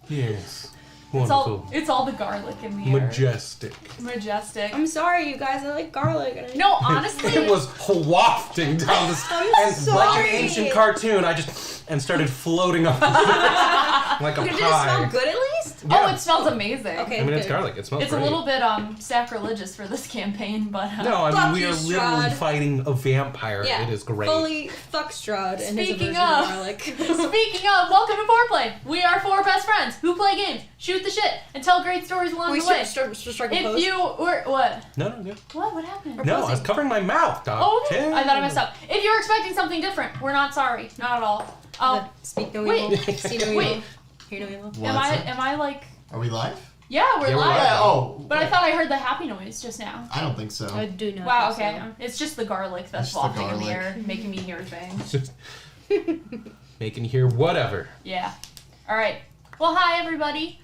Yes. Wonderful. It's all the garlic in the air. Majestic. I'm sorry, you guys. I like garlic. No, honestly. It was wafting down the and sorry. like an ancient cartoon. I just started floating up like a Did it pie. smell good at least? Yeah. Oh, it smells amazing. Okay. I mean, it's good. garlic. It smells It's great. a little bit sacrilegious for this campaign, but No, I mean, Fuck we you, are literally Strahd. fighting a vampire. Yeah. It is great. Fully fuck Strahd and his Speaking aversion to of- garlic. Speaking of, welcome to FourPlay. We are four best friends who play games, shoot the shit, and tell great stories along We the way. struggle If pose. you were what? No, yeah. What happened? No, I was covering my mouth, Doc. Oh, okay. I thought I messed up. If you're expecting something different, we're not sorry. Not at all. Oh, Speak no wait. evil. See no Wait. evil. Hear no evil. am I like? Are we live? Yeah, we're Yeah, we're live. live. Yeah, oh. But I thought I heard the happy noise just now. I don't think so. I do not. Wow. think Okay. so. It's just the garlic that's It's the wafting in the garlic. air, making me hear things. Just making you hear whatever. Yeah. All right. Well, hi everybody.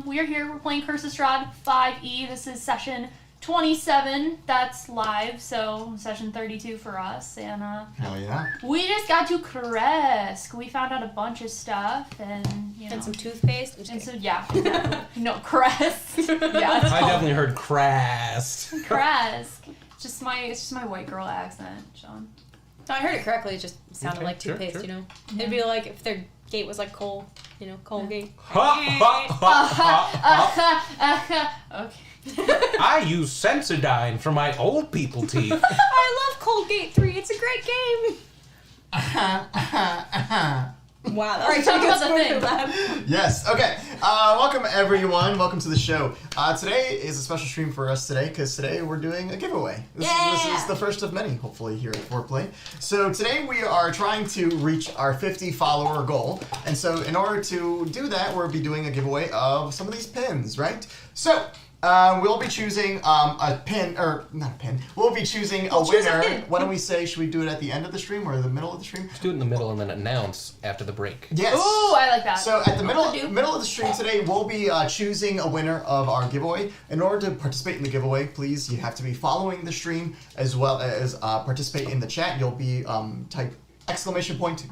We are here. We're playing Curse of Strahd 5e. This is session 27. That's live, so session 32 for us. And Hell yeah. we just got to Kresk. We found out a bunch of stuff, and you know. And some toothpaste. And so yeah, exactly. No, Kresk. Yeah, it's I called definitely heard crast. Kresk. It's just my white girl accent, Sean. No, I heard it correctly. It just sounded Okay, like sure, toothpaste, sure. you know? It'd be like if their gate was like coal, you know, coal gate. Okay. I use Sensodyne for my old people teeth. I love Colgate 3. It's a great game. Wow. That All right, was talk a about good the thing. laugh. Yes, okay. Welcome everyone. Welcome to the show. Today is a special stream for us today because today we're doing a giveaway. This is the first of many, hopefully, here at FourPlay. So today we are trying to reach our 50 follower goal. And so in order to do that, we'll be doing a giveaway of some of these pins, right? So we'll be choosing a pin, or not a pin, we'll be choosing a Choose a winner. pin. Why don't we say, should we do it at the end of the stream or the middle of the stream? Let's do it in the middle and then announce after the break. Yes. Ooh, I like that. So at the middle do. of the stream today, we'll be choosing a winner of our giveaway. In order to participate in the giveaway, please, you have to be following the stream as well as participate in the chat. You'll be type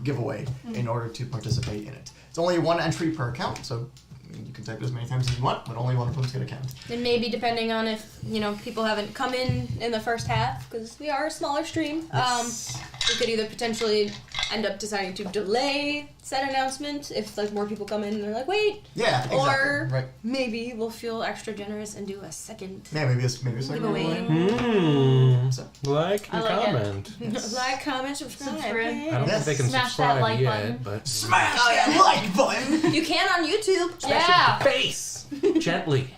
!giveaway in order to participate in it. It's only one entry per account, so you can type it as many times as you want, but only one of them's going to count. And maybe depending on if, you know, people haven't come in the first half, because we are a smaller stream, we could either potentially end up deciding to delay said announcement if like more people come in and they're like, wait. Yeah, exactly. Or right. maybe we'll feel extra generous and do a second Yeah, maybe it's like giveaway. Hmm. So, Like and I like it. comment. Like, comment, subscribe. Subscribe. I don't Yes. think they can Smash that subscribe like yet, button. but smash that like button! You can on YouTube. Yeah. face gently.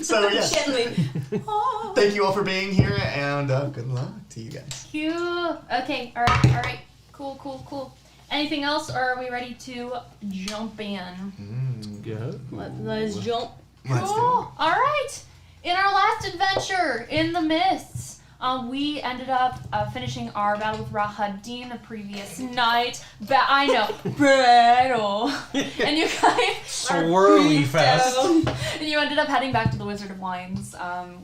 So, yes. Gently. Thank you all for being here, and good luck to you guys. Cute. Okay. All right. Cool. Anything else, or are we ready to jump in? Yeah. Let's jump. Let's do it. Cool. All right. In our last adventure in the mists, we ended up finishing our battle with Rahadim the previous night. I know, battle. And you guys Swirly fest. and you ended up heading back to the Wizard of Wines,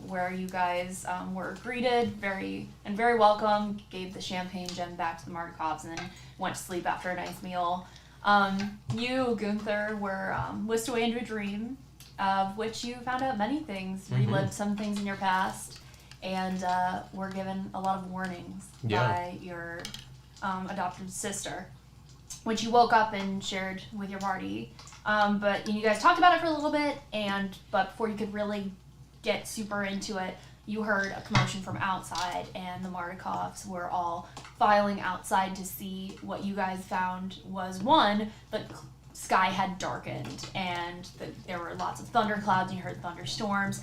where you guys were greeted very welcome. Gave the champagne gem back to the Markovs, and then went to sleep after a nice meal. You, Gunther, were whisked away into a dream, of which you found out many things, relived some things in your past, and were given a lot of warnings by your adopted sister, which you woke up and shared with your party. But you guys talked about it for a little bit, but before you could really get super into it, you heard a commotion from outside, and the Mardikovs were all filing outside to see what you guys found was, one, the sky had darkened, and there were lots of thunderclouds, and you heard thunderstorms.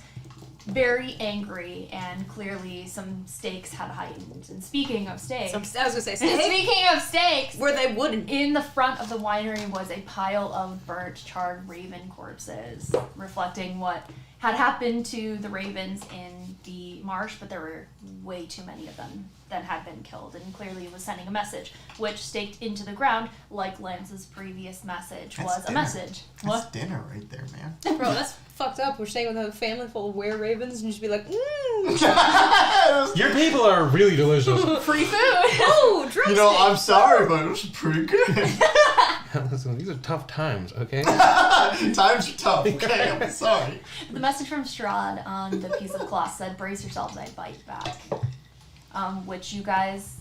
Very angry, and clearly some stakes had heightened. And speaking of stakes... I was going to say steak. Speaking of stakes... Where they wouldn't. In the front of the winery was a pile of burnt, charred raven corpses, reflecting what had happened to the ravens in the marsh, but there were way too many of them that had been killed, and clearly it was sending a message, which staked into the ground, like Lance's previous message was a message. That's dinner right there, man. Bro, that's fucked up. We're staying with a family full of were-ravens and just be like, Your people are really delicious. Free food! oh, drumstick! You know, I'm sorry, but it was pretty good. Listen, these are tough times, okay? Times are tough, okay? I'm sorry. The message from Strahd on the piece of cloth said, "Brace yourselves, I bite back." Which you guys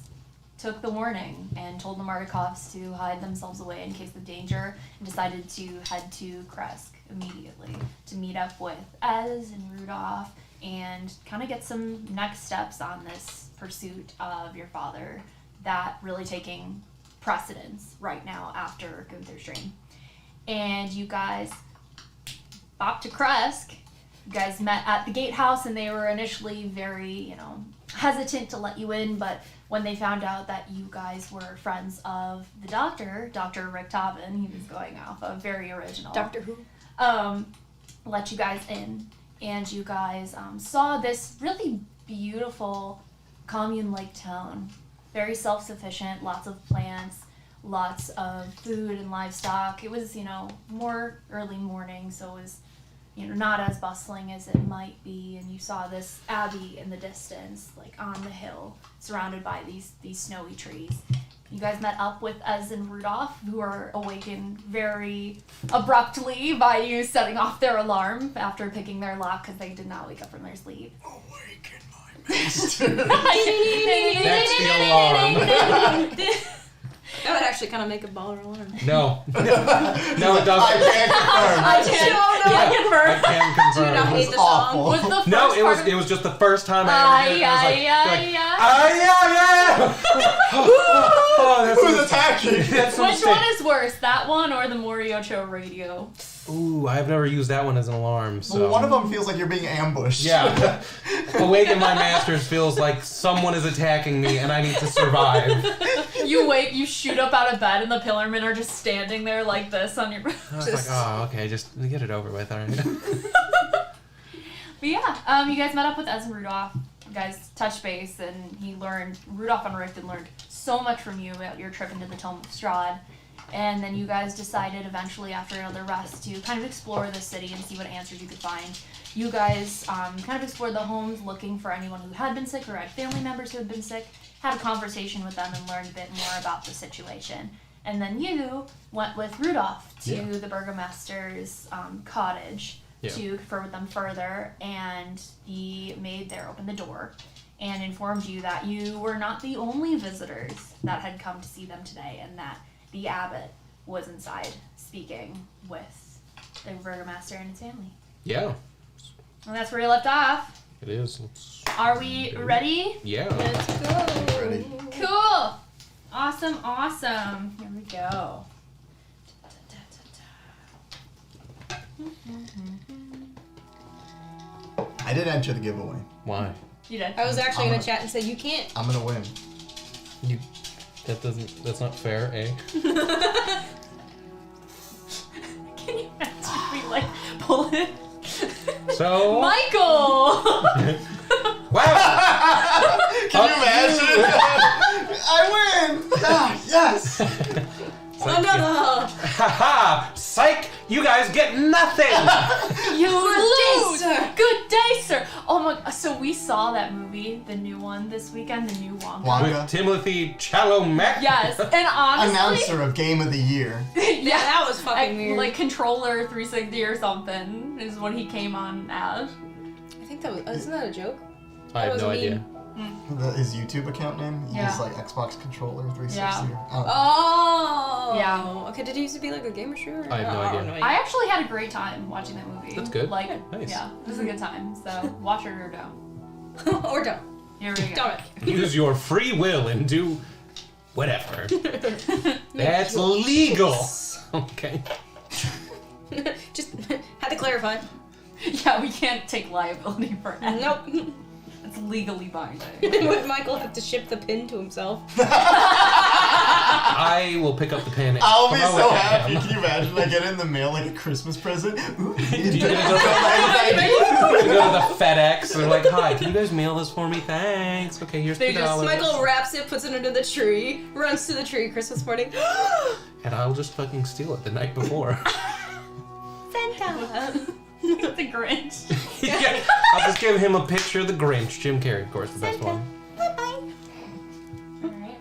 took the warning and told the Mardikovs to hide themselves away in case of danger, and decided to head to Kresk immediately to meet up with Ez and Rudolph and kind of get some next steps on this pursuit of your father that really taking precedence right now after Gunther's dream. And you guys bopped to Kresk. You guys met at the gatehouse, and they were initially very, hesitant to let you in, but when they found out that you guys were friends of the doctor, Dr. Rick Tobin, he was going off of very original. Doctor Who? Let you guys in, and you guys saw this really beautiful commune-like town. Very self-sufficient, lots of plants, lots of food and livestock. It was, more early morning, so it was not as bustling as it might be, and you saw this abbey in the distance, like on the hill, surrounded by these snowy trees. You guys met up with Ez and Rudolph, who were awakened very abruptly by you setting off their alarm after picking their lock, because they did not wake up from their sleep. Awaken my master. That's the alarm. That would actually kind of make a baller alarm. No. No, it doesn't. I can't confirm. I can confirm. I can confirm. Do you not hate the awful. song? Was the first No, part it was just the first time I ever did it. I was like, oh, that's Who's attacking? That's a Which mistake. one is worse, that one or the Moriocho radio? Ooh, I've never used that one as an alarm, so... Well, one of them feels like you're being ambushed. Yeah. Awaken my masters feels like someone is attacking me and I need to survive. You wake, you shoot up out of bed, and the pillarmen are just standing there like this on your... I was like, oh, okay, just get it over with, alright? But yeah, you guys met up with Ez and Rudolph. You guys touched base, and Rudolph and Rick learned so much from you about your trip into the Tome of Strahd. And then you guys decided eventually, after another rest, to kind of explore the city and see what answers you could find. You guys kind of explored the homes, looking for anyone who had been sick or had family members who had been sick, had a conversation with them, and learned a bit more about the situation. And then you went with Rudolph to the Burgomaster's cottage to confer with them further, and the maid there opened the door and informed you that you were not the only visitors that had come to see them today, and that the abbot was inside speaking with the Burgomaster and his family. Yeah, And that's where you left off. it is. Are we ready? Yeah. Let's go. Ready. Cool. Awesome. Here we go. I did enter the giveaway. Why? You did. I was actually going to chat and say, you can't. I'm gonna win. That's not fair, eh? Can you imagine me pull it? So... Michael! Wow! Can you imagine? I win! Ah, yes! Another! Haha! Psych! You guys get nothing! You day, lose! sir. Good day, sir! Oh my, so we saw that movie, the new one this weekend, the new Wonka. Wonka. With Timothy Chalamet? Yes, and honestly... Announcer of Game of the Year. yeah, that was fucking weird. Like Controller 360 or something is what he came on as. I think that was, isn't that a joke? I have no idea. His YouTube account name? He Yeah. uses like Xbox controller 360. Yeah. Oh. Yeah. Okay, did he used to be like a gamer streamer? I have no idea. I actually had a great time watching that movie. That's good. Like, Nice. yeah, it was a good time. So watch it or don't. Or don't. Here we go. Don't. Use your free will and do whatever. That's legal. Okay. Just had to clarify. Yeah, we can't take liability for it. Nope. It's legally binding. Would Michael have to ship the pin to himself? I will pick up the pen. And I'll be throw so it at happy. him. Can you imagine? I get it in the mail like a Christmas present. Ooh, You go to the FedEx and they're like, "Hi, can you guys mail this for me? Thanks. Okay, here's They just- $2." Michael wraps it, puts it under the tree, runs to the tree Christmas morning. And I'll just fucking steal it the night before. Santa. The Grinch. Yeah, I'll just give him a picture of the Grinch. Jim Carrey, of course, the best one. Bye-bye. Alright.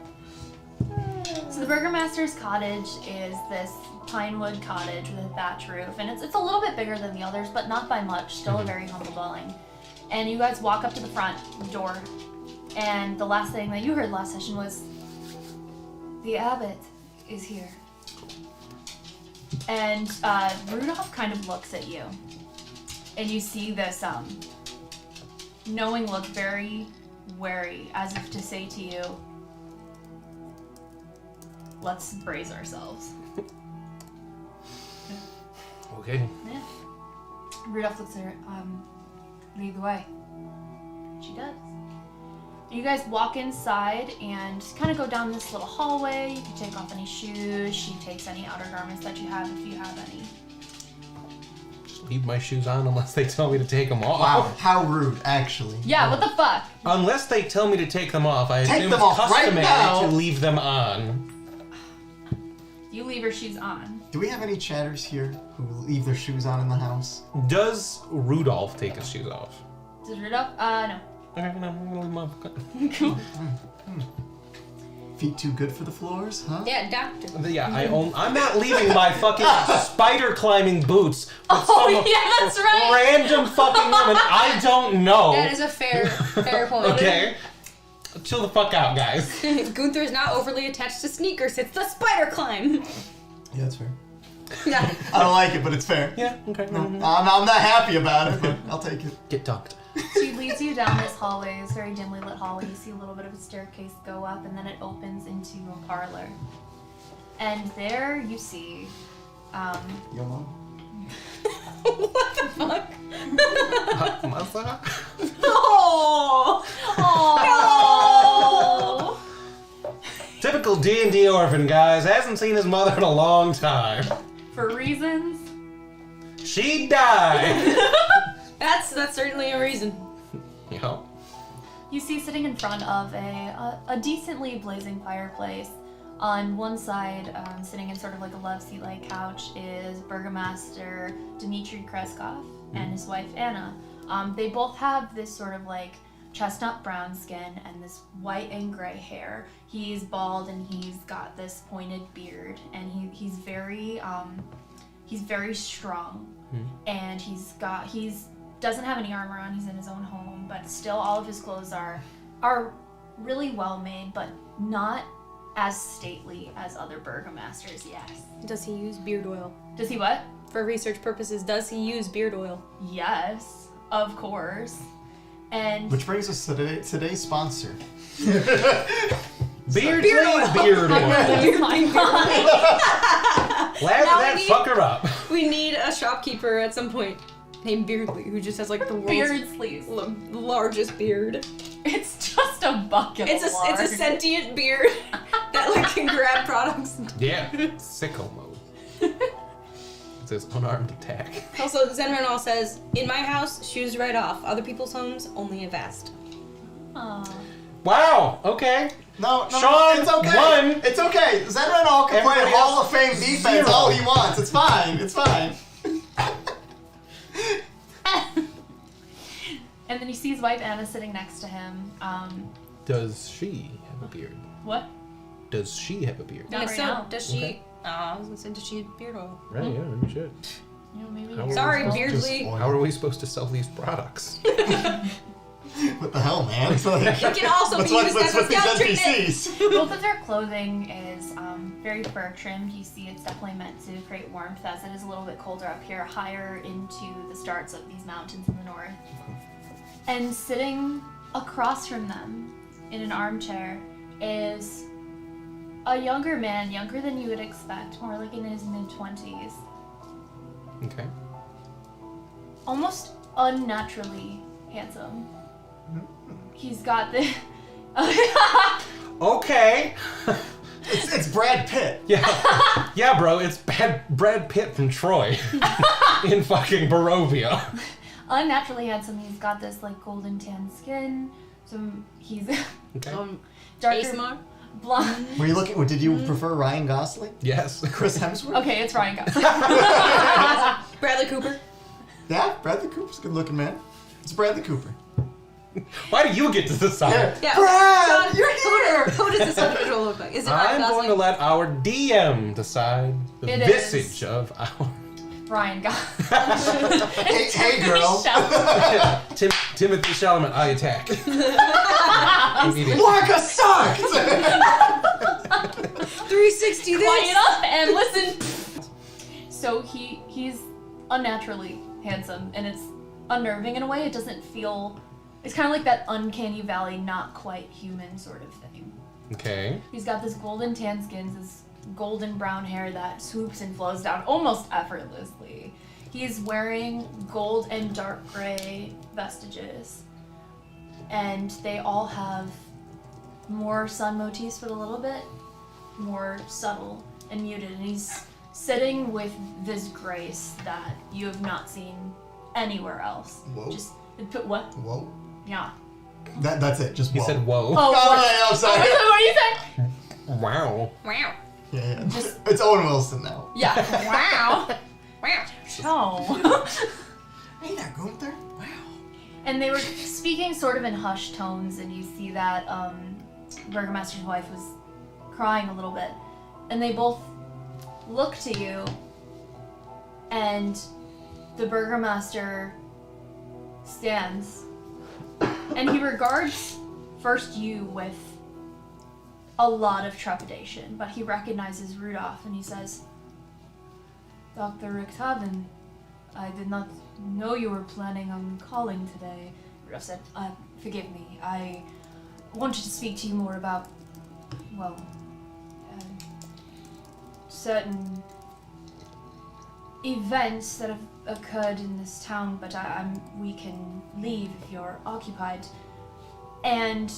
So the Burgermaster's cottage is this pine wood cottage with a thatch roof, and it's a little bit bigger than the others, but not by much. Still a very humble dwelling. And you guys walk up to the front door, and the last thing that you heard last session was, "The abbot is here." And Rudolph kind of looks at you, and you see this knowing look, very wary, as if to say to you, "Let's brace ourselves." Okay. Yeah. Rudolph looks at her, "Lead the way." She does. You guys walk inside and kind of go down this little hallway. You can take off any shoes. She takes any outer garments that you have, if you have any. Just leave my shoes on unless they tell me to take them off. Wow, how rude, actually. Yeah, what the fuck? Unless they tell me to take them off, I Take assume them it's off right customary now. to leave them on. You leave her shoes on. Do we have any chatters here who leave their shoes on in the house? Does Rudolph take his shoes off? Does Rudolph? No. Okay, no, I'm gonna leave them off. Cool. Feet too good for the floors, huh? Yeah, doctor. Yeah, I'm not leaving my fucking spider climbing boots with Oh, some yeah, that's right. random fucking woman I don't know. That is a fair point. Okay? Chill the fuck out, guys. Gunther is not overly attached to sneakers. It's the spider climb. Yeah, that's fair. Yeah. I don't like it, but it's fair. Yeah, okay. I'm not happy about it, but I'll take it. Get dunked. She leads you down this hallway. It's a very dimly lit hallway. You see a little bit of a staircase go up, and then it opens into a parlor. And there you see, Yolo. What the fuck? Masa? Oh. Oh. Typical D&D orphan, guys. Hasn't seen his mother in a long time. For reasons. She died. That's certainly a reason. You know? You see sitting in front of a decently blazing fireplace. On one side, sitting in sort of like a love seat-like couch, is Burgomaster Dmitry Kreskov and his wife Anna. They both have this sort of like chestnut brown skin and this white and gray hair. He's bald and he's got this pointed beard, and he's very strong, and he's doesn't have any armor on. He's in his own home, but still all of his clothes are really well made, but not as stately as other burgomasters. Yes. Does he use beard oil? Does he what? For research purposes, does he use beard oil? Yes, of course. And Which brings us to today's sponsor. Beardsley Beard Oil. Lather Now that we need- fucker up. We need a shopkeeper at some point named Beardly who just has like the world's Beardsley's. largest beard. It's just a bucket. It's a sentient beard that like can grab products. Yeah, sicko mode. It says unarmed attack. Also, Zen Renal says, "In my house, shoes right off. Other people's homes, only a vest." Aw. Wow, okay. No, Sean it's okay. won. It's okay. Zen Renal can play Everybody Hall else of Fame defense 0. all he wants. It's fine. It's fine. And then you see his wife Anna sitting next to him. Does she have a beard? What? Does she have a beard? Not And if right so, now. does she? Okay. I was gonna say, does she use beard oil? Right, yeah, maybe should. You know, maybe. How you're Sorry, wrong. Beardly. Just How are we supposed to sell these products? What the hell hell, man? It's like, It can also be used as a with these scout treatment. NPCs. Both of their clothing is very fur trimmed. You see it's definitely meant to create warmth as it is a little bit colder up here, higher into the starts of these mountains in the north. And sitting across from them in an armchair is a younger man, younger than you would expect, more like in his mid-20s. Okay. Almost unnaturally handsome. He's got the... Okay. It's Brad Pitt. Yeah. Yeah, bro, it's Brad Pitt from Troy. In fucking Barovia. Unnaturally handsome. He's got this like golden tan skin. He's Okay. darker ASMR? blonde. Were you looking? Did you prefer Ryan Gosling? Yes. Chris Hemsworth? Okay, it's Ryan Gosling. Bradley Cooper? Yeah, Bradley Cooper's a good looking man. It's Bradley Cooper. Why do you get to decide? Yeah. Brad, Sean, you're here! Who does this individual look like? Is it Ryan I'm going to Gosling? let our DM decide the It visage is. of our Ryan Gosling. Hey, girl. Timothy Chalamet. I attack. Immediately. Waka sucked! 360 this! Quiet up and listen. So he's unnaturally handsome, and it's unnerving in a way. It doesn't feel. It's kind of like that uncanny valley, not quite human sort of thing. Okay. He's got this golden tan skin, this golden brown hair that swoops and flows down almost effortlessly. He's wearing gold and dark gray vestiges, and they all have more sun motifs, but a little bit more subtle and muted. And he's sitting with this grace that you have not seen anywhere else. Whoa. Just what? Whoa. Yeah. That's it, just He whoa. said, "Whoa." Oh, yeah, I'm sorry. what do you say? Wow. Wow. Yeah. It's Owen Wilson now. Yeah. Wow. Wow. Oh. Hey there, Gunther. Wow. And they were speaking sort of in hushed tones, and you see that Burgomaster's wife was crying a little bit. And they both look to you, and the Burgomaster stands, and he regards first you with a lot of trepidation, but he recognizes Rudolph, and he says, Dr. Richthaven, I did not know you were planning on calling today. Rudolph said, forgive me, I wanted to speak to you more about, well, certain events that have occurred in this town, but we can leave if you're occupied. And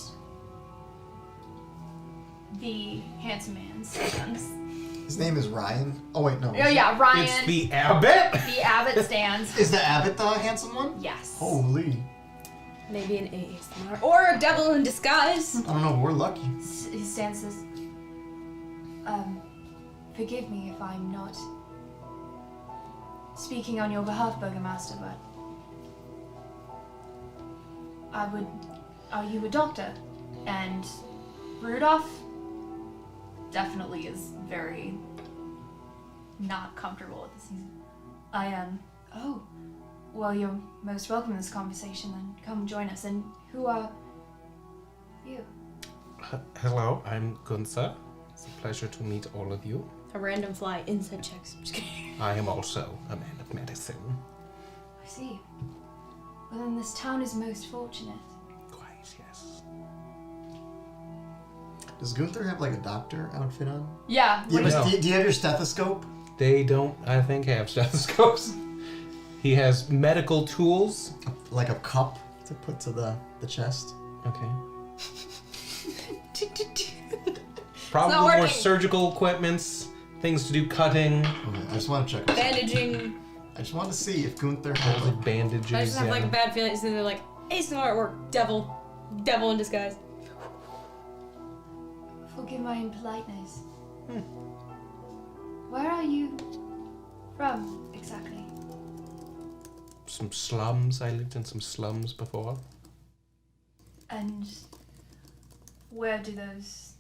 the handsome man stands. His name is Ryan. Oh, wait, no. Oh yeah, Ryan. It's the abbot. The abbot stands. Is the abbot the handsome one? Yes. Holy. Maybe an ASMR. Or a devil in disguise. I don't know, but we're lucky. He stands and says, forgive me if I'm not speaking on your behalf, Burgomaster, but are you a doctor? And Rudolph definitely is very not comfortable with this. I am. Oh, well, you're most welcome in this conversation. Then come join us. And who are you? Hello, I'm Gunther. It's a pleasure to meet all of you. A random fly inside checks. Just kidding. I am also a man of medicine. I see. Well, then this town is most fortunate. Quite, yes. Does Gunther have like a doctor outfit on? Yeah. Yeah, like- but No. do you have your stethoscope? They don't, I think, have stethoscopes. He has medical tools. Like a cup to put to the chest? Okay. It's Probably not more working. surgical equipments, things to do cutting, Okay, I just want to check. Bandaging. I just want to see if Gunther has probably like, bandages. I just have like a yeah. bad feeling. It's either like ASMR or devil in disguise. Forgive my impoliteness. Where are you from, exactly? Some slums. I lived in some slums before. And where do those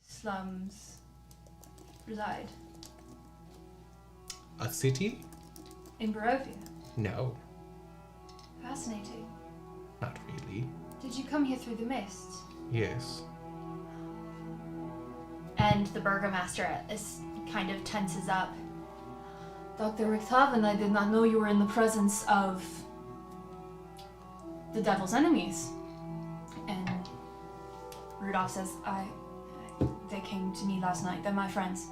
slums reside? A city? In Barovia. No, Fascinating. not really. Did you come here through the mist? Yes. And the burgomaster kind of tenses up. Dr. Richthaven, I did not know you were in the presence of the devil's enemies. And Rudolph says, they came to me last night. They're my friends.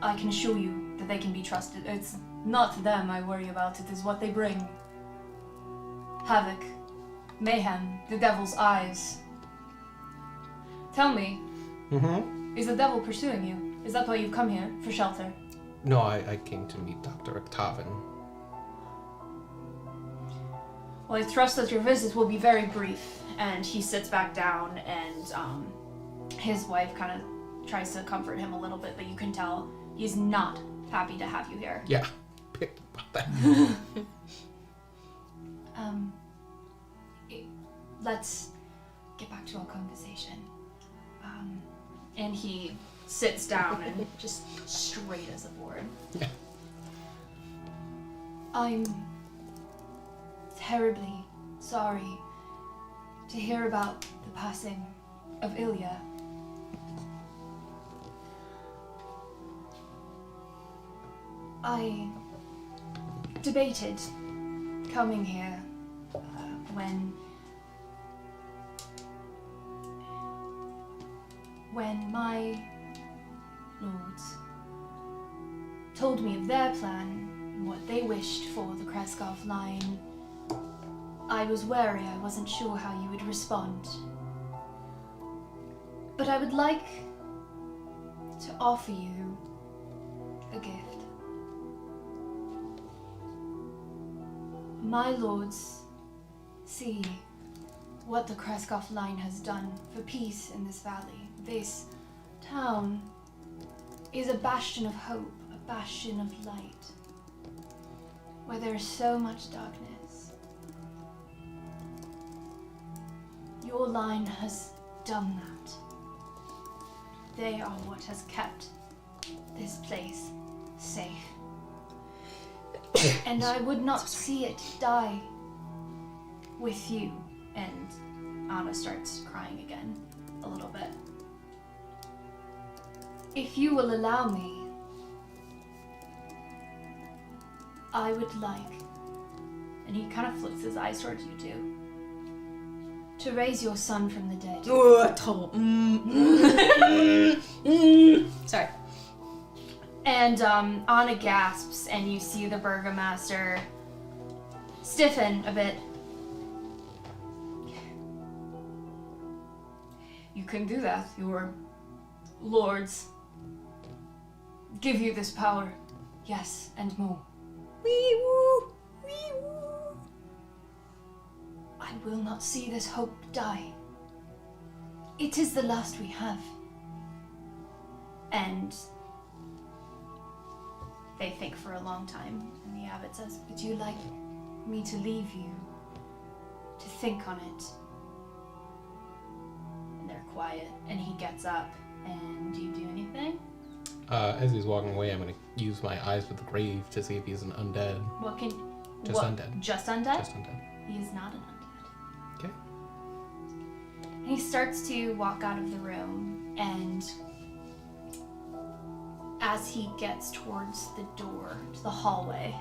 I can assure you that they can be trusted. It's not them I worry about. It is what they bring. Havoc, mayhem, the devil's eyes. Tell me, is the devil pursuing you? Is that why you've come here, for shelter? No, I came to meet Dr. Octavian. Well, I trust that your visit will be very brief. And he sits back down, and his wife kind of tries to comfort him a little bit, but you can tell he's not happy to have you here. Yeah, picked about that. Let's get back to our conversation. And he sits down and just straight as a board. Yeah. I'm terribly sorry to hear about the passing of Ilya. I debated coming here when my lords told me of their plan, what they wished for the Kreskov line. I was wary, I wasn't sure how you would respond. But I would like to offer you a gift. My lords, see what the Kreskov line has done for peace in this valley. This town is a bastion of hope, a bastion of light, where there is so much darkness. Your line has done that. They are what has kept this place safe. And I would not see it die with you. And Anna starts crying again a little bit. If you will allow me, I would like, and he kind of flicks his eyes towards you two, to raise your son from the dead. Sorry. And Anna gasps, and you see the burgomaster stiffen a bit. You can do that. Your lords give you this power. Yes, and more. Wee woo! Wee woo! I will not see this hope die. It is the last we have. And they think for a long time, and the abbot says, would you like me to leave you to think on it? And they're quiet, and he gets up, and do you do anything? As he's walking away, I'm going to use my eyes with the grave to see if he's an undead. Undead? Just undead? Just undead. He is not an undead. Okay. And he starts to walk out of the room, and as he gets towards the door to the hallway,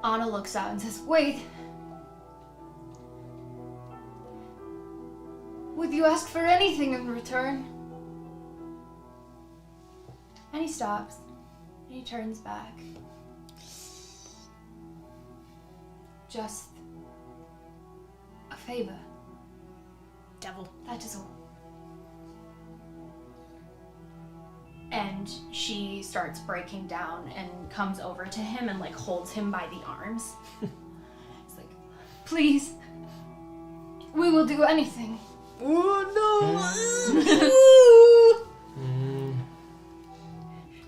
Anna looks out and says, wait! Would you ask for anything in return? And he stops, and he turns back. Just a favor. Devil. That is all. And she starts breaking down and comes over to him and like holds him by the arms. It's like, please, we will do anything. Oh no!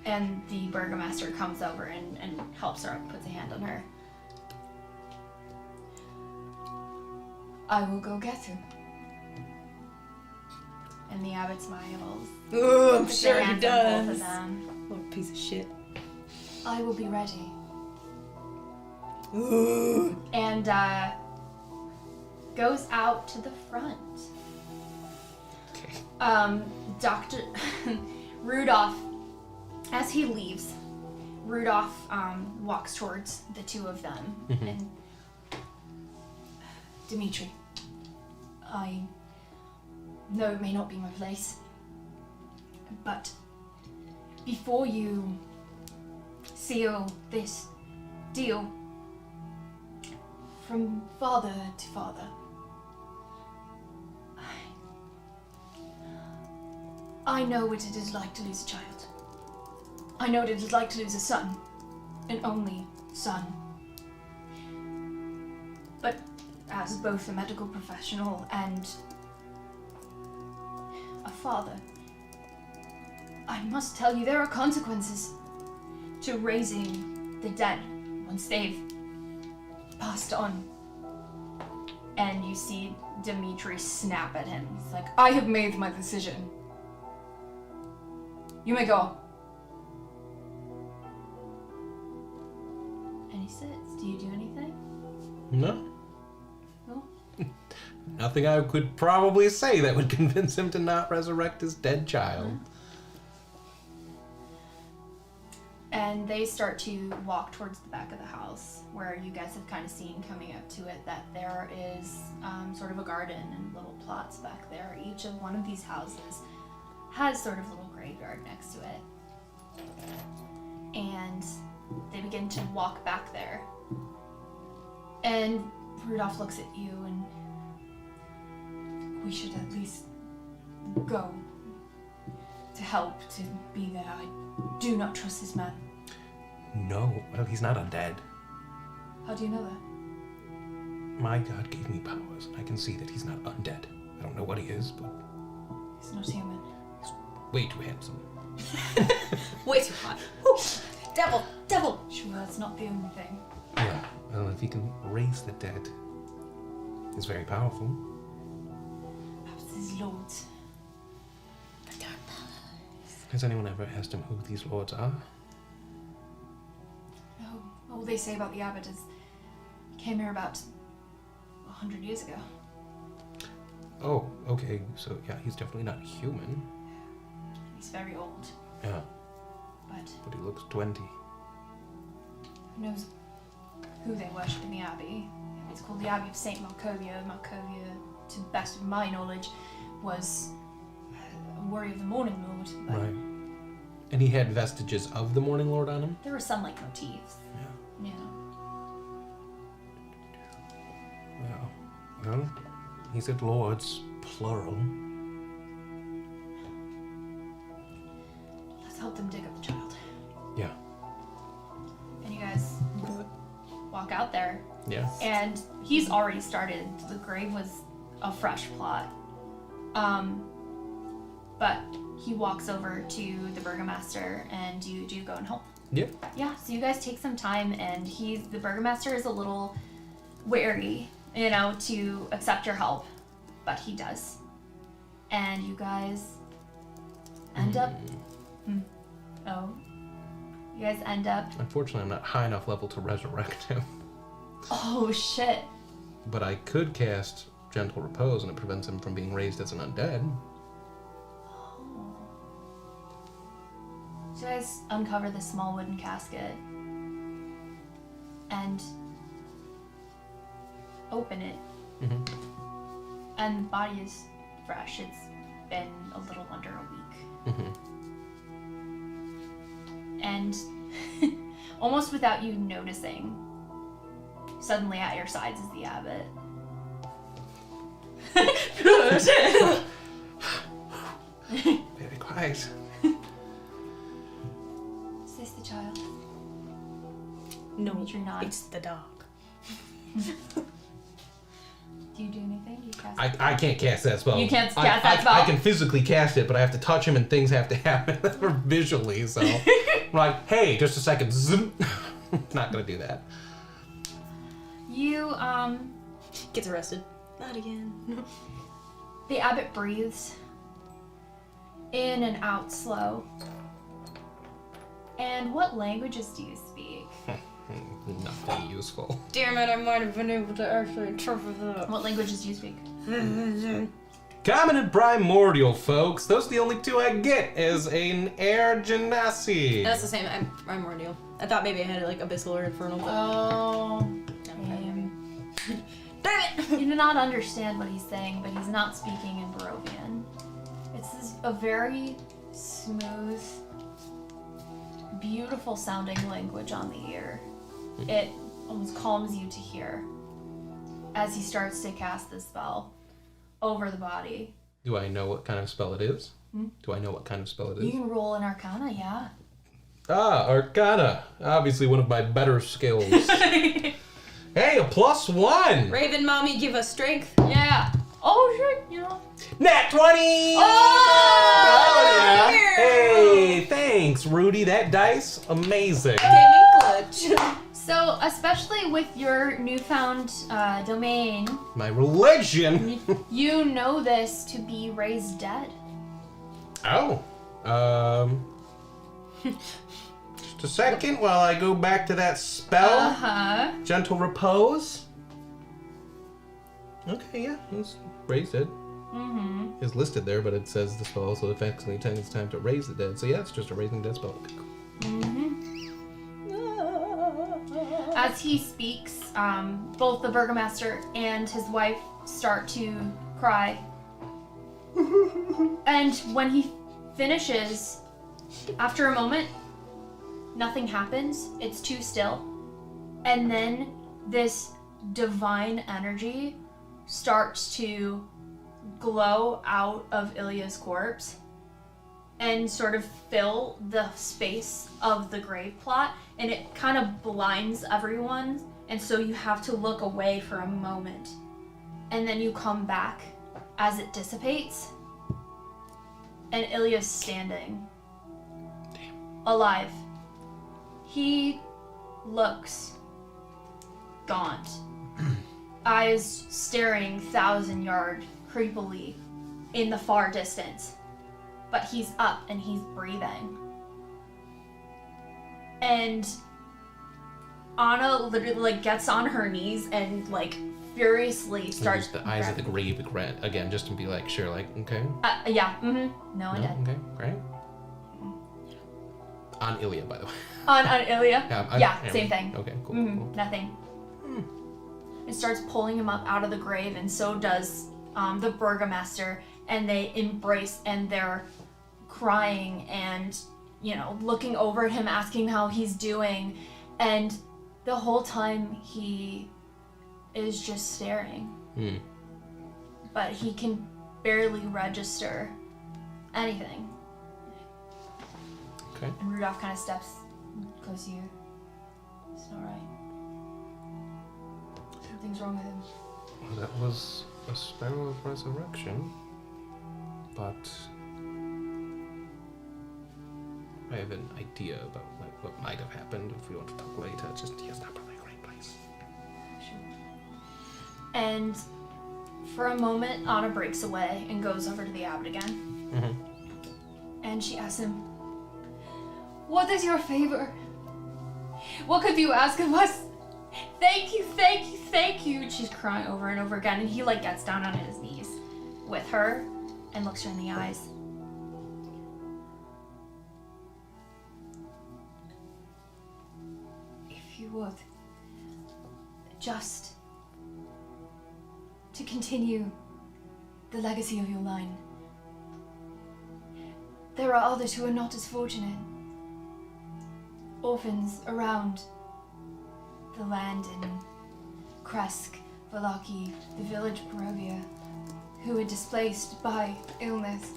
And the burgomaster comes over and helps her up, puts a hand on her. I will go get him. And the abbot smiles. Oh, I'm Puts sure their he hands on both does. of them. What a piece of shit. I will be ready. Ooh. And goes out to the front. Okay. Dr. Rudolph, as he leaves, Rudolph walks towards the two of them. And Dimitri, I know it may not be my place, but before you seal this deal from father to father, I know what it is like to lose a child. I know what it is like to lose a son, an only son. But as both a medical professional and a father, I must tell you there are consequences to raising the dead once they've passed on. And you see Dimitri snap at him. He's like, I have made my decision. You may go. And he sits. Do you do anything? No. No? Nothing I could probably say that would convince him to not resurrect his dead child. And they start to walk towards the back of the house, where you guys have kind of seen coming up to it that there is sort of a garden and little plots back there. Each of one of these houses has sort of a little graveyard next to it. And they begin to walk back there. And Rudolph looks at you and we should at least go to help, to be there. I do not trust this man. No, well, he's not undead. How do you know that? My God gave me powers, and I can see that he's not undead. I don't know what he is, but He's not human. he's way too handsome. Way too hot. Devil. Sure, that's not the only thing. Yeah, well, if he can raise the dead, he's very powerful. Perhaps his lords. Has anyone ever asked him who these lords are? No. All they say about the abbot is he came here about 100 years ago. Oh, okay, so yeah, he's definitely not human. He's very old, Yeah, but but he looks 20. who knows who they worship in the abbey. It's called the Abbey of St. Markovia. Markovia, to the best of my knowledge, was a warrior of the Morning Lord. But Right. And he had vestiges of the Morning Lord on him? there were some like motifs. Yeah. Yeah. Well, he said lords, plural. Let's help them dig up the child. Yeah. And you guys walk out there. Yeah. And he's already started. The grave was a fresh plot. But he walks over to the burgomaster, and you do go and help. Yep. Yeah, so you guys take some time, and the burgomaster is a little wary, to accept your help, but he does. And you guys end up. You guys end up. Unfortunately, I'm not high enough level to resurrect him. Oh shit. But I could cast Gentle Repose, and it prevents him from being raised as an undead. So you guys uncover this small wooden casket and open it. Mm-hmm. And the body is fresh. It's been a little under a week. Mm-hmm. And almost without you noticing, suddenly at your sides is the abbot. Very quiet. Is this the child? No, Dimitri nods. it's the dog. Do you do anything? Do you cast I can't cast that spell. You can't cast that spell? I can physically cast it, but I have to touch him and things have to happen visually, so... I'm like, hey, just a second. Zoom. Not gonna do that. You, Gets arrested. Not again. the abbot breathes in and out slow. And what languages do you speak? Nothing useful. Damn it, I might have been able to actually interpret that. What languages do you speak? Common and primordial, folks. Those are the only two I get as an air genasi. That's the same. I'm primordial. I thought maybe I had like abyssal or infernal. But... Oh. Damn it! You do not understand what he's saying, but he's not speaking in Barovian. It's a very smooth, beautiful sounding language on the ear. It almost calms you to hear as he starts to cast the spell over the body. Do I know what kind of spell it is? Hmm? Do I know what kind of spell it is? You can roll an Arcana, yeah. Ah, Arcana. Obviously one of my better skills. Hey, a +1! Raven mommy, give us strength. Yeah. Oh, sure, you know. Nat 20! Oh, yeah. Hey, thanks, Rudy. That dice, amazing. Gaming clutch. So, especially with your newfound domain, My religion. you know this to be raised dead. Oh. Just a second while I go back to that spell. Uh-huh. Gentle repose. Okay, yeah, it's raised dead. Mm-hmm. It's listed there, but it says the spell also effectively intends time to raise the dead. So yeah, it's just a raising dead spell. Okay, cool. Mm-hmm. As he speaks, both the Burgomaster and his wife start to cry. And when he finishes, after a moment, nothing happens. It's too still. And then this divine energy starts to glow out of Ilya's corpse and sort of fill the space of the grave plot, and it kind of blinds everyone, and so you have to look away for a moment, and then you come back as it dissipates, and Ilya's standing. Alive. He looks gaunt, eyes staring 1,000-yard creepily in the far distance. But he's up and he's breathing. And Anna literally gets on her knees and furiously starts. Use the eyes of the grave again, just to be sure, okay. Yeah. Mm-hmm. No, I did. Okay, great. On Ilya, by the way. On Ilya. Yeah, same thing. Okay, cool. Mm-hmm. Cool. Nothing. It starts pulling him up out of the grave, and so does the Burgomaster, and they embrace, and they're crying and, looking over at him, asking how he's doing, and the whole time he is just staring. But he can barely register anything. Okay. And Rudolph kind of steps close to you. It's not right. Something's wrong with him. Well, that was a spell of resurrection, but I have an idea about what might have happened. If we want to talk later, it's just here's not probably a great place. Sure. And for a moment, Anna breaks away and goes over to the abbot again. Mm-hmm. And she asks him, "What is your favor? What could you ask of us? Thank you, thank you, thank you." And she's crying over and over again, and he gets down on his knees with her and looks her in the eyes. If you would, just to continue the legacy of your line. There are others who are not as fortunate. Orphans around the land in Kresk, Valaki, the village Barovia, who are displaced by illness,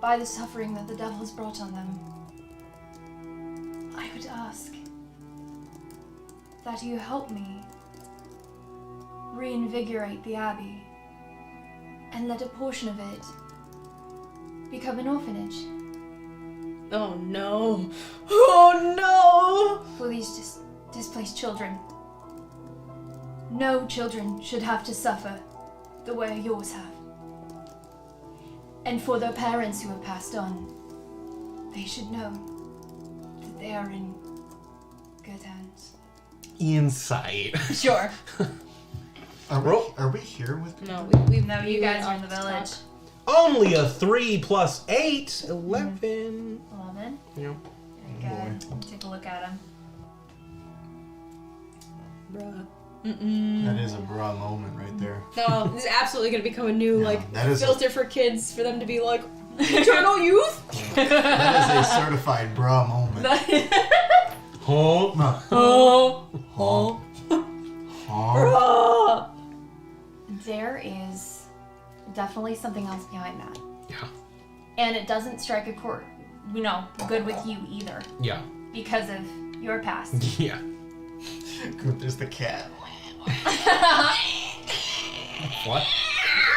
by the suffering that the devil has brought on them. I would ask that you help me reinvigorate the abbey and let a portion of it become an orphanage. Oh no. Oh no! For these displaced children. No children should have to suffer the way yours have. And for their parents who have passed on, they should know that they are in good hands. Insight. Sure. Are we here with people? No, we've No, you guys are in the village. Only a 3 plus 8. 11. 11. Yeah. Very good. Take a look at him. Bruh. That is a bra moment right there. No, this is absolutely going to become a new that is filter for kids for them to be like, eternal youth? That is a certified bra moment. Oh. Oh. Huh? Bruh. There is definitely something else behind that. Yeah. And it doesn't strike a chord, good with you either. Yeah. Because of your past. Yeah. Good, there's the cat. What?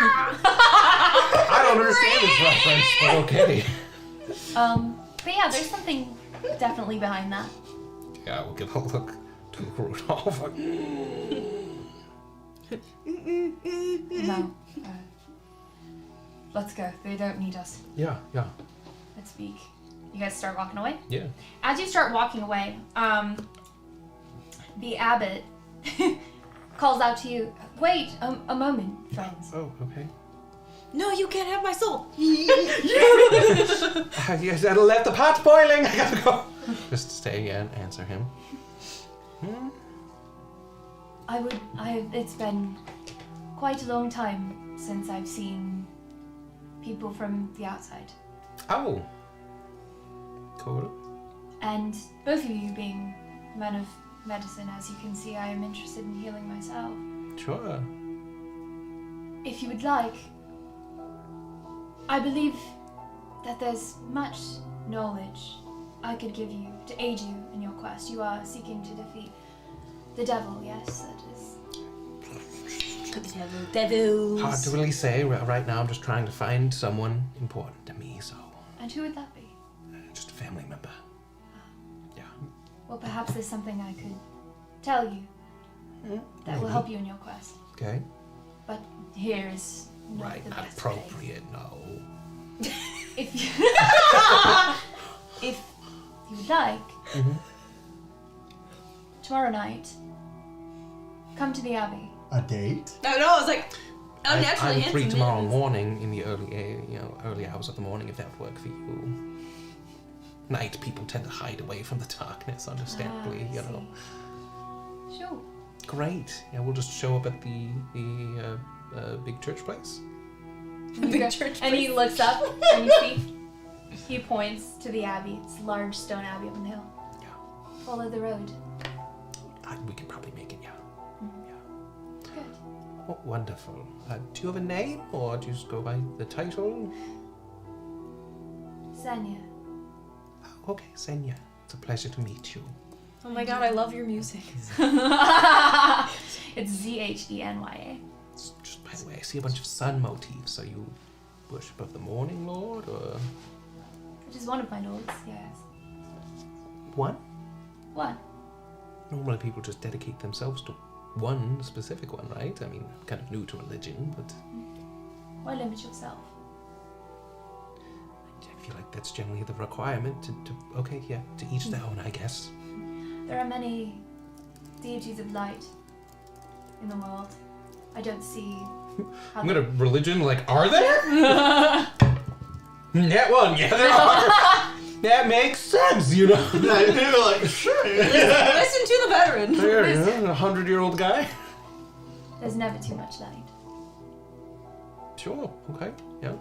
I don't understand this reference, but okay. But yeah, there's something definitely behind that. Yeah, we'll give a look to Rudolph. No. Let's go. They don't need us. Yeah. Let's speak. You guys start walking away? Yeah. As you start walking away, the abbot calls out to you, wait a moment, friends. Oh, okay. No, you can't have my soul. Yes, I left the pot boiling. I gotta go. Just stay and answer him. It's been quite a long time since I've seen people from the outside. Oh. Cool. And both of you being men of medicine, as you can see, I am interested in healing myself. Sure. If you would like, I believe that there's much knowledge I could give you to aid you in your quest. You are seeking to defeat the devil, yes, that is. Devils. Hard to really say. Right now, I'm just trying to find someone important to me, so. And who would that be? Just a family member. Yeah. Well, perhaps there's something I could tell you that will help you in your quest. Okay. But here is not Right, the not best appropriate, no. If you if you would like, tomorrow night, come to the abbey. A date? No, I was like, naturally. I'm free tomorrow morning in the early hours of the morning, if that would work for you. Night people tend to hide away from the darkness, understandably, I you know. see. Sure. Great. Yeah, we'll just show up at the big church place. Big church And he place. looks up and you see he points to the abbey. It's a large stone abbey up on the hill. Yeah. Follow the road. We can probably make it, yeah. Good. Oh, wonderful. Do you have a name, or do you just go by the title? Sanya. Oh, okay, Senya. It's a pleasure to meet you. Oh my god, I love your music. It's Zhenya. Just by the way, I see a bunch of sun motifs. So you worship of the morning lord, or Which is one of my lords, yes. one? One. Normally people just dedicate themselves to one specific one, right? I mean, I'm kind of new to religion, but Why limit yourself? I feel like that's generally the requirement to okay, yeah, to each their own, I guess. There are many deities of light in the world. I don't see how I'm gonna religion, like, are there? That one, yeah, there are. That makes sense, you know. They were like, sure. Listen to the veteran. There, you know, a 100-year-old guy. there's never too much light. Sure, okay, yeah.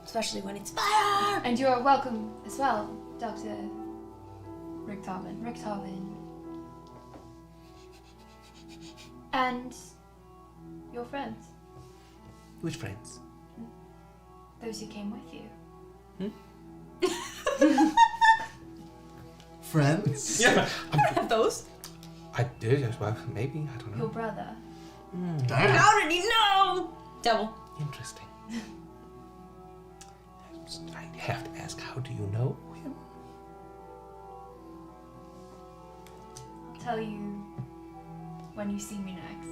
Especially when it's fire. And you are welcome as well, Dr. Richthofen. And your friends, Which friends? those who came with you. Friends? Yeah, Have those? I did, well, maybe, I don't know. Your brother. Damn. How did he know? Devil. Interesting. I have to ask, how do you know him? I'll tell you when you see me next.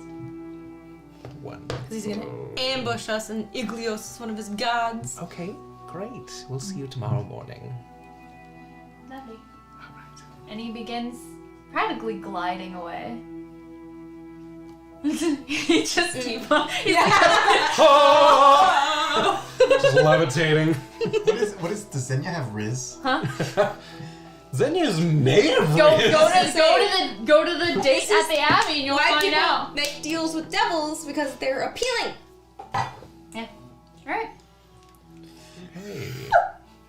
One. Because he's gonna ambush us, and Iglios is one of his gods. Okay, great. We'll see you tomorrow morning. Lovely. All right. And he begins practically gliding away. He just keep on. He's like, Just levitating. Does Xenia have Riz? huh? Zenya's made of Go Riz. to the date at the Abbey and you'll Why find people out. make deals with devils? Because they're appealing. Yeah. Alright. Hey.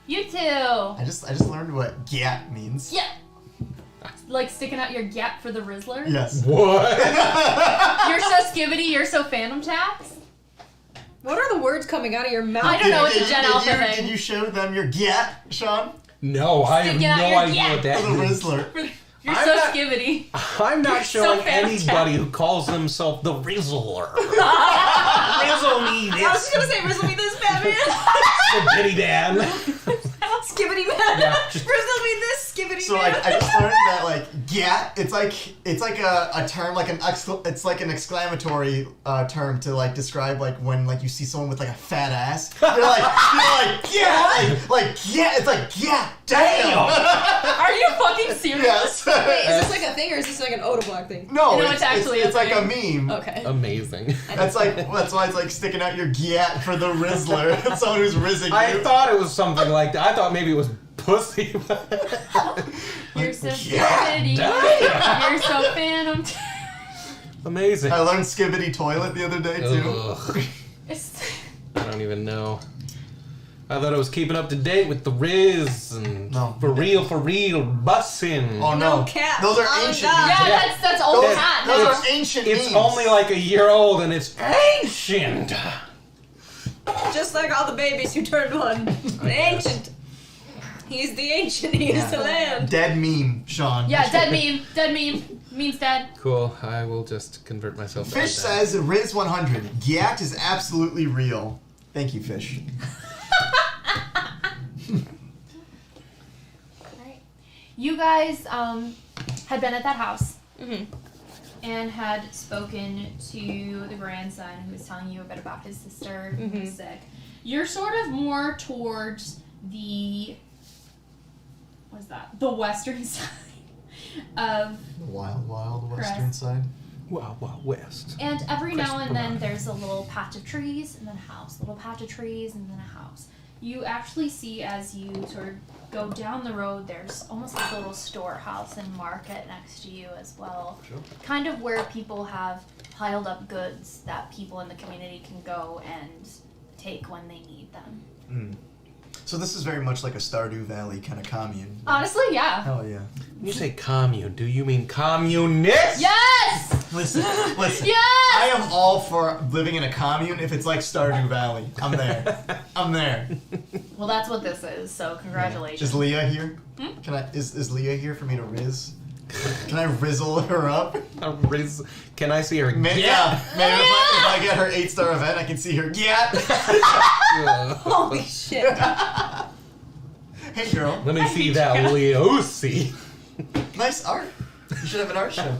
You two. I just learned what gat means. Yeah. Like sticking out your gap for the Rizzler? Yes. What? You're so skibbity, you're so phantom tax? What are the words coming out of your mouth? I don't know, it's a Did Gen you- Alpha did you- thing. Did you show them your gat, Sean? No, I have Sticking out no your idea gap. what that For the means. Rizzler. You're I'm so not- skibbity. I'm not You're so showing fantastic. anybody who calls themselves the Rizzler. Rizzle me I was this, just gonna say, Rizzle me this, Batman. Skibbity Dan. Skibbity man. Yeah, just- Rizzle me this, Skibbity So man. I just learned that like gat, it's like a term, like it's like an exclamatory term to like describe like when like you see someone with like a fat ass. You're like yeah, it's like yeah, damn. Are you fucking serious? Yes. Wait, is this like a thing or is this like an Odeblock thing? No, No, it's actually it's a like a thing. meme. Okay. Amazing. That's why it's like sticking out your gat for the Rizzler. It's someone who's rizzing I you. thought it was something like that. I thought maybe it was pussy. You're so Yeah, skibbity. damn. You're so phantom tax. Amazing. I learned skibbity toilet the other day too. Ugh, It's- I don't even know. I thought I was keeping up to date with the Riz and No. for real, bussin'. Oh no, No cat. those are Oh, ancient. God. Yeah, memes. that's old Those, hat. those No. are ancient. It's memes. only like a year old and it's ancient. Just like all the babies who turned one. Ancient. He's the ancient. He is the land. dead meme, Sean. Yeah, dead meme. Dead meme. Meme's dead. Cool. I will just convert myself. Fish says Riz 100. Gat is absolutely real. Thank you, Fish. Alright. You guys had been at that house Mm-hmm. and had spoken to the grandson who was telling you a bit about his sister who was sick. You're sort of more towards the the western side of The wild, wild western Correct. side. Wow, wow, west. and every now and then Crest there's a little patch of trees and then a house, little patch of trees and then a house. You actually see as you sort of go down the road, there's almost like a little storehouse and market next to you as well. Sure. Kind of where people have piled up goods that people in the community can go and take when they need them. Mm. So this is very much like a Stardew Valley kind of commune. Honestly, yeah. Hell yeah. When you say commune, do you mean communist? Yes! Listen. Yes! I am all for living in a commune if it's like Stardew Valley. I'm there. I'm there. Well, that's what this is, so congratulations. Is Leah here? Can I? Is Leah here for me to riz? Can I rizzle her up? Can I see her? Maybe, yeah. Maybe if I get her 8-star event, I can see her. Yeah. Holy shit. Hey girl. Let me see that Leosi. Nice art. You should have an art show.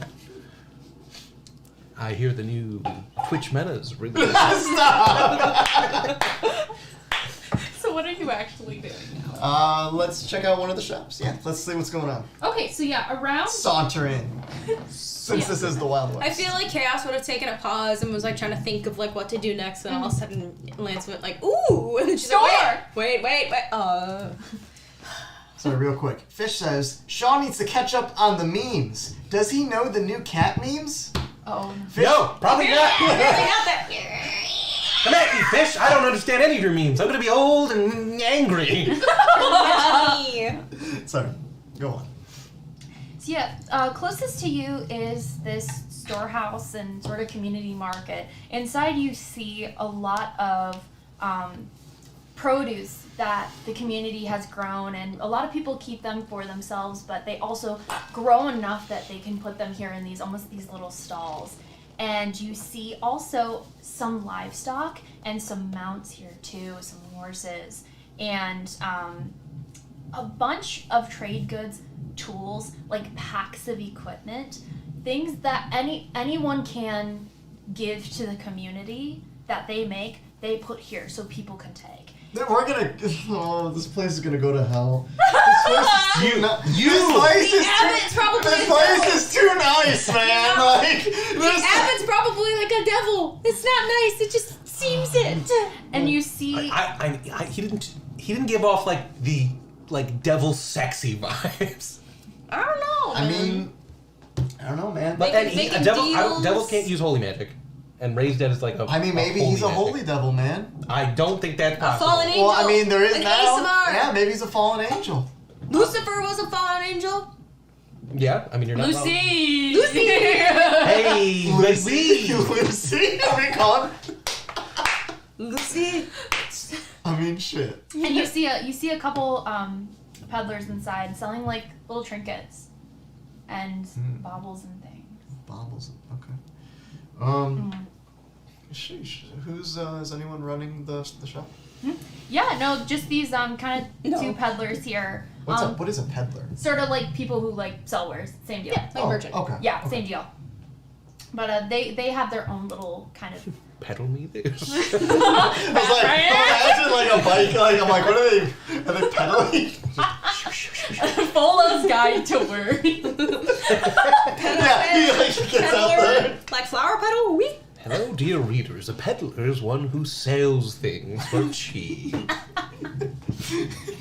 I hear the new Twitch metas really. Stop. So what are you actually doing now? Let's check out one of the shops. Yeah. Let's see what's going on. Okay, so yeah, around... Saunter in. Since Yeah. this is the Wild West. I feel like Chaos would have taken a pause and was like trying to think of like what to do next, and all of a sudden Lance went like, "Ooh!" And then she's like, "Wait." So real quick, Fish says Sean needs to catch up on the memes. Does he know the new cat memes? Oh, Fish? No, probably not. Really out there. Come at me, fish. I don't understand any of your memes. I'm gonna be old and angry. Sorry, go on. So yeah, closest to you is this storehouse and sort of community market. Inside you see a lot of produce that the community has grown, and a lot of people keep them for themselves, but they also grow enough that they can put them here in these little stalls. And you see also some livestock and some mounts here too, some horses, and a bunch of trade goods, tools, like packs of equipment, things that anyone can give to the community that they make, they put here so people can take. We're gonna. Oh, this place is gonna go to hell. This place is too nice, man. Like The abbot's probably like a devil. It's not nice. It just seems it. And you see, He didn't give off like the devil sexy vibes. I don't know. I mean, I don't know, man. But Making devil deals. can't use holy magic, and raised dead is like a. I mean, maybe he's a holy devil, man. I don't think that's possible. fallen angel. Well, I mean, there is An now. ASMR. Yeah, maybe he's a fallen angel. Lucifer was a fallen angel. Yeah, I mean you're not wrong. Lucy. Hey, Lucy. Lucy. Are we calling? Lucy. I mean, shit. And you see a couple peddlers inside selling like little trinkets and baubles and things. Baubles. Okay. Sheesh. Who's is anyone running the shop? Yeah, no, just these kind of No. two peddlers here. What's up? What is a peddler? Sort of like people who like sell wares. Same deal. Yeah, like a merchant. Okay. Yeah, okay. same deal. But they have their own little kind of. Peddle me this. I was like, imagine like a bike. Like I'm like, what are they pedaling? Folo's guide to work. Yeah, he like gets out there. Like flower petal. Wee. Hello, dear readers. A peddler is one who sells things for cheap.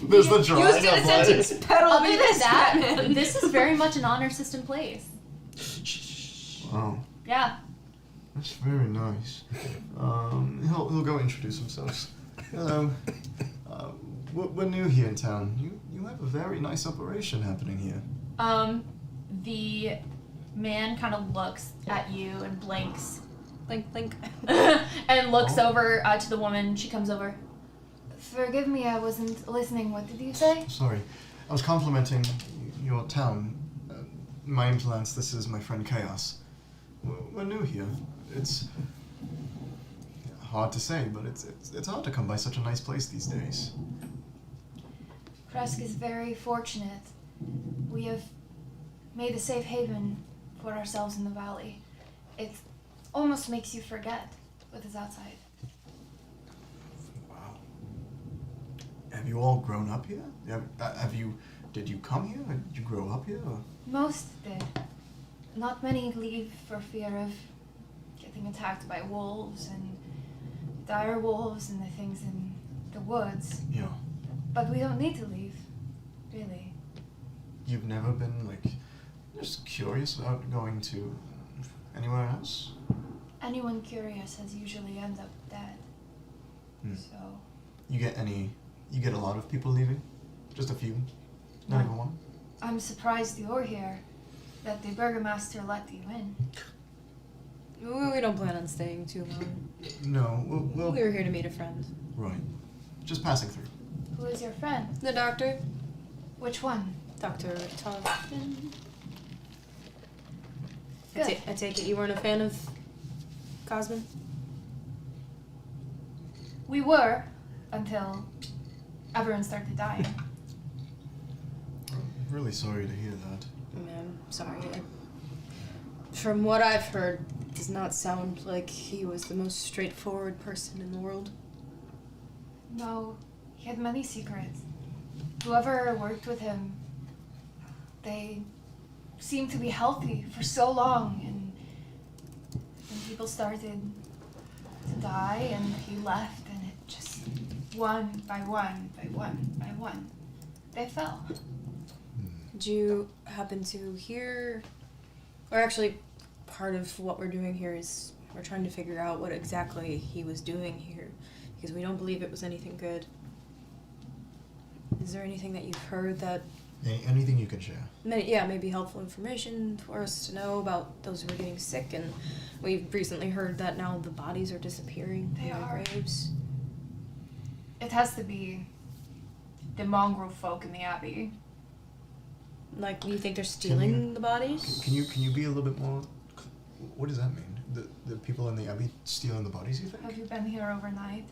There's the drawing Used in a of like. sentence. Petal Other me than this, that, Batman. this is very much an honor system place. Wow, Yeah. that's very nice. He'll go introduce himself. We're new here in town. You have a very nice operation happening here. The man kind of looks at you and blinks. Blink, blink. And looks over to the woman. She comes over. Forgive me, I wasn't listening. What did you say? Sorry, I was complimenting your town. My name's Lance. This is my friend Chaos. We're new here. It's hard to say, but it's hard to come by such a nice place these days. Kresk is very fortunate. We have made a safe haven for ourselves in the valley. It almost makes you forget what is outside. Wow. Have you all grown up here? Did you come here? Did you grow up here? Or? Most did. Not many leave for fear of getting attacked by wolves and dire wolves and the things in the woods. Yeah. But we don't need to leave, really. You've never been like just curious about going to anywhere else? Anyone curious has usually ended up dead. So You get a lot of people leaving? Just a few? Not even one? I'm surprised you're here, that the burgomaster let you in. We don't plan on staying too long. No, we'll We were here to meet a friend. right. Just passing through. Who is your friend? The doctor, Which one? Dr. Thompson. Good. I take it you weren't a fan of Cosmin? We were, until everyone started dying. I'm really sorry to hear that. I'm sorry. From what I've heard, it does not sound like he was the most straightforward person in the world. No, he had many secrets. Whoever worked with him, they seemed to be healthy for so long, and when people started to die and he left, and it just one by one, they fell. Did you happen to hear, or actually part of what we're doing here is we're trying to figure out what exactly he was doing here, because we don't believe it was anything good. Is there anything that you've heard that Anything you can share? maybe helpful information for us to know about those who are getting sick? And we've recently heard that now the bodies are disappearing They from are. the graves. It has to be the mongrel folk in the abbey. Like, you think they're stealing the bodies? Can you be a little bit more? What does that mean? The people in the abbey stealing the bodies? You think? Have you been here overnight?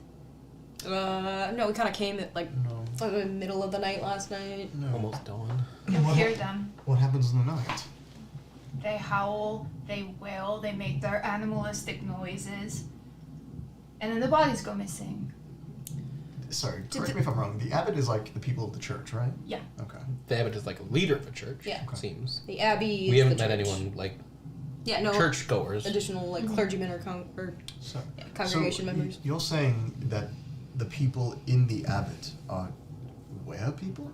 No, we kind of came at like No. the middle of the night last night. No. Almost dawn. You'll hear them. What happens in the night? They howl, they wail, they make their animalistic noises. And then the bodies go missing. sorry, correct me if I'm wrong. The abbot is like the people of the church, right? Yeah. Okay. The abbot is like a leader of a church. Yeah. It seems. The abbey. We is haven't the met church. anyone like no churchgoers. additional like clergymen or congregation members. You're saying that the people in the abbot are were people?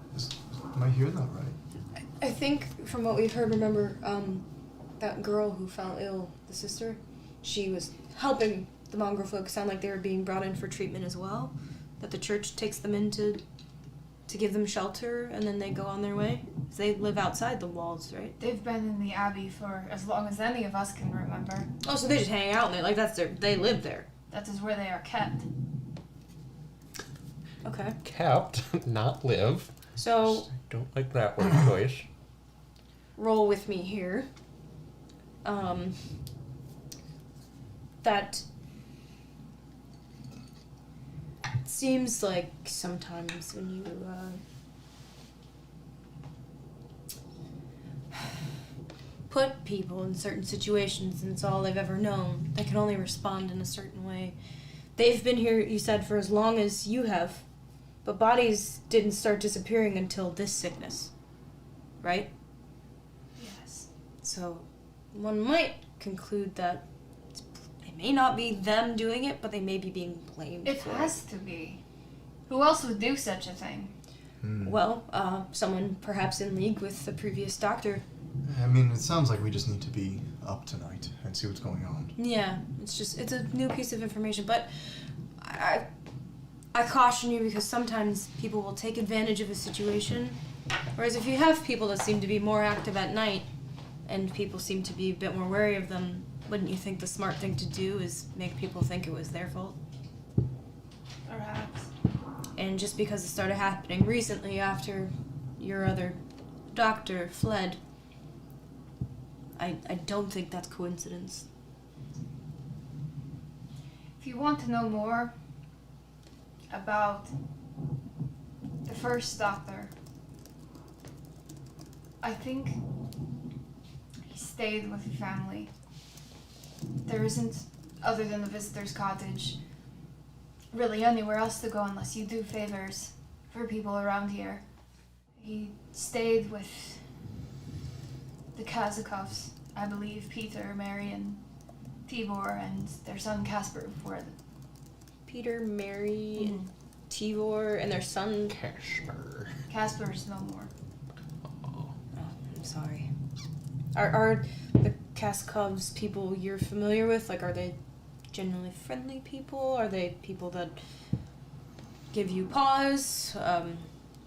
Am I hearing that right? I think from what we've heard, remember that girl who fell ill, the sister, she was helping the mongrel folk. Sound like they were being brought in for treatment as well. That the church takes them in to give them shelter, and then they go on their way. They live outside the walls, right? They've been in the abbey for as long as any of us can remember. Oh, so they just hang out in there, like they live there. That is where they are kept. Okay. Kept, not live. So Don't like that word choice. roll with me here. That seems like sometimes when you put people in certain situations and it's all they've ever known, they can only respond in a certain way. They've been here, you said, for as long as you have, but bodies didn't start disappearing until this sickness, right? Yes. So one might conclude that it may not be them doing it, but they may be being blamed. It for has to be. Who else would do such a thing? Well, someone perhaps in league with the previous doctor. I mean, it sounds like we just need to be up tonight and see what's going on. Yeah, it's a new piece of information, but I caution you because sometimes people will take advantage of a situation, whereas if you have people that seem to be more active at night and people seem to be a bit more wary of them, wouldn't you think the smart thing to do is make people think it was their fault? Perhaps. And just because it started happening recently after your other doctor fled, I don't think that's coincidence. If you want to know more about the first doctor, I think he stayed with the family. There isn't, other than the visitor's cottage, really anywhere else to go unless you do favors for people around here. He stayed with the Kazakovs, I believe. Peter, Mary, and Tibor, and their son Casper were Peter, Mary, and Tibor, and their son Casper. Casper's no more. Oh. Oh, I'm sorry. Are the Kaskovs people you're familiar with? Like, are they generally friendly people? Are they people that give you pause?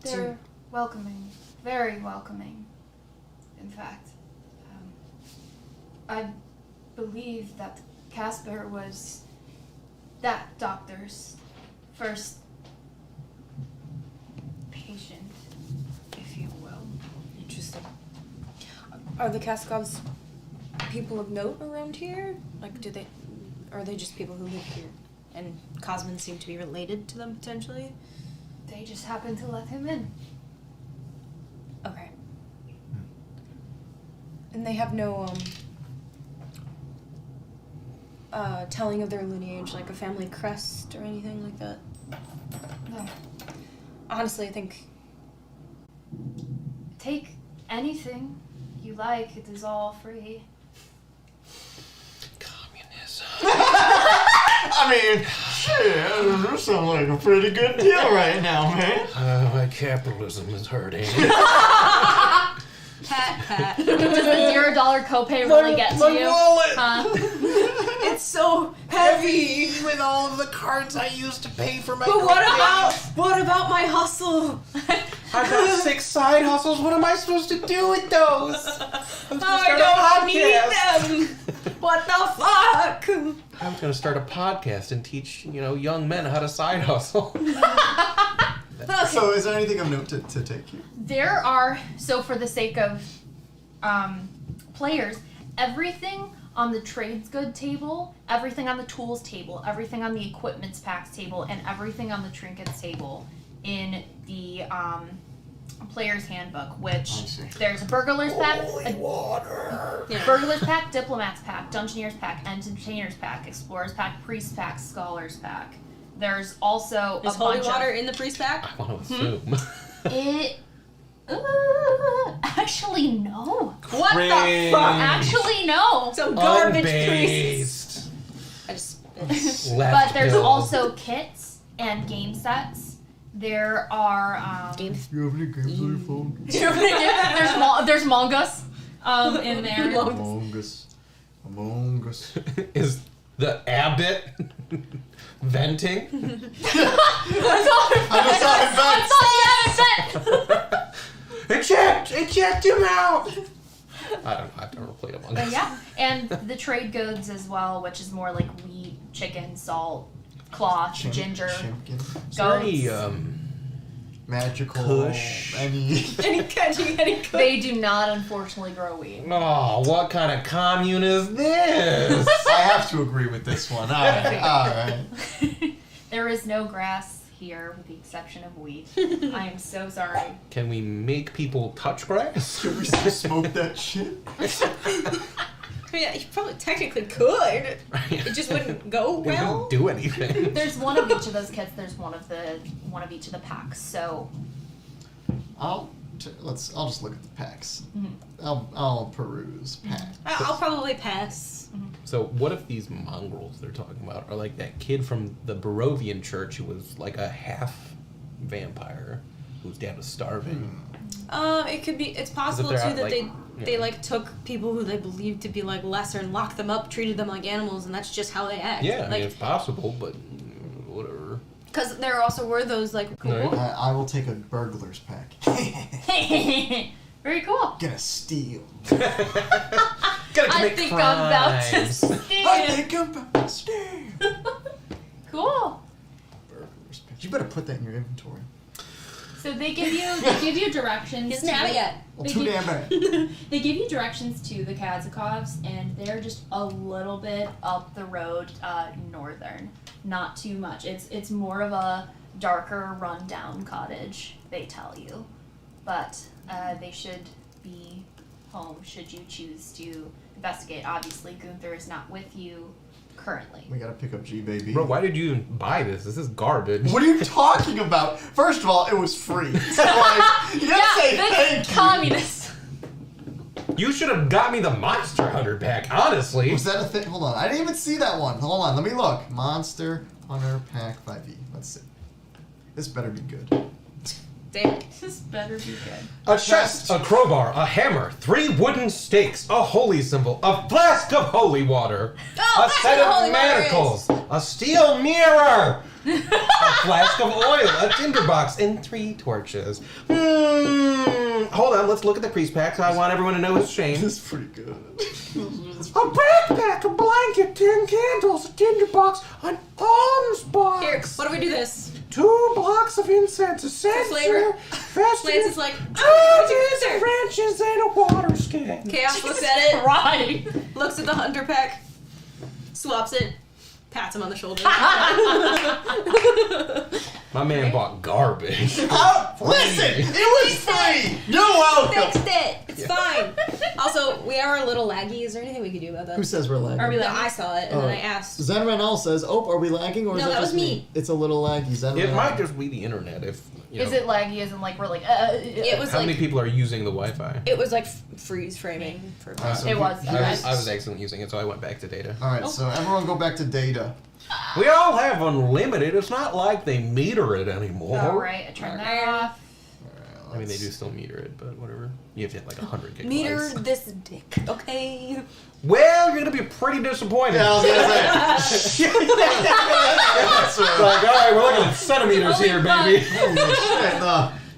They're welcoming, very welcoming, in fact. I believe that Casper was that doctor's first patient, if you will. Interesting. Are the Kaskovs people of note around here? Like, are they just people who live here? And Cosmans seem to be related to them, potentially? They just happened to let him in. Okay. And they have no, telling of their lineage, like a family crest or anything like that? No. Honestly, I think... Take anything you like, it is all free. Communism. I mean, shit, this sounds like a pretty good deal right now, man. My capitalism is hurting. Pat. Does the $0 copay really get to you? wallet! It's so heavy! With all of the cards I used to pay for my But what about my hustle? I've got 6 side hustles. What am I supposed to do with those? I'm supposed to I start don't a need podcast. them! What the fuck? I was going to start a podcast and teach, young men how to side hustle. So is there anything of note to take here? There are, so for the sake of players, everything on the trades good table, everything on the tools table, everything on the equipments packs table, and everything on the trinkets table in the player's handbook, which there's a burglar's pack, burglar's pack, diplomat's pack, dungeoneer's pack, entertainer's pack, explorer's pack, priest pack, scholar's pack. There's also Is a holy bunch water of... in the priest pack? I want to assume. It... actually, no. What the fuck? Actually, no. Some garbage priests. Unbased. I just spit. But there's build. also kits and game sets. There are... Games. You have any games on your phone? there's mangas in there. Among Us. Is the abbot venting? Eject him out! I don't know, I've never played Among Us. Yeah, and the trade goods as well, which is more like wheat, chicken, salt, cloth, ginger, Chimpkin. Is there any, goats. Magical. Kush. Any Any They do not, unfortunately, grow wheat. Oh, what kind of commune is this? I have to agree with this one. Alright. There is no grass here, with the exception of wheat. I am so sorry. Can we make people touch grass? Should we still smoke that shit? I mean, you probably technically could. It just wouldn't go We well. don't do anything. There's one of each of those kits. There's one of each of the packs. So I'll just look at the packs. Mm-hmm. I'll peruse packs. I'll probably pass. So what if these mongrels they're talking about are like that kid from the Barovian church who was like a half vampire whose dad was starving? It could be. It's possible too they're that like- they like took people who they believed to be like lesser and locked them up, treated them like animals, and that's just how they act. Yeah, I mean, like it's possible, but whatever. because there also were those like Right. I will take a burglar's pack. very cool. Gonna steal. Gotta I commit think I'm about to crimes. I steal. think I'm about to steal. Cool. Burglar's pack. You better put that in your inventory. So they give you directions. he doesn't have it yet. Well, They too keep- damn bad. They give you directions to the Kazakovs, and they're just a little bit up the road, northern. Not too much. It's more of a darker, run-down cottage. They tell you, but they should be home should you choose to investigate. Obviously, Gunther is not with you currently. We gotta pick up G, baby. Bro, why did you even buy this? This is garbage. What are you talking about? First of all, it was free. So, like, you gotta say thank you. Communist. You should have got me the Monster Hunter pack, honestly. Was that a thing? Hold on. I didn't even see that one. Hold on. Let me look. Monster Hunter Pack 5e. Let's see. This better be good. Damn. This better be good. A chest, a crowbar, a hammer, 3 wooden stakes, a holy symbol, a flask of holy water, Oh, a that's set what of holy water manacles, a steel mirror, a flask of oil, a tinderbox, and 3 torches. Hold on, let's look at the priest packs. I want everyone to know his shame. This is pretty good. A backpack, a blanket, 10 candles, a tinderbox, an alms box. Here, what do we do this? 2 blocks of incense, a censer, flavor. festive, Lance is like, Torches, branches, and a water skin. Chaos looks at it, Right. looks at the hunter pack, swaps it, pats him on the shoulder. My man bought garbage. Listen! It was free! You're welcome! Fixed it. It's fine. Also, we are a little laggy. Is there anything we can do about that? Who says we're lagging? Are we No, lagging? I saw it and then I asked. Zen Renal says, "Oh, are we lagging, or is No, that that just was me. It's a little laggy. Zen It Renal. might just be the internet if, you know. Is it laggy as in like we're like It was How like many people are using the Wi-Fi? it was like freeze framing for. So It was. I was excellent using it, so I went back to data. All right, so everyone go back to data. We all have unlimited. It's not like they meter it anymore. Alright, I turned that off. I mean, they do still meter it, but whatever. You have to hit like 100 gigabytes. Meter this dick, okay? Well, you're gonna be pretty disappointed. Yeah, I was gonna say. That's It's like, all right, we're looking at centimeters Holy here, fuck. baby. Holy shit!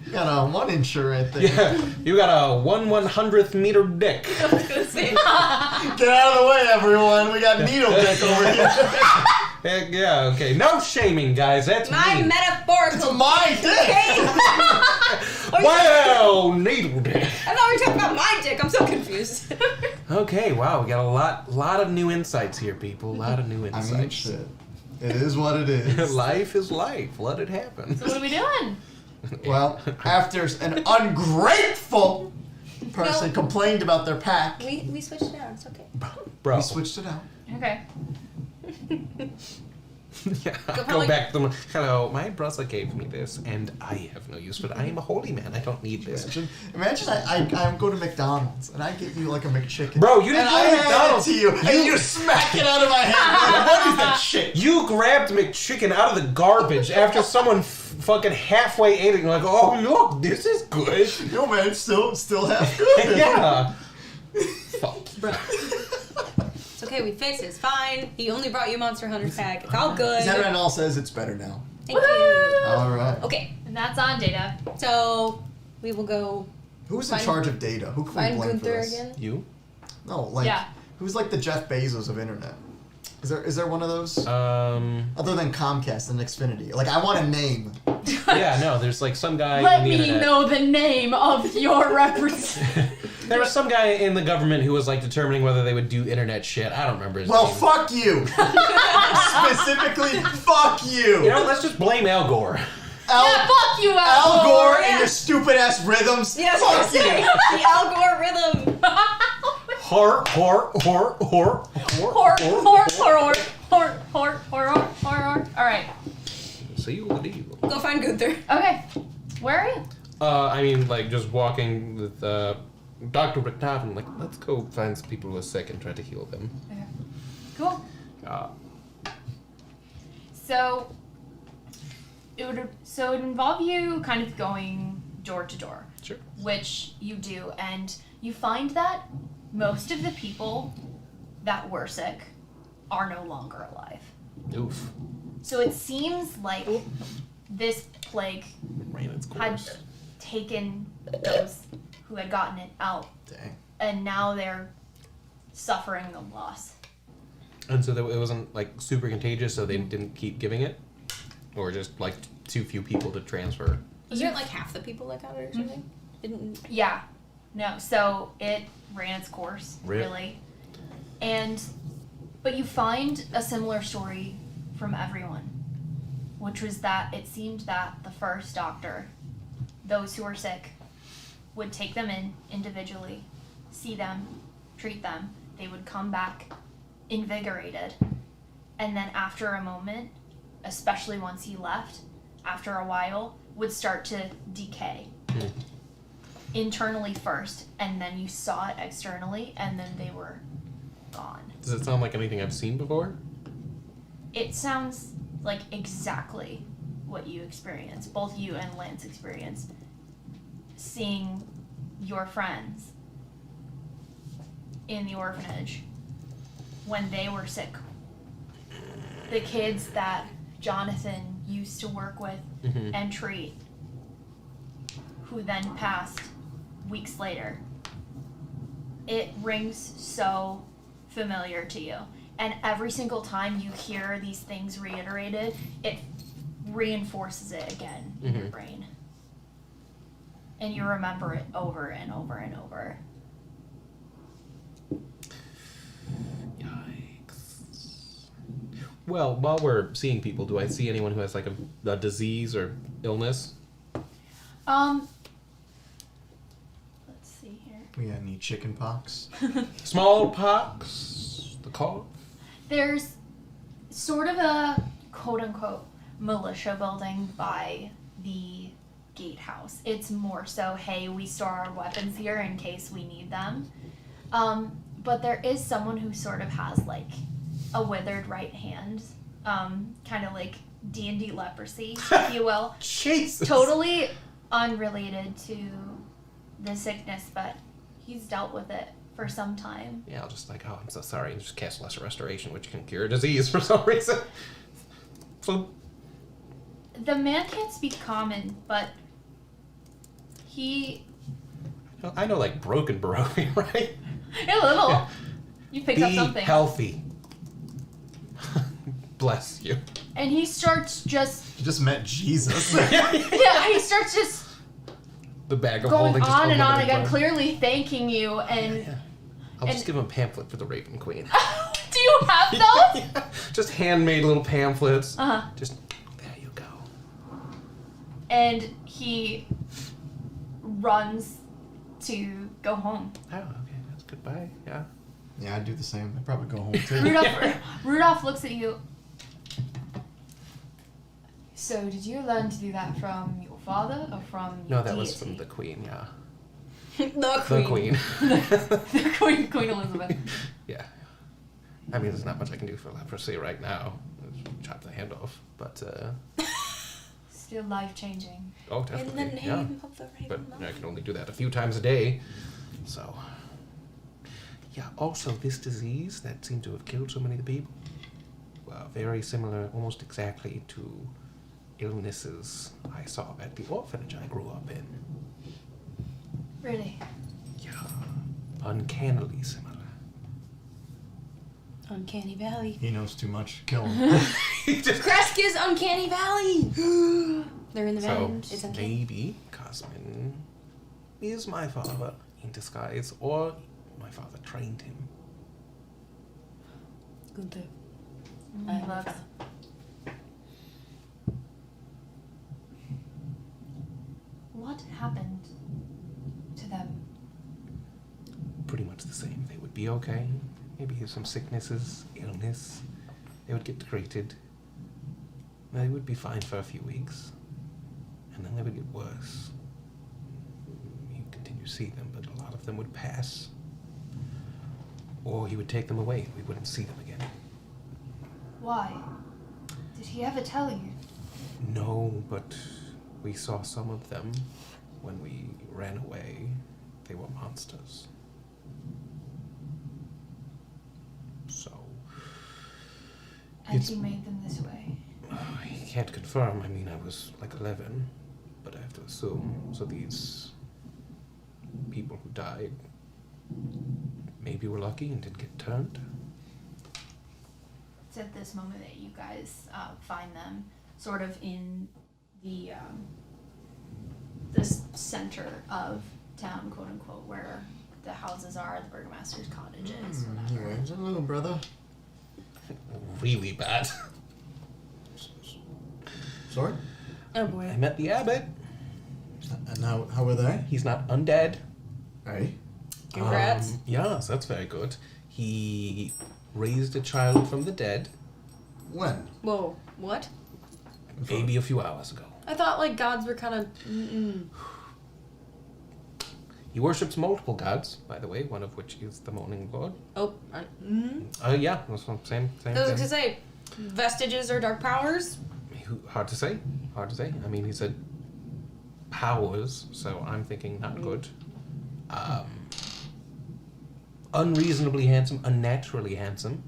You got a 1-incher right there. Yeah, you got a 1/100th meter dick. I was gonna say. Get out of the way, everyone. We got needle dick over here. Heck yeah, okay. No shaming, guys. That's My me. metaphorical. My dick. Well, needle dick. I thought we were talking about my dick. I'm so confused. Okay, wow, we got a lot of new insights here, people. A lot of new I insights. mean, shit. It is what it is. Life is life. Let it happen. So what are we doing? Well, after an ungrateful person complained about their pack, we switched it out. It's okay. Bro, we switched it out. Okay. Yeah, Go go probably- back to them. Hello, my brother gave me this, and I have no use for it. I am a holy man. I don't need this. Imagine I go to McDonald's and I give you like a McChicken. Bro, you didn't and go I to hand McDonald's. it to you, and you smack it out of my hand. What is that shit? You grabbed McChicken out of the garbage after someone fucking halfway ate it. You're like, oh look, this is good. Yo, man, it's still half good. Yeah. Fuck. Bro. It's okay, we fixed it. It's fine. He only brought you Monster Hunter pack. It's all good. Zeranol says it's better now. Thank you. All right. Okay, And that's on Data. so we will go Who's in Find- charge of data? Who can we find blame for Gunther this? again. You? No, like Yeah. who's like the Jeff Bezos of internet? Is there one of those? Other Than Comcast and Xfinity. Like I want a name. Yeah, no, there's like some guy Let in the me internet. know the name of your representative. There was some guy in the government who was like determining whether they would do internet shit. I don't remember his Well, name. fuck you. Specifically, fuck you. You know, let's just blame Al Gore. Yeah, fuck you, Al Gore yeah. and your stupid ass rhythms. Yes, fuck you. the Al Gore rhythm. Hor. Alright. See what do you? Go find Gunther. Okay. Where are you? I mean, like, just walking with Dr. Richthofen, like, let's go find some people who are sick and try to heal them. Okay. Cool. Uh, So it would involve you kind of going door to door, sure. which you do, and you find that most of the people that were sick are no longer alive. Oof. So it seems like this plague Ran its had course. taken those who had gotten it out, Dang. and now they're suffering the loss. And so it wasn't, like, super contagious, so they didn't keep giving it? Or just, like, too few people to transfer? Wasn't it like half the people that got it or something? Didn't. Yeah. No, so it ran its course, Rip. really. But you find a similar story from everyone, which was that it seemed that the first doctor, those who were sick, would take them in individually, see them, treat them. They would come back invigorated. And then after a moment, especially once he left, after a while, would start to decay. Internally first, and then you saw it externally, and then they were gone. Does it sound like anything I've seen before? It sounds like exactly what you experienced, both you and Lance experienced, seeing your friends in the orphanage when they were sick. The kids that Jonathan used to work with and treat, who then passed weeks later. It rings so familiar to you. And every single time you hear these things reiterated, it reinforces it again in your brain. And you remember it over and over and over. Yikes. Well, while we're seeing people, do I see anyone who has, like, a disease or illness? Let's see here. We got any chicken pox? Smallpox? The cough? There's sort of a quote-unquote militia building by the gatehouse. It's more so, hey, we store our weapons here in case we need them. But there is someone who sort of has, like, a withered right hand. Kind of like D&D leprosy, if you will. Jesus! Totally unrelated to the sickness, but he's dealt with it for some time. Yeah, I'll just like, oh, I'm so sorry, and just cast Lesser Restoration, which can cure disease for some reason. So, The man can't speak common, but he... I know, like, broken Baroque, right? A little. Yeah. You picked up Be something. healthy. Bless you. And he starts just... You just met Jesus. Yeah, he starts just The bag of going holding just on and on unlimited again, blood. clearly thanking you, and... Yeah. I'll just give him a pamphlet for the Raven Queen. Do you have those? Yeah. Just handmade little pamphlets. Uh-huh. Just, there you go. And he runs to go home. Oh, okay, that's goodbye. Yeah. Yeah, I'd do the same. I'd probably go home too. Rudolph looks at you. So, did you learn to do that from your father or from your No, that was deity? from the queen, yeah. The queen. The queen, Queen Elizabeth. Yeah. I mean, there's not much I can do for leprosy right now. Chop the hand off, but Still life-changing. oh, In definitely, the name yeah. of the But Raven. I can only do that a few times a day, so. Yeah. Also, this disease that seemed to have killed so many of the people, very similar, almost exactly to illnesses I saw at the orphanage I grew up in. Really? Yeah. Uncannily similar. Uncanny Valley. He knows too much. Kill him. Kreska's Uncanny Valley! They're in the So band. It's uncanny. maybe Cosmin is my father in disguise, or my father trained him. Gunther. Looks. What happened to them? Pretty much the same. They would be okay. Maybe have some sicknesses, illness. They would get treated. They would be fine for a few weeks. And then they would get worse. You'd continue to see them, but a lot of them would pass. Or he would take them away and we wouldn't see them again. Why? Did he ever tell you? No, but we saw some of them when we ran away. They were monsters. So, And It's- he made them this way? I can't confirm. I mean, I was like 11, but I have to assume. So these people who died maybe were lucky and didn't get turned. It's at this moment that you guys find them sort of in the this center of town, quote unquote, where the houses are, the burgomaster's cottages, whatever. Anyways, hello, brother. Really bad. Sorry? Oh boy. I met the abbot. And how were they? He's not undead. Hey. Congrats. Yes, that's very good. He raised a child from the dead When? Whoa. What? maybe a few hours ago. I thought like gods were kind of. He worships multiple gods, by the way, one of which is the Morning Lord. Oh. Yeah, that's what same I was thing. gonna say, vestiges or dark powers. Hard to say. Hard to say. I mean, he said powers, so I'm thinking not good. Unreasonably handsome, unnaturally handsome.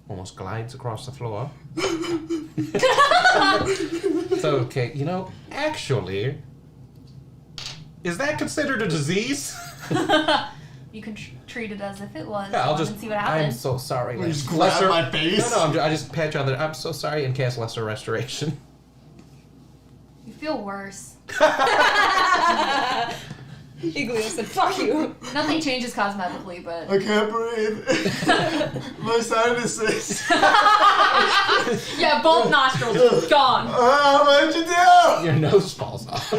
Almost glides across the floor. So, okay, actually, is that considered a disease? You can treat it as if it was. Yeah, I'll and just. see what I'm happens. so sorry. You just grab my face? No, I just pat you on the. I'm so sorry and cast lesser restoration. You feel worse. Igloo said, "Fuck you." Nothing changes cosmetically, but I can't breathe. My sinuses. yeah, both nostrils gone. What'd you do? Your nose falls off.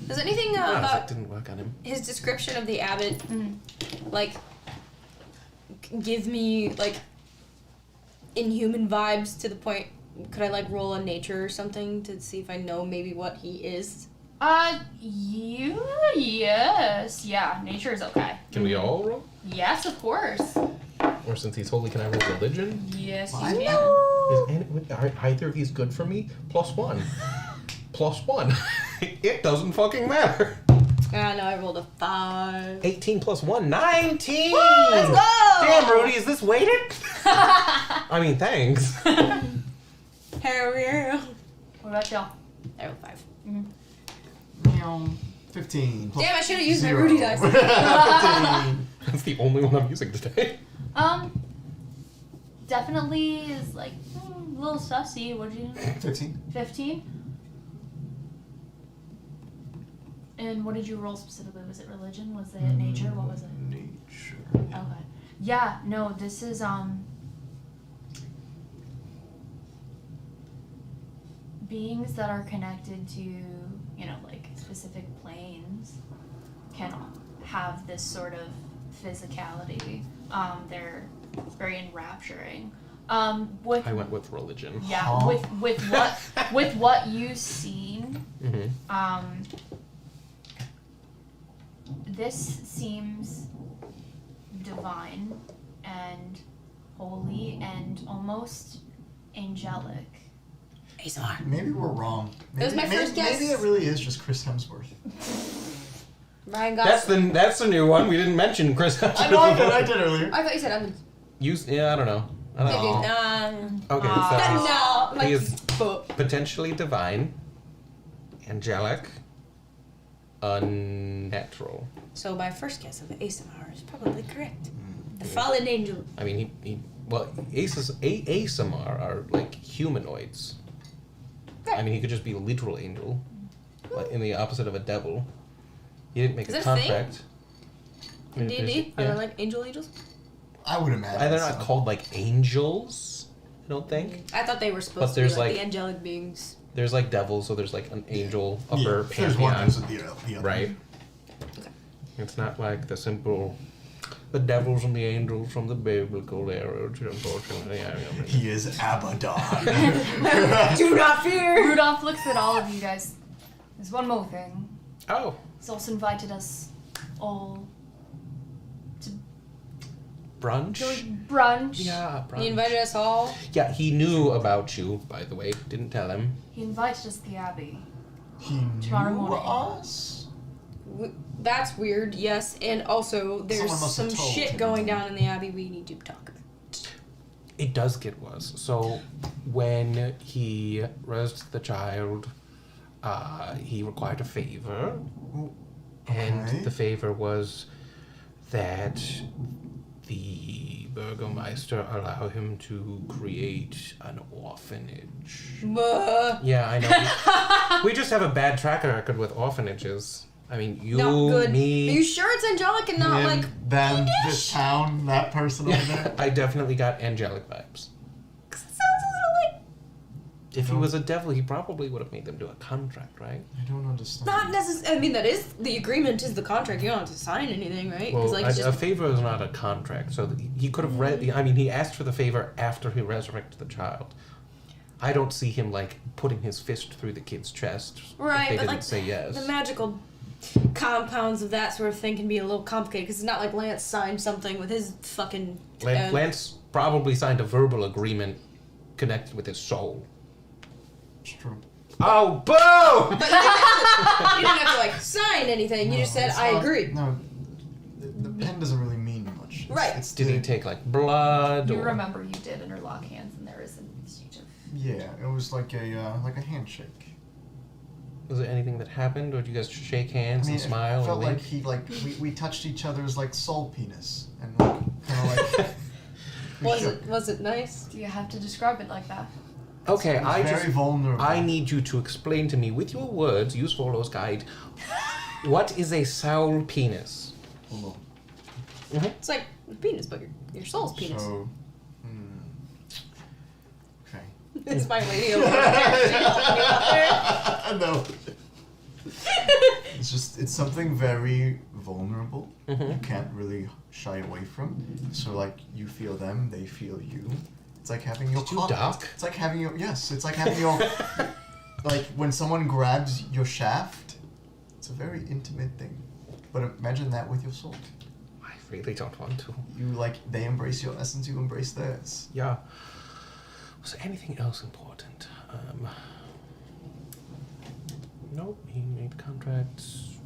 Does anything That about didn't work on him. his description of the abbot, like, give me like inhuman vibes to the point? Could I like roll on nature or something to see if I know maybe what he is? Yes. Yeah, nature is okay. Can we all roll? Yes, of course. Or since he's holy, can I roll religion? Yes, I you can. Are either of these good for me? +1. +1. It doesn't fucking matter. Ah, no, I rolled a 5. 18 + 1, 19! Let's go! Damn, Rudy, is this weighted? I mean, thanks. Hell yeah. What about y'all? I rolled 5. 15. Damn, I should have used my 0. Rudy dice. 15. That's the only one I'm using today. Definitely is like a little sussy. What'd you? 15. 15. And what did you roll specifically? Was it religion? Was it nature? What was it? Nature. Okay. Yeah. No. This is beings that are connected to like specific planes can have this sort of physicality. It's very enrapturing. With I went with religion. yeah, Huh? with what you've seen, Mm-hmm. this seems divine and holy and almost angelic. ASMR. Maybe we're wrong. That was my first guess. Maybe it really is just Chris Hemsworth. Ryan got That's the new one. We didn't mention Chris. I know I did earlier. I thought you said Evans. Yeah, I don't know. I don't know. Maybe. Okay, No. so he Like, is potentially divine, angelic, unnatural. so my first guess of ASMR is probably correct. The fallen angel. I mean, ASMR are like humanoids. I mean, he could just be a literal angel, like in the opposite of a devil. He didn't make Is a that a thing? contract. I mean, D&D? Are yeah. there like angels? I would imagine. They're not so. called like angels. I don't think. I thought they were But supposed to be there's, like like- the angelic beings. There's like devils, so there's like an angel Yeah, upper there's one pantheon, there's the other. right? Okay. It's not like the simple, the devils and the angels from the biblical era, which unfortunately, I mean, He is Abaddon. Do not fear! Rudolph looks at all of you guys. There's one more thing. oh, He's also invited us all brunch. to brunch. Yeah, brunch. He invited us all. Yeah, he knew about you, by the way. Didn't tell him. He invited us to the Abbey. He Tomorrow knew morning. us? That's weird, yes. And also, there's Someone must have some told shit him. going down in the Abbey we need to talk about. It does get worse. So, when he raised the child, he required a favor. Okay. And the favor was that the Burgomeister allow him to create an orphanage. Buh. Yeah, I know. We just have a bad track record with orphanages. I mean, you, Not good. me. Are you sure it's angelic and not Him, like them, this town, that person over there. I definitely got angelic vibes. Cause it sounds a little like If he was a devil, he probably would have made them do a contract, right? I don't understand. not necessarily. I mean, that is the agreement is the contract. You don't have to sign anything, right? 'Cause, Well, like, a, it's a just favor is not a contract, so he could have read. I mean, he asked for the favor after he resurrected the child. I don't see him like putting his fist through the kid's chest. Right, if they but, didn't like, say yes. the magical compounds of that sort of thing can be a little complicated because it's not like Lance signed something with his fucking. Lance probably signed a verbal agreement connected with his soul. It's true. Oh, boo! You didn't have to like sign anything. You just said it's I not- agree. No, the pen doesn't really mean much. Right. It's Did he the- take like blood? You or... remember you did interlock hands, and there is an exchange of. Yeah, it was like a handshake. Was there anything that happened, or did you guys shake hands and it smile? felt and like leave? we touched each other's like soul penis and like kind of like. we shook. Was it nice? Do you have to describe it like that? Okay, It was I very just vulnerable. I need you to explain to me with your words, use Follows Guide, what is a soul penis? Hold It's like a penis, but your soul's on. penis. So. Okay. It's my lady over there. No. It's something very vulnerable. Mhm. You can't really shy away from. So like you feel them, they feel you. It's like having your Too cock. dark? It's like having your it's like having your like when someone grabs your shaft. It's a very intimate thing. But imagine that with your soul. I really don't want to. You like they embrace your essence, you embrace theirs. Yeah. Was there anything else important? Nope, he made contracts.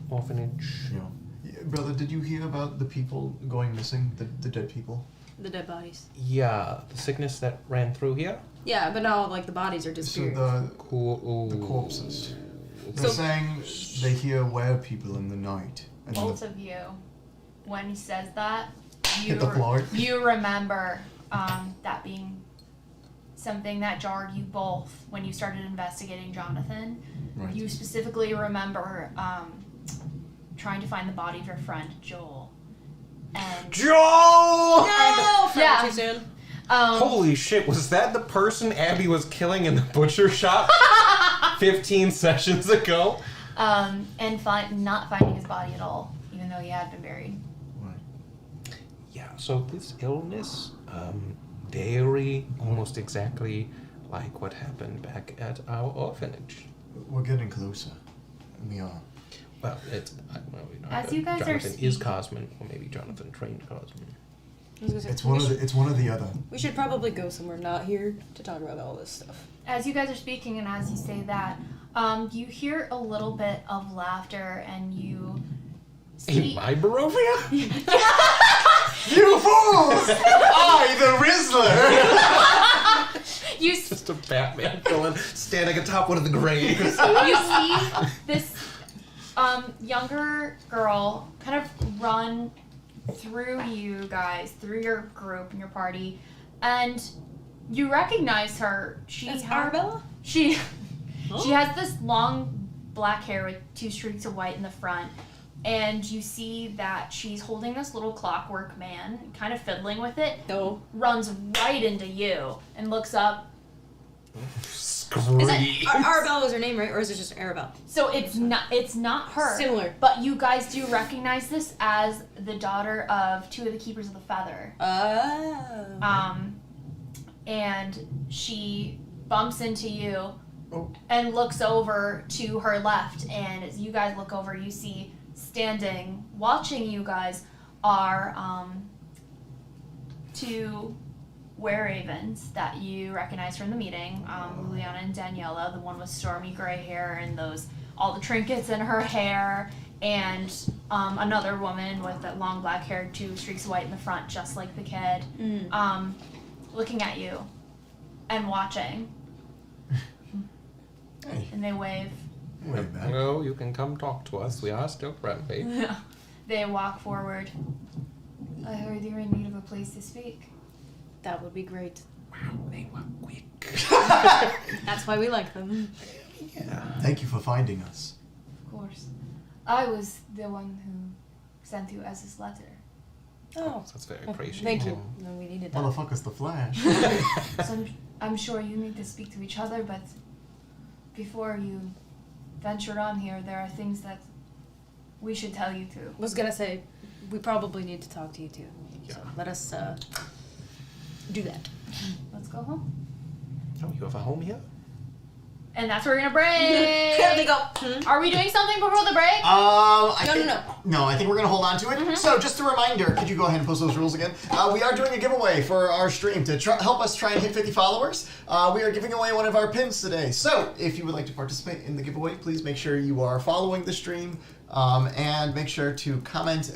Orphanage. Yeah, brother, did you hear about the people going missing? The dead people? The dead bodies. Yeah, the sickness that ran through here. Yeah, but now like the bodies are So disappearing. Cool. the corpses. They're So- saying they hear were-people in the night. And Both of you, when he says that, you Hit the floor. you remember that being something that jarred you both when you started investigating Jonathan. Right. You specifically remember trying to find the body of your friend Joel. And Joel! No! Forever Yeah. too soon. Holy shit, was that the person Abby was killing in the butcher shop 15 sessions ago? and not finding his body at all, even though he had been buried. Right. Yeah, so this illness, dairy, almost exactly like what happened back at our orphanage. We're getting closer. We are. Well, it's well, we know As that you guys are Jonathan is speaking- Cosman, or maybe Jonathan trained Cosman. I was gonna say, It's one of the other. we should probably go somewhere not here to talk about all this stuff. As you guys are speaking and as you say that, you hear a little bit of laughter and you In see. my Barovia? You fools! I, the Rizzler! You Just a Batman villain standing atop one of the graves. you see this younger girl kind of run through you guys, through your group and your party, and you recognize her. That's Arabella? She Oh. she has this long black hair with 2 streaks of white in the front, and you see that she's holding this little clockwork man, kind of fiddling with it, No. runs right into you and looks up. Scream. Is it Arabella was her name, right? Or is it just Arabella? So it's not her. Similar. But you guys do recognize this as the daughter of 2 of the keepers of the feather. Oh. And she bumps into you Oh. and looks over to her left, and as you guys look over, you see standing, watching you guys, are 2 were-ravens that you recognize from the meeting, Liliana and Daniela, the one with stormy gray hair and all the trinkets in her hair, and another woman with that long black hair, 2 streaks of white in the front, just like the kid, looking at you and watching, Hey, and they wave. way back. No, you can come talk to us. We are still friendly. They walk forward. I heard you're in need of a place to speak. That would be great. Wow, they were quick. That's why we like them. Yeah. Thank you for finding us. Of course. I was the one who sent you as this letter. Oh. That's very Thank appreciated. you. No, we needed that. Motherfucker's the Flash. So I'm sure you need to speak to each other, but before you ventured on here, there are things that we should tell you to. Was gonna say, we probably need to talk to you too. Yeah. So let us do that. Let's go home. Oh, you have a home here? And that's where we're gonna break. They go. Are we doing something before the break? No, I think we're going to hold on to it. So, just a reminder, could you go ahead and post those rules again? We are doing a giveaway for our stream to help us try and hit 50 followers. We are giving away one of our pins today. So, if you would like to participate in the giveaway, please make sure you are following the stream and make sure to comment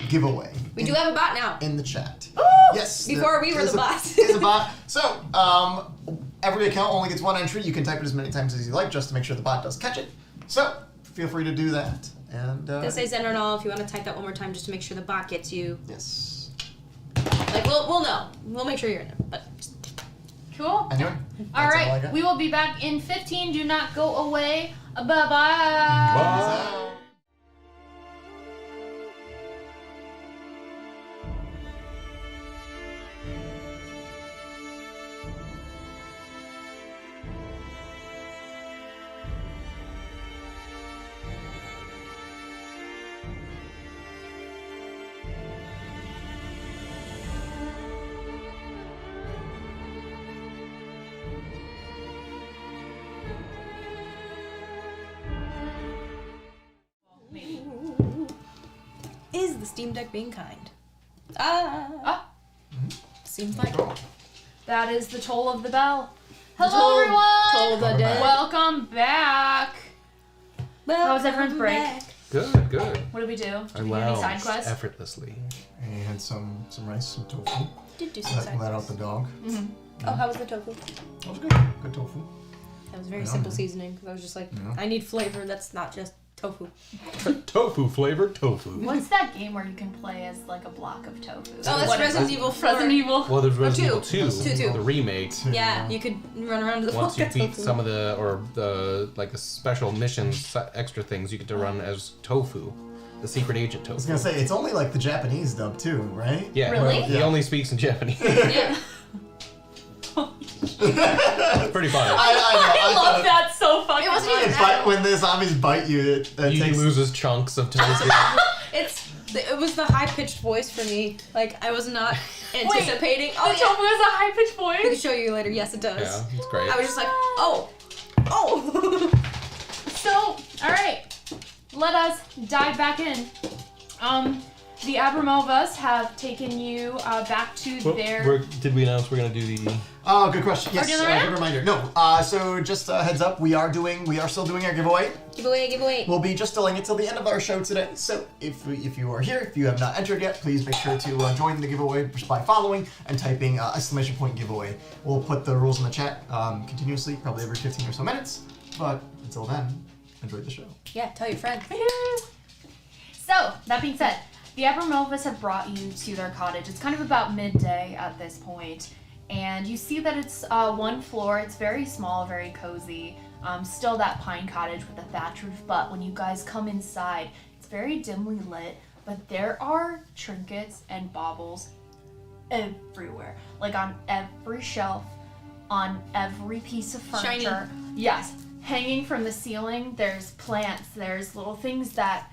!giveaway. We do have a bot now. in the chat. Ooh! Yes. Before we were the bot. Is a bot. So, every account only gets 1 entry. You can type it as many times as you like just to make sure the bot does catch it. So, feel free to do that. And This says enter all if you want to type that one more time just to make sure the bot gets you. yes. Like, we'll know. We'll make sure you're in there. But Cool. Anyway, All I right. got. We will be back in 15. Do not go away. Bye bye. Bye. is the Steam Deck being kind? Ah. Seems like That is the toll of the bell. The Hello, toll- everyone. toll of the dead. Welcome back. How was everyone's break? Good, good. What did we do? I Did we do any side lounged quests? effortlessly. I had some rice, some tofu. Did do some side Let out quests. the dog. Oh, how was the tofu? That was good. Good tofu. That was very Yeah. simple seasoning because I was just like, Yeah. I need flavor that's not just tofu. Tofu flavored tofu. What's that game where you can play as like a block of tofu? Oh, that's What is Resident it? Evil 4. Resident Evil. Well, there's Resident two. Evil 2, Two. the remake. Yeah, you could run around to the Once you block of beat tofu. some of the special missions, extra things, you get to run as Tofu, the secret agent I was Tofu. gonna say it's only like the Japanese dub too, right? Yeah, Really? he Yeah. only speaks in Japanese. Yeah. Pretty funny. I love thought that so fucking It wasn't much. even When the zombies bite you, it He takes. loses chunks of tofu. It's It was the high-pitched voice for me. Like, I was not anticipating. The tofu has a high-pitched I can voice? show you later. Yes, it does. Yeah, it's great. I was just like, oh. So, alright. Let us dive back in. The Abramovas have taken you back to their... Did we announce we're gonna do the? Oh, good question. Yes, Are you doing that? good reminder. No, so just a heads up, we are still doing our giveaway. Giveaway. We'll be just delaying it till the end of our show today. So if you are here, if you have not entered yet, please make sure to join the giveaway just by following and typing !giveaway. We'll put the rules in the chat continuously, probably every 15 or so minutes. But until then, enjoy the show. Yeah, tell your friends. So, that being said, the Abramovas have brought you to their cottage. It's kind of about midday at this point, and you see that it's one floor. It's very small, very cozy. Still that pine cottage with a thatch roof, but when you guys come inside, it's very dimly lit, but there are trinkets and baubles everywhere. Like on every shelf, on every piece of furniture. Shiny. Yes. Hanging from the ceiling, there's plants, there's little things that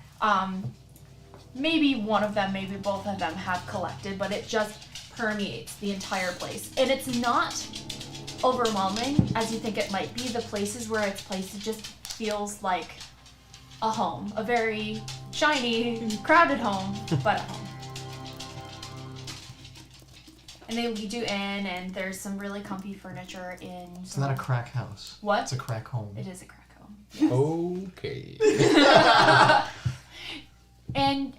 maybe one of them, maybe both of them have collected, but it just permeates the entire place. And it's not overwhelming as you think it might be. The places where it's placed, it just feels like a home, a very shiny, crowded home, but a home. And they lead you in, and there's some really comfy furniture in. It's not a crack house. What? It's a crack home. It is a crack home. Okay. And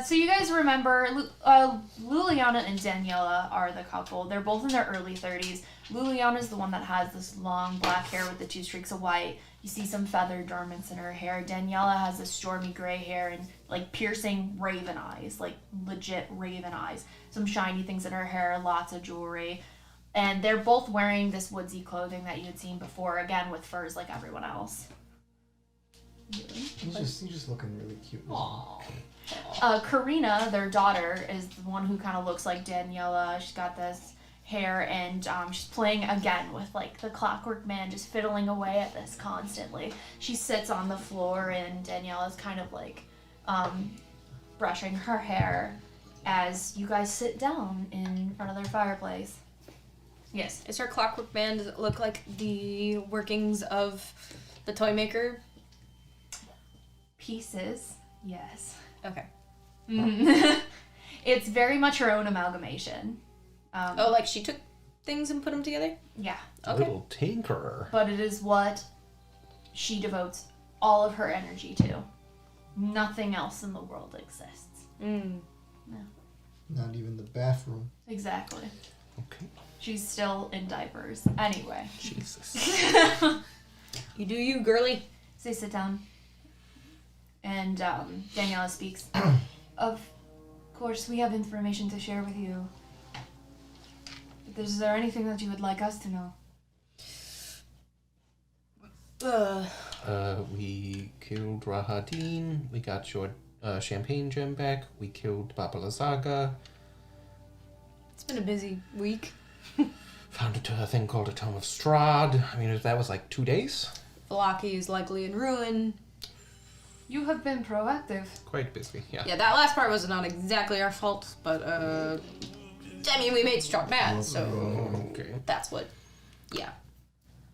so you guys remember, Luliana and Daniela are the couple. They're both in their early 30s. Luliana's the one that has this long black hair with the 2 streaks of white. You see some feather dormants in her hair. Daniela has this stormy gray hair and like piercing raven eyes, like legit raven eyes. Some shiny things in her hair, lots of jewelry. And they're both wearing this woodsy clothing that you had seen before, again with furs like everyone else. He's just looking really cute. Karina, their daughter, is the one who kind of looks like Daniela. She's got this hair, and she's playing again with like the Clockwork Man, just fiddling away at this constantly. She sits on the floor, and Daniela's kind of like brushing her hair as you guys sit down in front of their fireplace. Yes. Is her Clockwork Man, does it look like the workings of the toy maker? Pieces, yes. Okay. It's very much her own amalgamation. Like she took things and put them together? Yeah. A little tinkerer. But it is what she devotes all of her energy to. Nothing else in the world exists. Mm. No. Not even the bathroom. Exactly. Okay. She's still in diapers. Anyway. Jesus. You do you, girly. So they sit down. And Daniela speaks. Of course, we have information to share with you. But is there anything that you would like us to know? We killed Rahadin. We got your champagne gem back. We killed Baba Lazaga. It's been a busy week. Found a thing called a Tome of Strahd. I mean, that was like 2 days. Velaki is likely in ruin. You have been proactive. Quite busy, yeah. Yeah, that last part was not exactly our fault, but I mean, we made Strahd mad, so Okay. that's what. Yeah.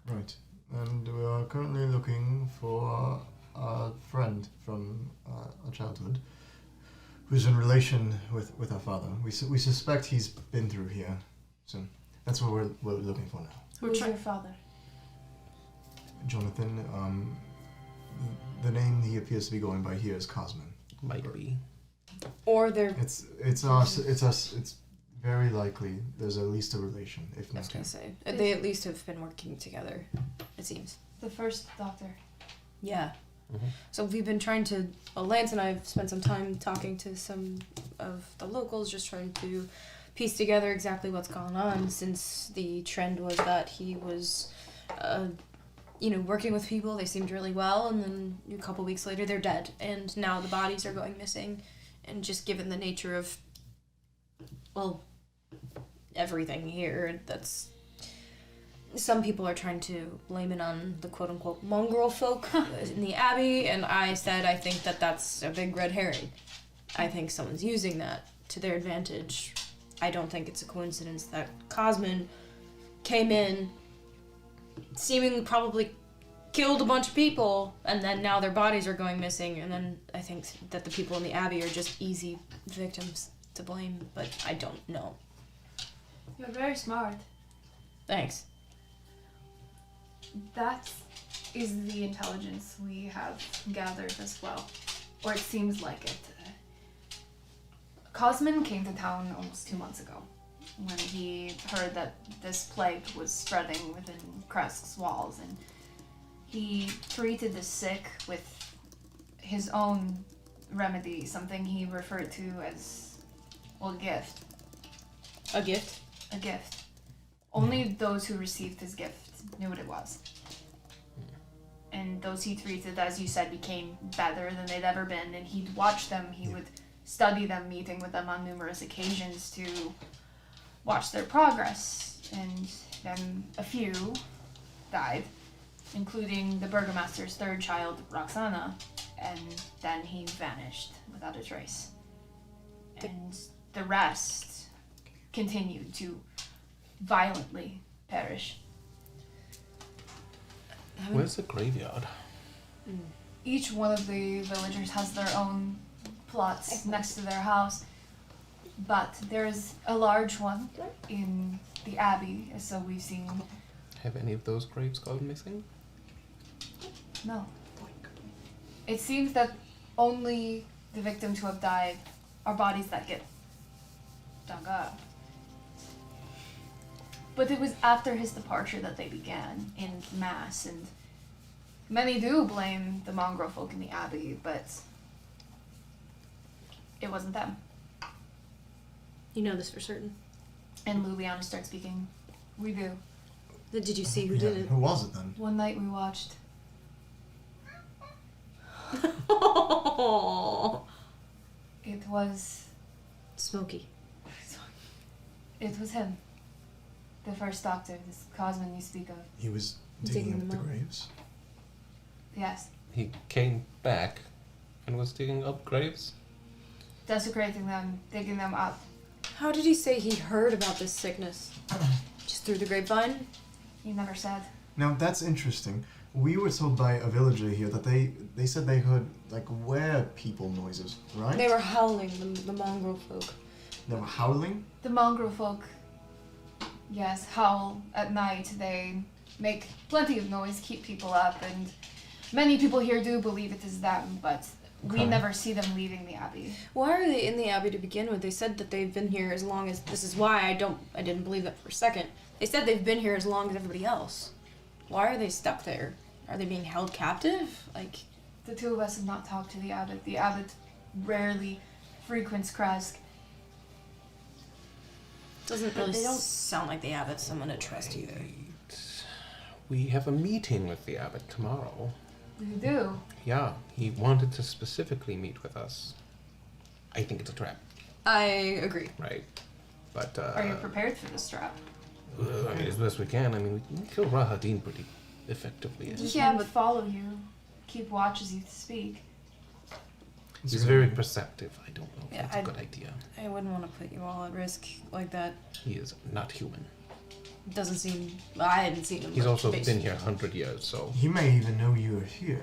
Right. And we are currently looking for a friend from our childhood who's in relation with our father. We suspect he's been through here, so that's what we're looking for now. Who's your father? Jonathan. The name he appears to be going by here is Cosman. Might be. Or they're. It's us. It's very likely there's at least a relation, if I not was two. gonna say they at least have been working together. It seems. The first doctor. Yeah. Mhm. So we've been trying to. Well, Lance and I have spent some time talking to some of the locals, just trying to piece together exactly what's gone on. Since the trend was that he was, working with people. They seemed really well, and then a couple weeks later they're dead, and now the bodies are going missing. And just given the nature of, well, everything here, that's. Some people are trying to blame it on the quote-unquote mongrel folk in the Abbey, and I said I think that that's a big red herring. I think someone's using that to their advantage. I don't think it's a coincidence that Cosmin came in, seemingly probably killed a bunch of people, and then now their bodies are going missing, and then I think that the people in the Abbey are just easy victims to blame, but I don't know. You're very smart. Thanks. That is the intelligence we have gathered as well. Or it seems like it. Cosmin came to town almost 2 months ago when he heard that this plague was spreading within Kresk's walls, and he treated the sick with his own remedy, something he referred to as, well, a gift. A gift? A gift. Only those who received his gift knew what it was. And those he treated, as you said, became better than they'd ever been, and he'd watch them, he would study them, meeting with them on numerous occasions to watch their progress. And then a few died, including the burgomaster's third child, Roxana, and then he vanished without a trace. And the rest continued to violently perish. Where's the graveyard? Each one of the villagers has their own plots next to their house, but there's a large one in the abbey, so we've seen. Have any of those graves gone missing? No. It seems that only the victims who have died are bodies that get dug up. But it was after his departure that they began in mass, and many do blame the mongrel folk in the abbey, but it wasn't them. You know this for certain. And Luliana starts speaking. We do. Did you see who Yeah, did it? who was it then? One night we watched. It was Smokey. him. The first doctor, this Cosmin you speak of. He was Digging digging up them the up. graves. Yes. He came back and was digging up graves? Desecrating them, digging them up. How did he say he heard about this sickness? Just through the grapevine? He never said. Now that's interesting. We were told by a villager here that they said they heard like were-people noises, right? They were howling, the mongrel folk. They were howling. The mongrel folk, yes, howl at night. They make plenty of noise, keep people up, and many people here do believe it is them, but we Okay. never see them leaving the abbey. Why are they in the abbey to begin with? They said that they've been here as long as. This is why I didn't believe that for a second. They said they've been here as long as everybody else. Why are they stuck there? Are they being held captive? Like, The two of us have not talked to the abbot. The abbot rarely frequents Kresk. doesn't But really they don't- sound like the abbot's someone to trust either. We have a meeting with the abbot tomorrow. We do. Yeah, he wanted to specifically meet with us. I think it's a trap, I agree. right? But, Are you prepared for this trap? I mean, as best we can. I mean, we can kill Rahadin pretty effectively. He Yeah, can but- follow you, keep watch as you speak. He's very perceptive. I don't know if Yeah, that's a good idea. I wouldn't want to put you all at risk like that. He is not human. Doesn't seem. I hadn't seen him. He's but also based- been here 100 years, so He may even know you are here.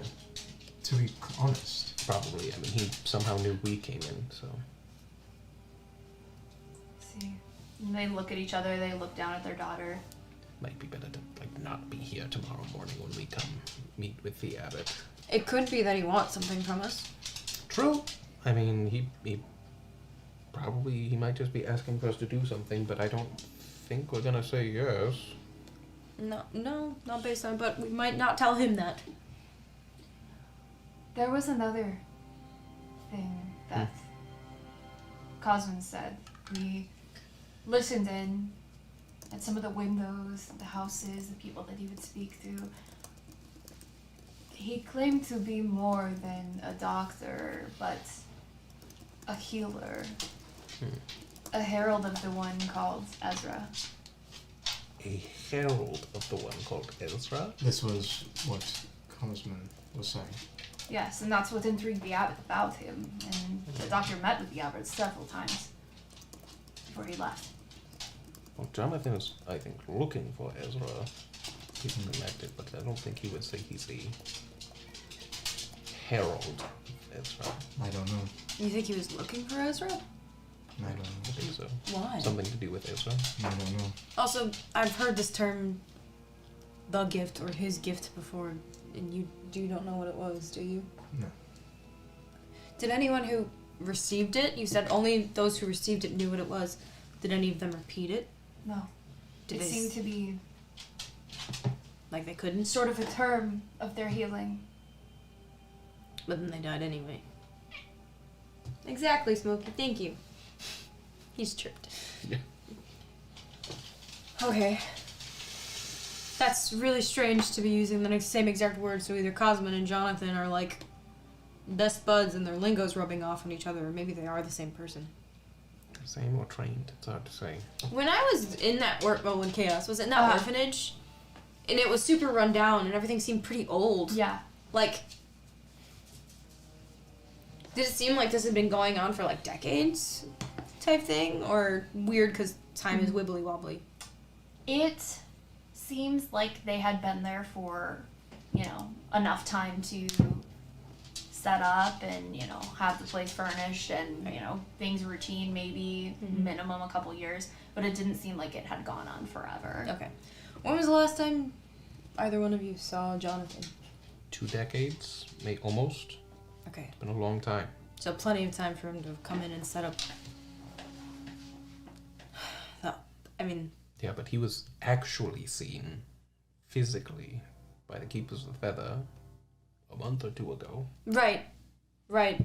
To be honest. probably. I mean, he somehow knew we came in, so. See. And they look at each other, they look down at their daughter. Might be better to, like, not be here tomorrow morning when we come meet with the abbot. It could be that he wants something from us. True. I mean, he probably, he might just be asking for us to do something, but I don't think we're gonna say yes. No, not based on. But we might not tell him that. There was another thing that Cosmin said. We listened in at some of the windows, the houses, the people that he would speak to. He claimed to be more than a doctor, but a healer. A herald of the one called Ezra. A herald of the one called Ezra. This was what Cosman was saying. Yes, and that's what intrigued the abbot about him. And the doctor met with the abbot several times before he left. Well, Jonathan is, I think, looking for Ezra. He's connected, but I don't think he would say he's the herald of Ezra. I don't know. You think he was looking for Ezra? I don't know. I think so. Why? Something to do with Ezra. I don't know. Also, I've heard this term, the gift or his gift, before, and you don't know what it was, do you? No. Did anyone who received it, you said only those who received it knew what it was, did any of them repeat it? No. Did It they seemed to be like they couldn't? sort of a term of their healing. But then they died anyway. Exactly, Smokey. Thank you. He's tripped. Yeah. Okay. That's really strange to be using the same exact words, so either Cosmin and Jonathan are like best buds and their lingo's rubbing off on each other, or maybe they are the same person. Same or trained, it's hard to say. When I was in that when Chaos was in that orphanage, and it was super run down and everything seemed pretty old. Yeah. Like, did it seem like this had been going on for like decades type thing, or weird because time is wibbly wobbly? It seems like they had been there for, enough time to set up and, have the place furnished and, things routine, maybe minimum a couple years, but it didn't seem like it had gone on forever. Okay. When was the last time either one of you saw Jonathan? 2 decades, almost. Okay. It's been a long time. So plenty of time for him to come in and set up. Yeah, but he was actually seen physically by the Keepers of the Feather a month or 2 ago. Right.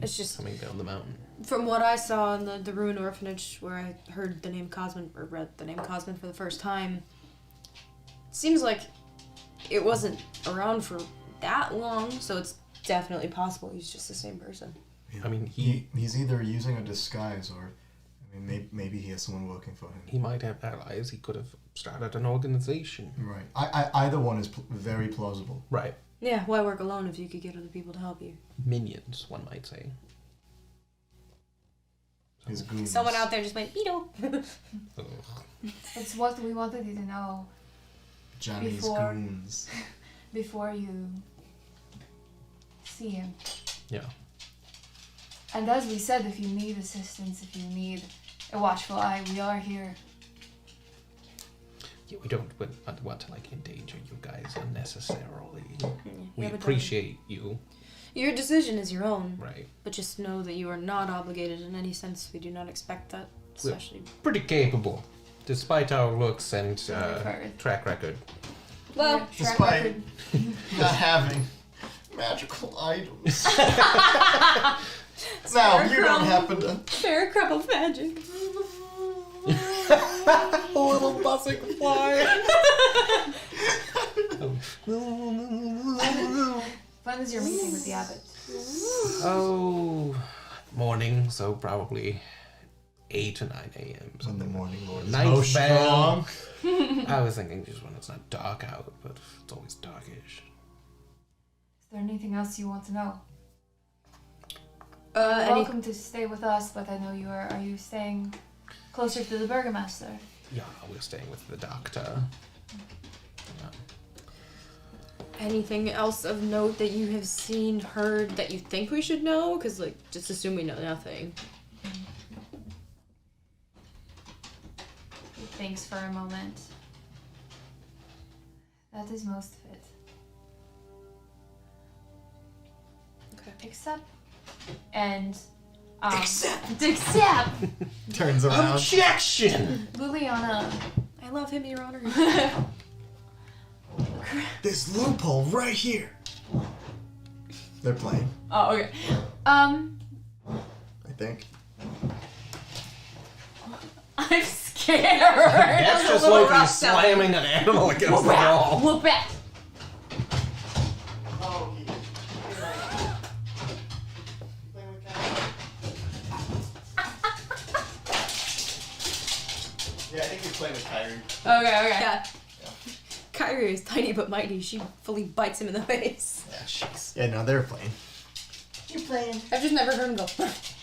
It's just Coming down the mountain. from what I saw in the ruined orphanage, where I heard the name Cosmin, or read the name Cosmin for the first time, it seems like it wasn't around for that long, so it's definitely possible he's just the same person. Yeah. I mean, he's either using a disguise or, maybe he has someone working for him. he might have allies. He could have started an organization. Right. Either one is very plausible. Right. Yeah, why work alone if you could get other people to help you? Minions, one might say. His goons. Someone out there just went, Beetle! Ugh. It's what we wanted you to know Johnny's before- goons. before you see him. Yeah. And as we said, if you need assistance, if you need a watchful eye, we are here. Yeah, we don't want to endanger you guys unnecessarily. We Yeah, but appreciate you. Your decision is your own, Right. but just know that you are not obligated in any sense. We do not expect that, especially. Pretty capable, despite our looks and Heard. track record. Well, Track Despite record. not having magical items. Now, you don't happen to... fair crop of magic. A little buzzing fly. When is your meeting with the abbot? Oh, morning, so probably 8 or 9 a.m. Sunday morning, Lord. Night So bell. strong. I was thinking just when it's not dark out, but it's always darkish. Is there anything else you want to know? Any Welcome to stay with us, but I know you are you staying closer to the Burgomaster? Yeah, we're staying with the doctor. Yeah. anything else of note that you have seen, heard that you think we should know? Because just assume we know nothing. He thinks for a moment. That is most of it. Okay. Except, and Except. Turns around. Objection! Liliana. I love him, Your Honor. This loophole right here. They're playing, Oh, okay. I think. I'm scared. That's just little like rough he's slamming an animal against the wall. Look back. Oh, yeah, I think you're playing with Kyrie. Okay. Yeah. Kyrie is tiny but mighty. She fully bites him in the face. Yeah, jeez. Yeah, no, they're playing. You're playing. I've just never heard him go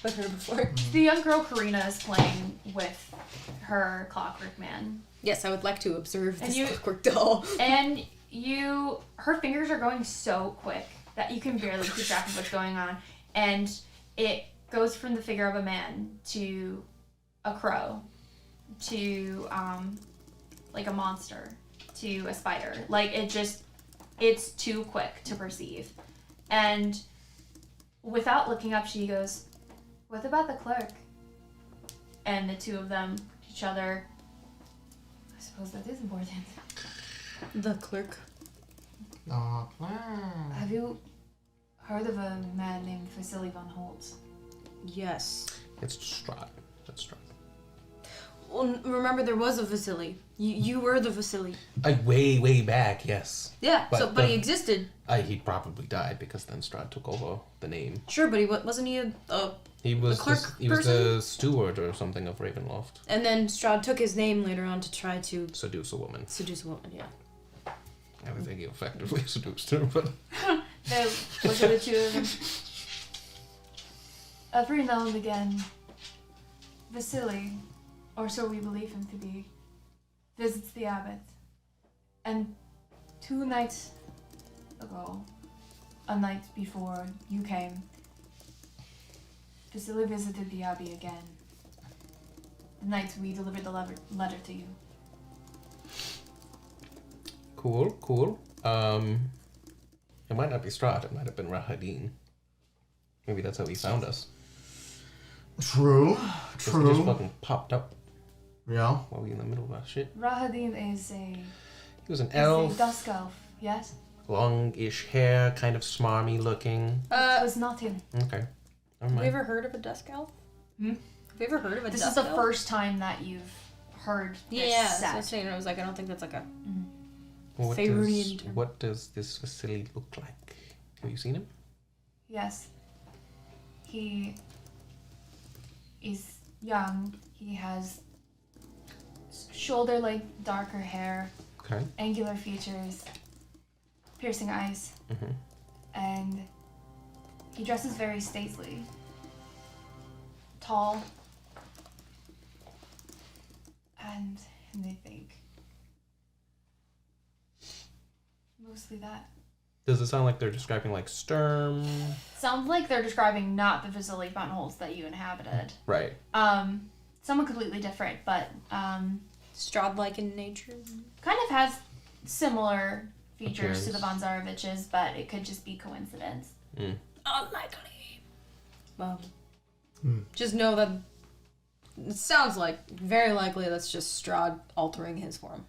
with her before. The young girl Karina is playing with her Clockwork Man. Yes, I would like to observe And this you- Clockwork doll. And her fingers are going so quick that you can barely keep track of what's going on. And it goes from the figure of a man to a crow to, like a monster to a spider. Like, it's too quick to perceive. And without looking up, she goes, "What about the clerk?" And the two of them, each other, I suppose that is important. The clerk. Have you heard of a man named Vasily von Holtz? Yes. It's Strahd. That's Strahd. Well, remember there was a Vasily. You were the Vasily. Way back, yes. Yeah, But but the- he existed. He probably died because then Strahd took over the name. Sure, but wasn't he a He was clerk he was person? the steward or something of Ravenloft. and then Strahd took his name later on to try to Seduce a woman. seduce a woman, yeah. I don't think he effectively seduced her, but There was the two of them. Every now and again, Vasily, or so we believe him to be, visits the abbot. And 2 nights ago, a night before you came, Vasily visited the abbey again. The night we delivered the letter to you. cool. It might not be Strahd, it might have been Rahadin. Maybe that's how he found us. True. 'Cause he just fucking popped up Yeah. while we were in the middle of our shit. Rahadin is He was an a elf, dusk elf, yes? longish hair, kind of smarmy looking. It was not him. Okay. Never Have you mind. ever heard of a dusk elf? Hmm? Have you ever heard of a This dusk is the elf? first time that you've heard this Yeah, so I said. was saying, I was like, I don't think that's like a... What Faerunian does, term. what does this facility look like? Have you seen him? Yes. He is young. He has shoulder-length darker hair, Okay. angular features, piercing eyes, Mm-hmm. and he dresses very stately. Tall. And they think. Mostly that. Does it sound like they're describing like Sturm? Sounds like they're describing not the Vasily Bunholes that you inhabited. Right. Someone completely different, but Strahd-like in nature. kind of has similar features to the Appearance. Von Zaroviches, but it could just be coincidence. Mm. Unlikely. Well, just know that it sounds like very likely that's just Strahd altering his form.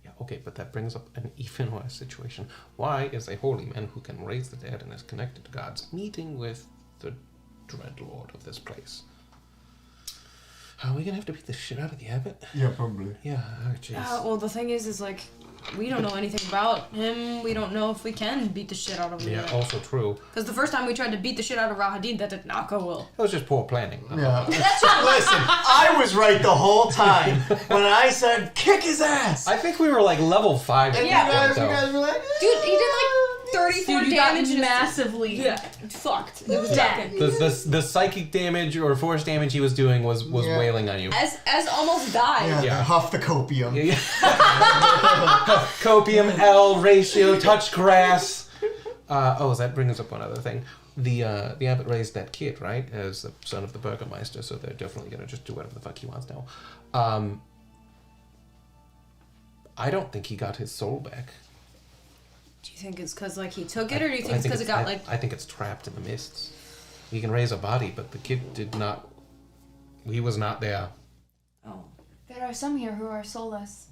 Yeah, okay, but that brings up an even worse situation. Why is a holy man who can raise the dead and is connected to gods meeting with the dread lord of this place? Are we gonna have to beat the shit out of the abbot? Yeah, probably. Yeah, oh jeez. Well, the thing is like, we don't know anything about him. We don't know if we can beat the shit out of him. Yeah, also true. Because the first time we tried to beat the shit out of Rahadin, that did not go well. That was just poor planning. Yeah. Listen, I was right the whole time when I said kick his ass. I think we were like level 5 at And that Yeah, you point, guys though. were like, Dude, he did like 34 Dude, you got damage. in a- massively. Yeah, fucked. It was Dead. broken. The psychic damage or force damage he was doing was Yeah. wailing on you. As almost died. yeah, Yeah. huff the copium. Yeah, yeah. Copium, L, ratio, touch grass. That brings us up one other thing. The abbot raised that kid, right, as the son of the Burgermeister, so they're definitely gonna just do whatever the fuck he wants now. I don't think he got his soul back. Do you think it's because like he took it, or do you think it's because it got like? I think it's trapped in the mists. He can raise a body, but the kid did not. He was not there. Oh, There are some here who are soulless.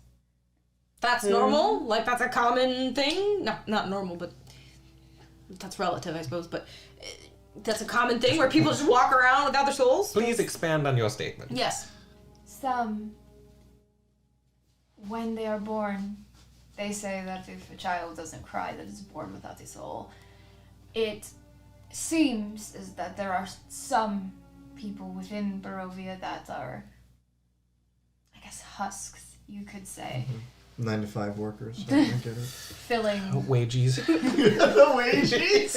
that's normal. Like that's a common thing. No, not normal, but that's relative, I suppose. But that's a common thing where people just walk around without their souls. Please expand on your statement. Yes. Some, when they are born, they say that if a child doesn't cry, that it's born without a soul. It seems is that there are some people within Barovia that are, I guess, husks, you could say. 9 to 5 workers. I get it. Filling. Wages. The wages.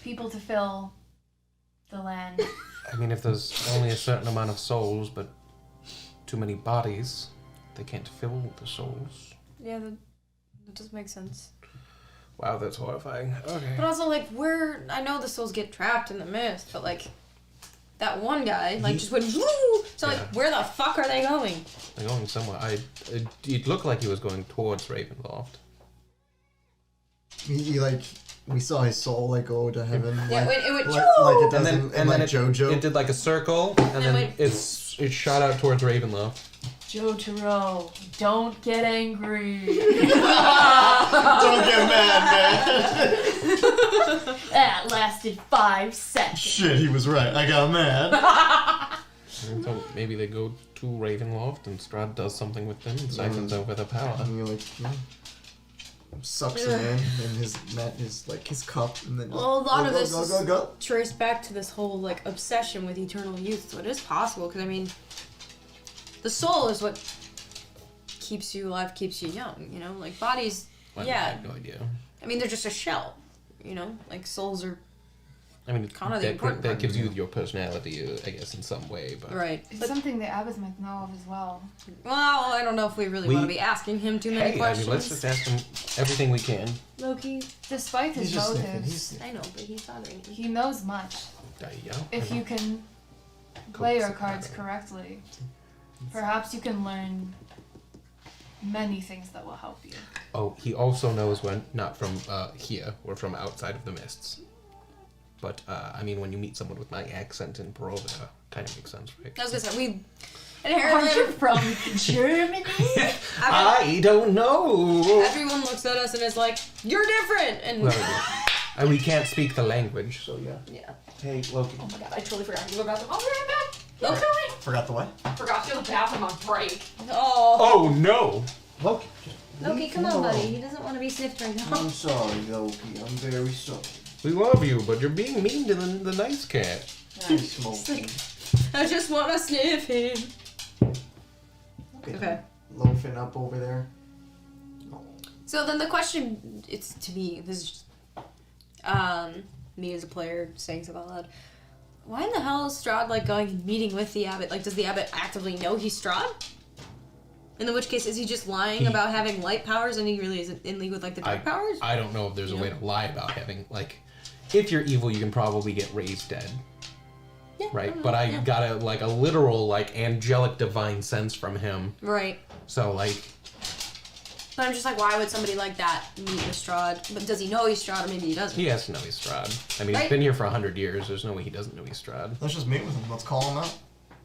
People to fill the land. I mean, if there's only a certain amount of souls, but too many bodies, they can't fill the souls. Yeah, that does make sense. Wow, that's horrifying. Okay. But also, like, I know the souls get trapped in the mist, but, like, that one guy, like, just went, woo! So, Yeah. like, where the fuck are they going? They're going somewhere. It looked like he was going towards Ravenloft. He like, we saw his soul, like, go to heaven. Yeah, like, it went, like it does And in then like, JoJo. It did like a circle, and then went- it shot out towards Ravenloft. Jotaro, don't get angry. Don't get mad, man. That lasted 5 seconds. Shit, he was right. I got mad. And so maybe they go to Ravenloft, and Strahd does something with them and siphons over the power. And he like sucks him in his cup, and then Well, a lot of this is go. traced back to this whole, like, obsession with eternal youth, so it is possible, because, I mean, the soul is what keeps you alive, keeps you young, you know? Like, bodies, I yeah. have no idea. I mean, they're just a shell, you know? Like, souls are... I mean, Kind of the important that part. gives you your personality, I guess, in some way. But Right. It's But, something the abbot might know of as well. well, I don't know if we really want to be asking him too many hey, questions. I mean, let's just ask him everything we can. Loki, Despite his He's just sniffing. motives, I know, but he's bothering me. he knows much. Yeah. If you can play your cards correctly, perhaps you can learn many things that will help you. Oh, he also knows when not from here or from outside of the mists. But I mean, when you meet someone with my accent in Barovia, kind of makes sense, right? I was gonna say, we Are inherently... you from Germany? I don't know. Everyone looks at us and is like, "You're different," and And we can't speak the language, so yeah. yeah. Hey, Loki. Oh my god, I totally forgot to go to the bathroom. I'll be right back. Loki. Forgot the way. Forgot to go to the bathroom on break. Oh, Oh no! Loki. Loki, come on, buddy. He doesn't want to be sniffed right now. I'm sorry, Loki. I'm very sorry. We love you, but you're being mean to the nice cat. Nice smoking. I just want to sniff him. Okay. Loafing up over there. So then the question, it's to me, this is just, me as a player saying stuff out loud. Why in the hell is Strahd, like, going and meeting with the abbot? Like, does the abbot actively know he's Strahd? In which case, is he just lying about having light powers and he really isn't in league with, like, the dark powers? I don't know if there's a Yeah. way to lie about having, like, if you're evil, you can probably get raised dead. Yeah, Right? But I got a literal, like, angelic divine sense from him. Right. So, like, But I'm just like, why would somebody like that meet with Strahd? But does he know he's Strahd or maybe he doesn't? he has to know he's Strahd. I mean, Right. he's been here for 100 years. There's no way he doesn't know he's Strahd. Let's just meet with him. Let's call him out.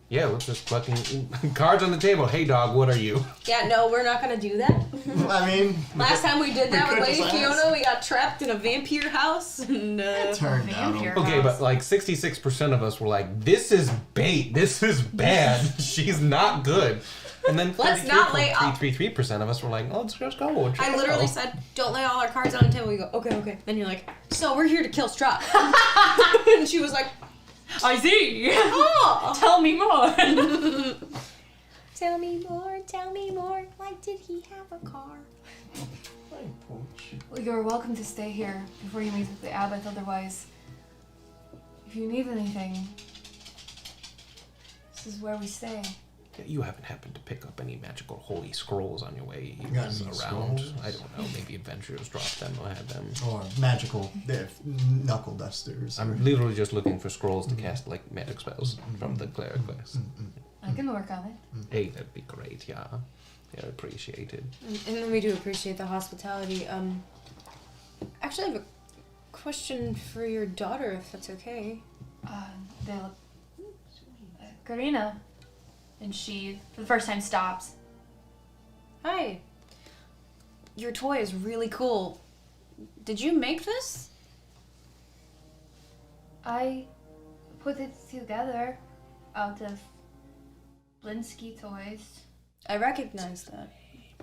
Yeah, let's just fucking... Cards on the table. Hey, dog, what are you? Yeah, no, we're not gonna do that. I mean, Last time we did that we with could Lady just Fiona, ask. we got trapped in a vampire house. And, it turned out. Vampire. Okay, but like 66% of us were like, this is bait. This is bad. She's not good. And then Let's not lay up. 33% of us were like, oh, let's just go. Check I it literally out. said, don't lay all our cards on the table. We go, okay. Then you're like, so we're here to kill Strahd. And she was like, I see. oh. Tell me more. Tell me more. Why did he have a car? Well, you're welcome to stay here before you meet with the abbot. Otherwise, if you need anything, this is where we stay. You haven't happened to pick up any magical holy scrolls on your way Got around. any scrolls? I don't know. Maybe adventurers dropped them or had them. Or magical knuckle dusters. I'm literally just looking for scrolls to cast like magic spells from the cleric class. I can work on it. Hey, that'd be great. Yeah, appreciated. And then we do appreciate the hospitality. Actually, I have a question for your daughter, if that's okay. They look. Karina. And she, for the first time, stops. Hi. Your toy is really cool. Did you make this? I put it together out of Blinsky toys. I recognize that,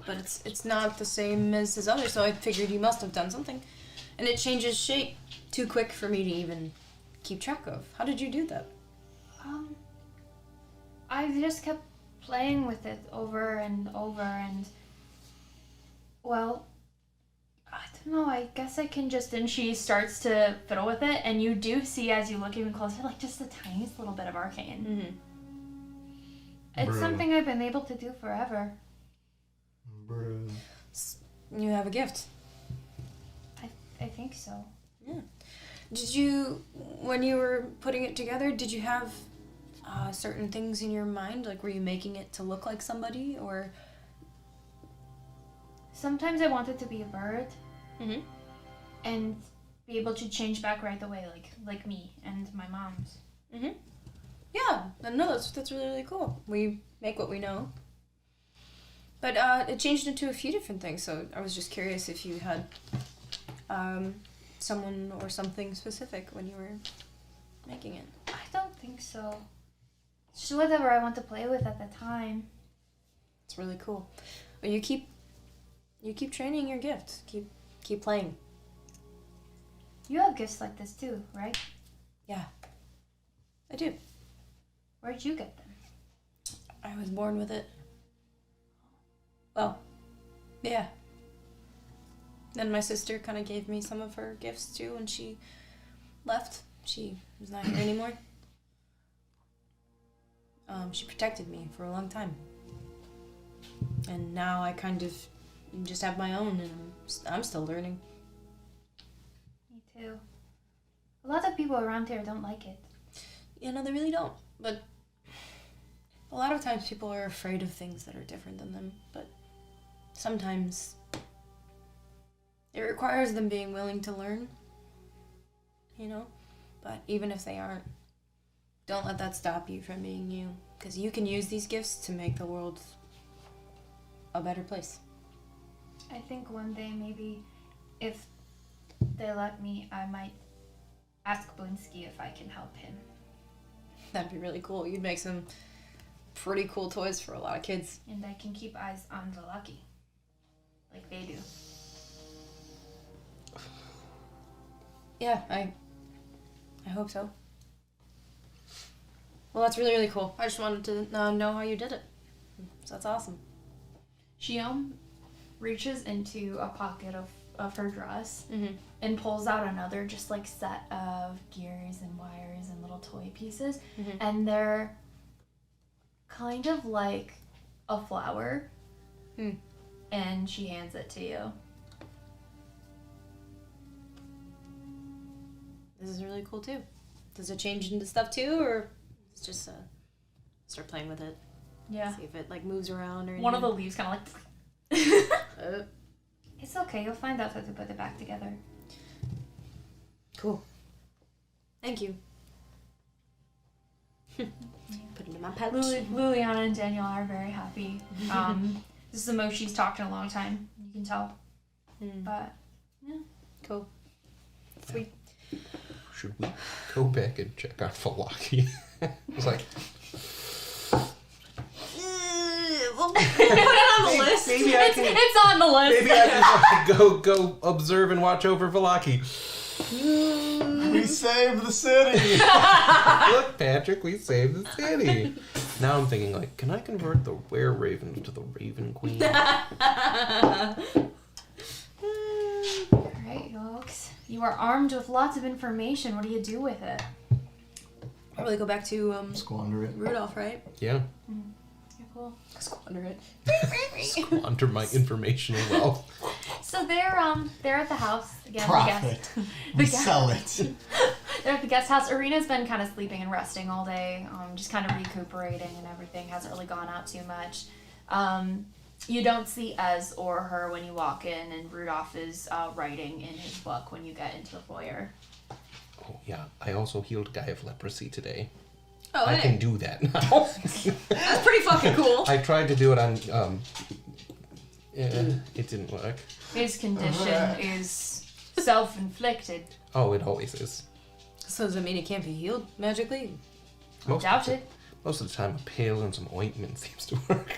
but it's not the same as his other, so I figured you must have done something. And it changes shape too quick for me to even keep track of. How did you do that? I just kept playing with it over and over, and well, I don't know, I guess I can just, and she starts to fiddle with it, and you do see as you look even closer, like just the tiniest little bit of arcane. It's Bruh. something I've been able to do forever. Bruh. You have a gift. I think so. Yeah. Did you, when you were putting it together, did you have certain things in your mind? Like, were you making it to look like somebody, or? Sometimes I want it to be a bird Mm-hmm. and be able to change back right away, like me and my mom's. Mm-hmm. Yeah. No, that's really, really cool. We make what we know. But it changed into a few different things, so I was just curious if you had someone or something specific when you were making it. I don't think so. It's just whatever I want to play with at the time. It's really cool. But you keep training your gift. Keep playing. You have gifts like this too, right? Yeah. I do. Where'd you get them? I was born with it. Well, yeah. Then my sister kind of gave me some of her gifts too when she left. She was not here anymore. She protected me for a long time. And now I kind of just have my own, and I'm still learning. Me too. A lot of people around here don't like it. You know, they really don't. But a lot of times people are afraid of things that are different than them. But sometimes it requires them being willing to learn. You know? But even if they aren't, don't let that stop you from being you. Because you can use these gifts to make the world a better place. I think one day maybe if they let me, I might ask Blinsky if I can help him. That'd be really cool. You'd make some pretty cool toys for a lot of kids. And I can keep eyes on the Lucky. Like they do. Yeah, I hope so. Well, that's really, really cool. I just wanted to know how you did it. So that's awesome. She reaches into a pocket of her dress Mm-hmm. and pulls out another just like set of gears and wires and little toy pieces, Mhm. and they're kind of like a flower. Hmm. And she hands it to you. This is really cool too. Does it change into stuff too, or it's just start playing with it? Yeah. See if it like moves around or anything. One of the leaves kind of like. It's okay. You'll find out how to put it back together. Cool. Thank you. Put it in my pouch. Liliana and Danielle are very happy. This is the most she's talked in a long time. You can tell. But yeah. Cool. Sweet. Should we go back and check on Falaki? It's like, Put it on the list. maybe I can- It's on the list. maybe I can go observe and watch over Falaki. We saved the city! Look, Patrick, we saved the city. Now I'm thinking, like, can I convert the were ravens to the Raven Queen? Alright, folks. You are armed with lots of information. What do you do with it? Probably go back to Squander it. Rudolph, right? Yeah. Yeah, cool. Squander it. Squander my informational wealth. So they're at the house again. Profit. We sell it. They're at the guest house. Arena's been kind of sleeping and resting all day, just kind of recuperating and everything. Hasn't really gone out too much. You don't see Ez or her when you walk in, and Rudolph is writing in his book when you get into the foyer. Oh, yeah. I also healed a guy of leprosy today. Oh, I hey. can do that now. That's pretty fucking cool. I tried to do it on, it didn't work. His condition is self-inflicted. Oh, it always is. So does it mean it can't be healed magically? Most Doubt of the, it. Most of the time, a pill and some ointment seems to work.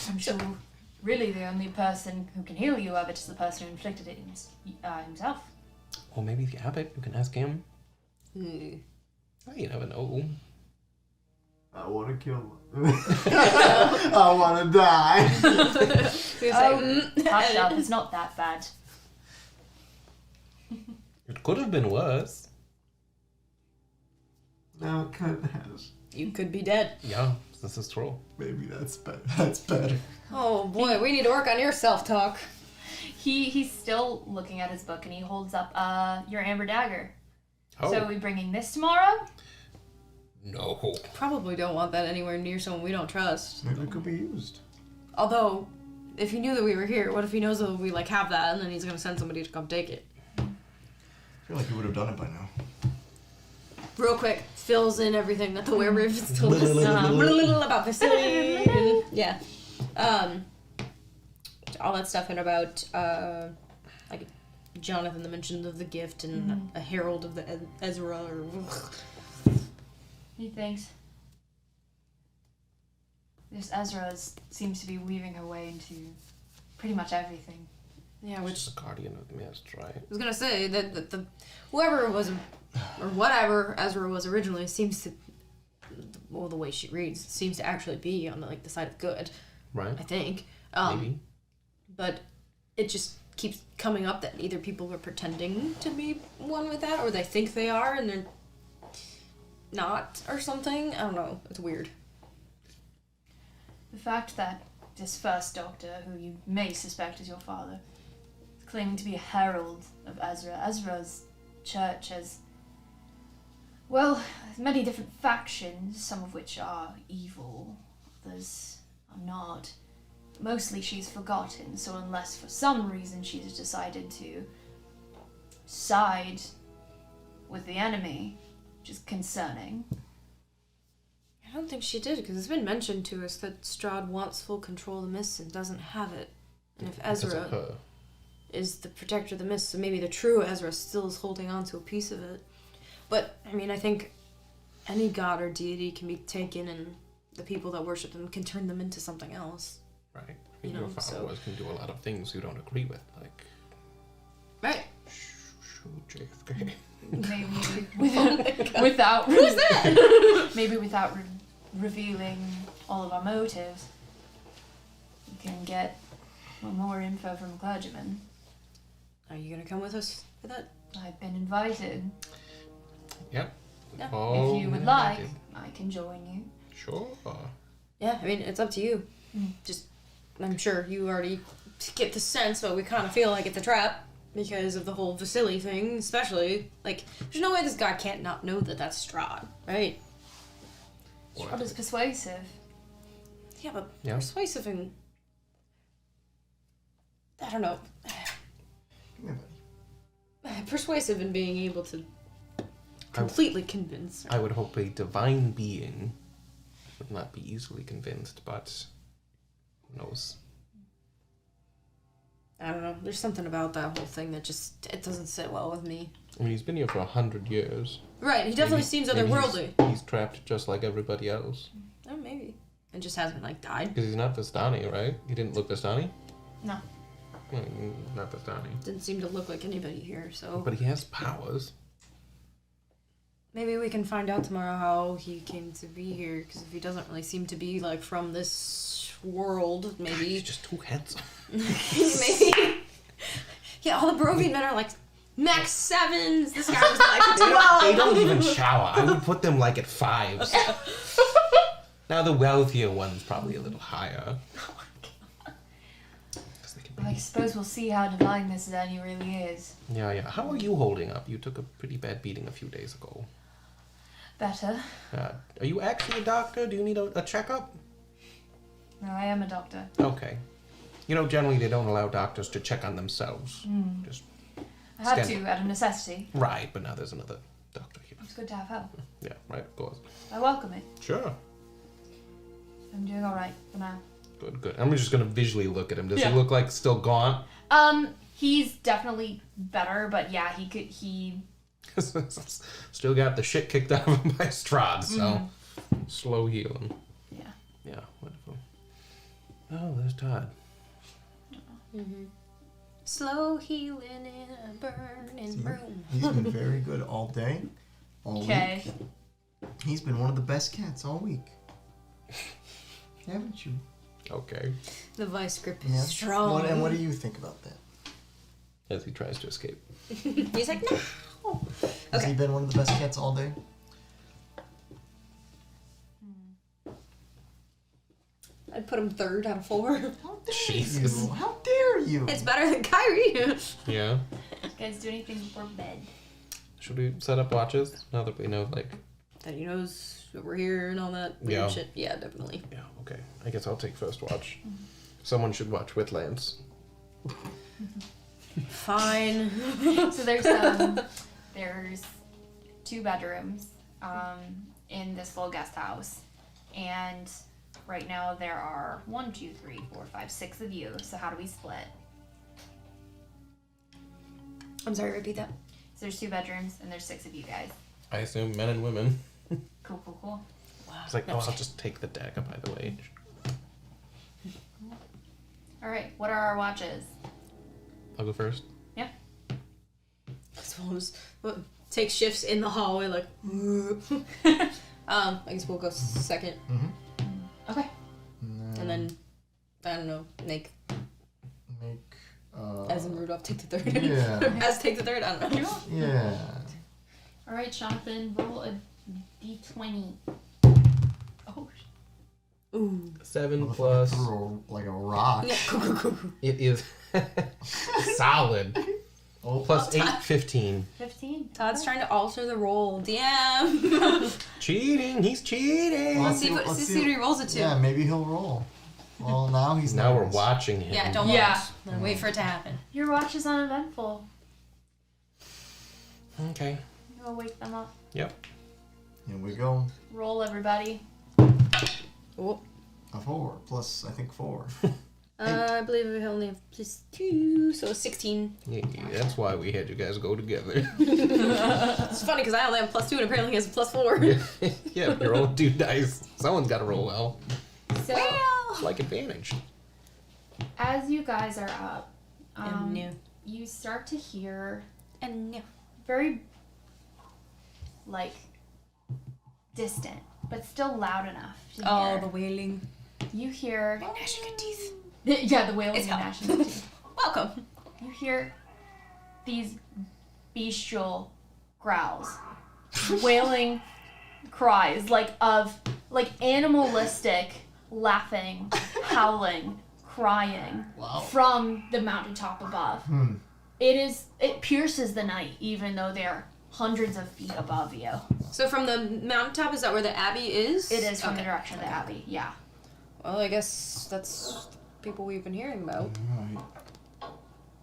I'm sure really the only person who can heal you of it is the person who inflicted it himself. Or maybe the abbot, you can ask him. Mm. Oh, you never know. I want to kill him. I want to die. Hush up, it's not that bad. It could have been worse. No, it kind of has. You could be dead. Yeah, this is true. Maybe that's better. That's better. Oh boy, we need to work on your self-talk. He's still looking at his book and he holds up your amber dagger. Oh. So are we bringing this tomorrow? No. Probably don't want that anywhere near someone we don't trust. Maybe it could be used. Although, if he knew that we were here, what if he knows that we like have that and then he's gonna send somebody to come take it? I feel like he would have done it by now. Real quick, fills in everything that the werewolf has told us about Vasily. And, yeah. All that stuff and about like Jonathan, the mention of the gift and a herald of the Ezra. Or He thinks this Ezra seems to be weaving her way into pretty much everything. yeah, Which which is the guardian of the mist, right? I was gonna say that the whoever was or whatever Ezra was originally seems to, well, the way she reads seems to actually be on the side of good. Right? I think. Maybe. But it just keeps coming up that either people are pretending to be one with that, or they think they are and they're not, or something. I don't know. It's weird. The fact that this first doctor, who you may suspect is your father, is claiming to be a herald of Ezra. Ezra's church has, well, many different factions, some of which are evil, others are not. Mostly she's forgotten, so unless for some reason she's decided to side with the enemy, which is concerning. I don't think she did, because it's been mentioned to us that Strahd wants full control of the mists and doesn't have it. And if Because of Ezra her. is the protector of the mists, so maybe the true Ezra still is holding on to a piece of it. But, I mean, I think any god or deity can be taken and the people that worship them can turn them into something else. Right. You know, Your father can do a lot of things you don't agree with, like Right. shoot JFK. Maybe without Who's that? maybe without revealing all of our motives, we can get more info from a clergyman. Are you going to come with us for that? I've been invited. Yep. Yeah. Oh, If you would like, I can join you. Sure. Yeah, I mean, it's up to you. Just, I'm sure you already get the sense, but we kind of feel like it's a trap because of the whole Vasily thing, especially. Like, there's no way this guy can't not know that that's Strahd, right? Strahd is persuasive. Yeah, but Yeah. persuasive and... I don't know. Yeah, buddy. Persuasive in being able to completely convince. I would hope a divine being would not be easily convinced, but who knows? I don't know. There's something about that whole thing that just, it doesn't sit well with me. I mean, he's been here for 100 years. Right, he definitely Maybe- seems maybe otherworldly. He's trapped just like everybody else. Oh, maybe. And just hasn't, like, died. Because he's not Vistani, right? He didn't look Vistani? No. Not Vistani. Didn't seem to look like anybody here, so... But he has powers. Maybe we can find out tomorrow how he came to be here, because if he doesn't really seem to be, like, from this world, He's maybe... just too handsome. maybe... Yeah, all the Barovian men are, like, max 7s. This guy was, like, 12. They don't even shower. I would put them, like, at 5s. Now, the wealthier one's probably a little higher. I suppose we'll see how divine this Zanny really is. Yeah. How are you holding up? You took a pretty bad beating a few days ago. Better. Are you actually a doctor? Do you need a checkup? No, I am a doctor. Okay. You know, generally they don't allow doctors to check on themselves. Just I had Stand- to, out of necessity. right, but now there's another doctor here. It's good to have help. Yeah, right, of course. I welcome it. Sure. I'm doing alright for now. Good. I'm just gonna visually look at him. Does Yeah. he look like still gaunt? He's definitely better, but yeah, he Still got the shit kicked out of him by Strahd, so slow healing. Yeah. Yeah, wonderful. Oh, there's Todd. Slow healing in a burning room. He's been very good all day, all Okay. week. He's been one of the best cats all week. Haven't you? Okay. The vice grip Yeah. is strong. What do you think about that? As he tries to escape. He's like, no. Has Okay. he been one of the best cats all day? I'd put him 3rd out of 4. How dare Jesus. you? How dare you? It's better than Kyrie. Yeah. You guys do anything before bed? Should we set up watches now that we know, like... That he knows that we're here and all that weird Yeah. shit. Yeah, definitely. Yeah, okay. I guess I'll take first watch. Someone should watch with Lance. Fine. So there's 2 bedrooms in this little guest house, and right now there are 1, 2, 3, 4, 5, 6 of you. So how do we split? I'm sorry, repeat that. So there's 2 bedrooms and there's 6 of you guys. I assume men and women. Cool, cool, cool. Wow. It's like, oh, I'll just take the dagger, by the way. All right, what are our watches? I'll go first. Yeah. Suppose take shifts in the hallway, like. I guess we'll go 2nd, Okay. and then I don't know, make Make. as in Rudolph take the 3rd. Yeah. As take the 3rd. I don't know. Yeah. All right, Jonathan, roll a d20. Oh, Ooh. 7 Motherfucker plus... threw like a rock. Yeah. Cool. It is solid. Oh, Plus Well, 8, Todd- 15. 15. Todd's trying to alter the roll. DM. Cheating! He's cheating! Well, Let's see what he rolls it to. Yeah, maybe he'll roll. Well, now he's Now we're nervous. watching him. Yeah, don't Yeah. watch. Then wait for it to happen. Your watch is uneventful. Okay. Go wake them up. Yep. Here we go. Roll, everybody. Oh. A 4 plus I think 4. I believe we only have +2, so 16. Yeah, that's why we had you guys go together. It's funny because I only have +2 and apparently he has a +4. Yeah, you're rolling 2 dice. Someone's got to roll well. So, It's like advantage. as you guys are up, And new. you start to hear And new. very, like, distant, but still loud enough to Oh, hear. the wailing. You hear... Gnashing of teeth. Yeah, the wailing It's and hell. gnashing of teeth. Welcome. You hear these bestial growls, wailing cries, like animalistic laughing, howling, crying Wow. from the mountaintop above. It pierces the night, even though they're hundreds of feet above you. So from the mountaintop, is that where the abbey is? It is from the Okay. direction of the abbey. Yeah. Well, I guess that's people we've been hearing about. Right.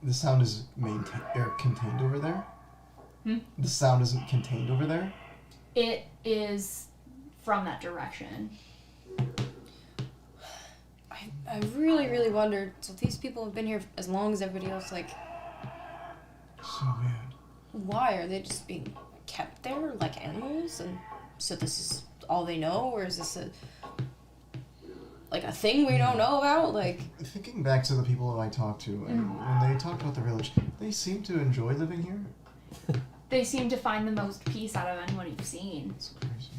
The sound is contained over there? The sound isn't contained over there? It is from that direction. I really, really wondered. So these people have been here as long as everybody else. Like, So weird. why are they just being kept there like animals? And so this is all they know, or is this a thing we don't know about? Like, Thinking back to the people who I talked to, and when they talked about the village, they seem to enjoy living here. They seem to find the most peace out of anyone you've seen. It's crazy.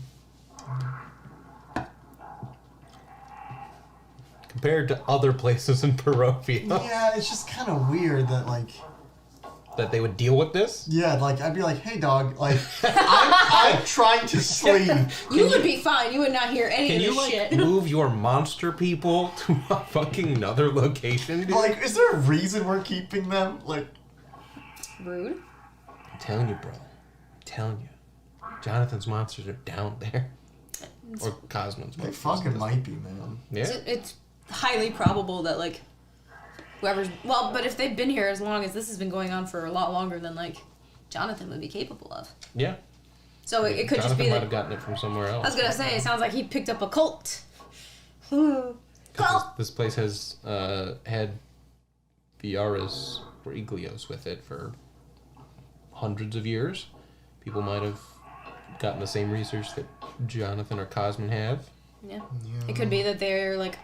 Compared to other places in Barovia, Yeah, it's just kind of weird that, like, that they would deal with this. yeah, like, I'd be like, hey, dog, like, I'm trying to sleep. you would be fine. You would not hear any Can of you this like shit. move your monster people to a fucking another location? Dude? Like, is there a reason we're keeping them? Like, Rude. I'm telling you, bro. I'm telling you. Jonathan's monsters are down there. Or Cosmo's they monsters. fucking might be, man. Yeah. It's highly probable that like whoever's but if they've been here as long as this has been going on for a lot longer than like Jonathan would be capable of. Yeah. So it could Jonathan just be might that. have gotten it from somewhere else. I was gonna say it sounds like he picked up a cult. Cult. This place has had Viaras or Iglios with it for hundreds of years. People might have gotten the same research that Jonathan or Cosmin have. Yeah. It could be that they're like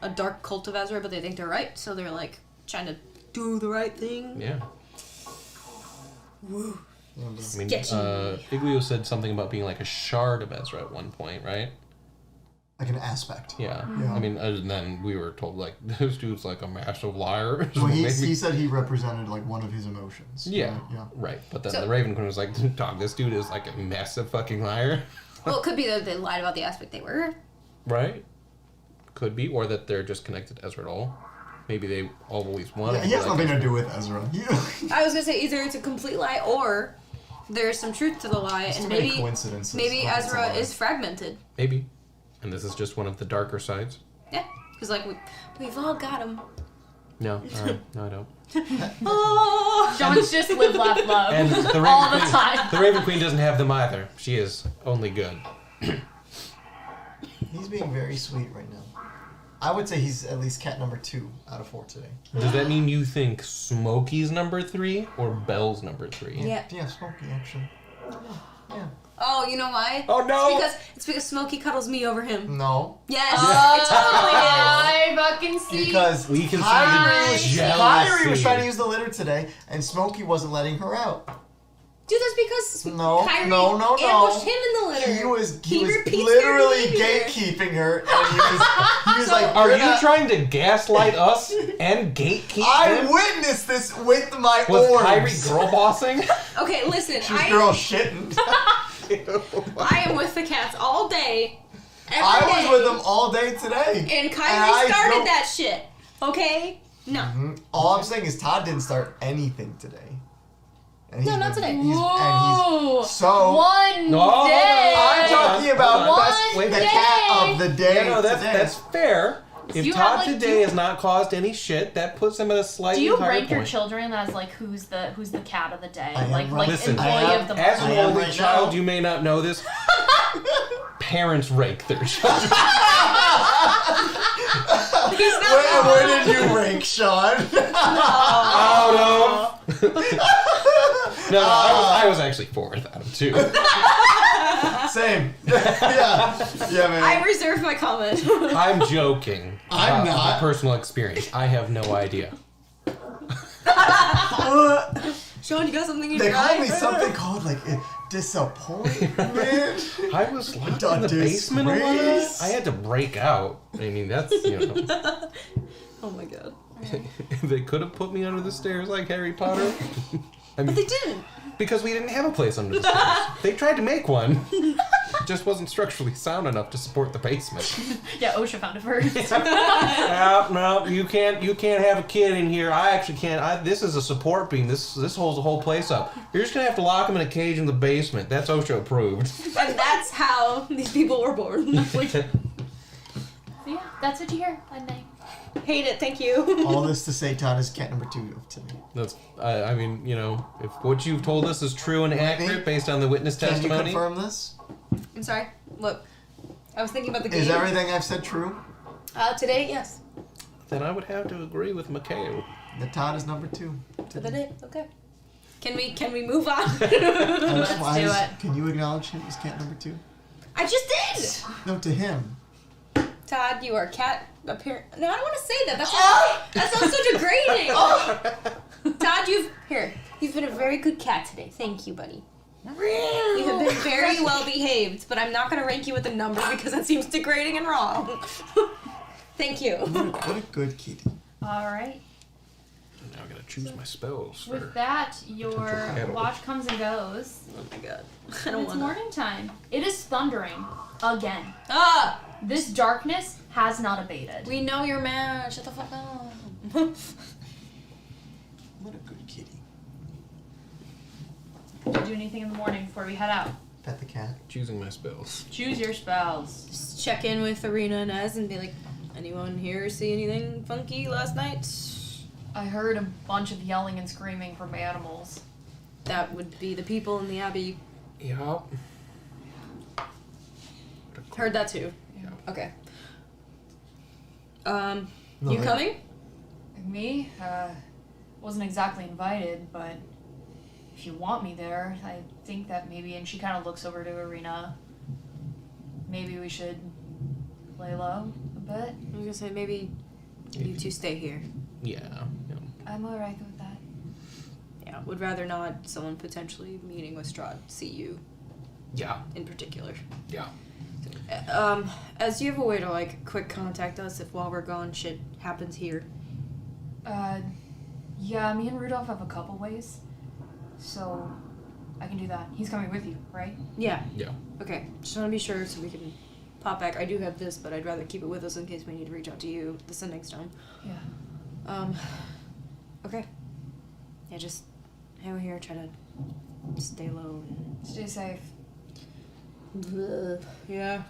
a dark cult of Ezra, but they think they're right, so they're like trying to do the right thing. Yeah. Woo. Yeah, I mean, Sketchy. Iglio said something about being like a shard of Ezra at one point, right? like an aspect. Yeah. Yeah. I mean, and then we were told, like, this dude's like a massive liar. Well, he Maybe- said he represented like one of his emotions. Yeah. Yeah. Right. But then So- the Raven Queen was like, dog, this dude is like a massive fucking liar. Well, it could be that they lied about the aspect they were. Right? Could be. Or that they're just connected to Ezra at all. Maybe they always wanted Yeah, to he be has like nothing to Ezra. do with Ezra. I was gonna say either it's a complete lie or there's some truth to the lie, There's and too many maybe coincidences. maybe Like, it's a Ezra lie. is fragmented. Maybe. And this is just one of the darker sides. Yeah, because like we've all got him. No. No, I don't. Oh, John's just live, laugh, love And the Raven all the Queen, time. the Raven Queen doesn't have them either. She is only good. He's being very sweet right now. I would say he's at least cat number 2 out of 4 today. Does that mean you think Smokey's number 3 or Belle's number 3? Yeah. Yeah, Smokey actually. Yeah. Oh, you know why? Oh no! It's because Smokey cuddles me over him. No. Yes, Oh, it totally is. I fucking see. Because We can see Kyrie the was, jealousy. Kyrie was trying to use the litter today, and Smokey wasn't letting her out. Dude, that's because No, Kyrie no. ambushed him in the litter. He was repeats literally their behavior. gatekeeping her, and he was like, Are "You're you not-" trying to gaslight us and gatekeep I him? witnessed this with my Was orbs. Kyrie girl bossing? Okay, listen. She was girl shitting. I am with the cats all day. Every I day. was with them all day today. And Kyrie I started don't- that shit. Okay? No. Mhm. All I'm saying is Todd didn't start anything today. And No, he's not been- today. Whoa. so- One No, day. I'm talking about One best, the day. cat of the day. Yeah, no, that's today. fair. If You Todd have, like, today has not caused any shit, that puts him at a slightly Do you higher rank your point. children as like who's the cat of the day? I am Like right- Listen, employee I am- of the As month? an I am only right child, now. you may not know this. Parents rank their children. Where did you rank, Sean? Out of. No, I was actually 4th out of 2. Same. yeah, man. I reserve my comment. I'm joking. I'm about not. my personal experience. I have no idea. Sean, you got something in They your call eye? me something called like disappointment. I was locked The in the basement a lot. disgrace. I had to break out. I mean, that's, Oh my god. they could have put me under the stairs like Harry Potter. I mean, But they didn't. because we didn't have a place under the stairs. They tried to make one. It just wasn't structurally sound enough to support the basement. Yeah, OSHA found it first. No, you can't have a kid in here. I actually can't. This is a support beam. This holds the whole place up. You're just gonna have to lock him in a cage in the basement. That's OSHA approved. And that's how these people were born. Like, Yeah, that's what you hear one day. hate it, thank you. All this to say, Todd is cat number 2 of today. That's. I mean, if what you've told us is true and accurate based on the witness Can you testimony. confirm this? I'm sorry. What? I was thinking about the game. Is everything I've said true? Today, yes. Then I would have to agree with Mikhail. That Todd is number 2 For the today. day. Okay. Can we move on? Let's Why do is- it. Can you acknowledge him as cat number 2? I just did. No, to him. Todd, you are cat appear. No, I don't want to say that. That sounds so degrading. Todd, you've been a very good cat today. Thank you, buddy. You have been very well behaved, but I'm not going to rank you with a number because that seems degrading and wrong. Thank you. What a good kitty. All right. Now I gotta choose my spells. With For... that, your Potential battle. watch comes and goes. Oh my god. I And don't it's want morning time. It is thundering again. Ah! This darkness has not abated. We know you're mad. Shut the fuck up. What a good kitty. Did you do anything in the morning before we head out? Pet the cat. Choosing my spells. Choose your spells. Just check in with Arena and Ez and be like, anyone here see anything funky last night? I heard a bunch of yelling and screaming from animals. That would be the people in the Abbey. Yeah. Heard that too. Yeah. Okay. No, You I- coming? Me? Wasn't exactly invited, but if you want me there, I think that maybe, and she kind of looks over to Arena, maybe we should lay low a bit. I was gonna say maybe you two stay here. Yeah. I'm alright with that. Yeah, would rather not someone potentially meeting with Strahd see you Yeah. in particular. Yeah. As you have a way to, like, quick contact us if while we're gone shit happens here? Yeah, me and Rudolph have a couple ways. So, I can do that. He's coming with you, right? Yeah. Yeah. Okay, just want to be sure so we can pop back. I do have this, but I'd rather keep it with us in case we need to reach out to you the sending stone. Yeah. Okay. Yeah, just hang here, try to stay low. Stay safe. Yeah.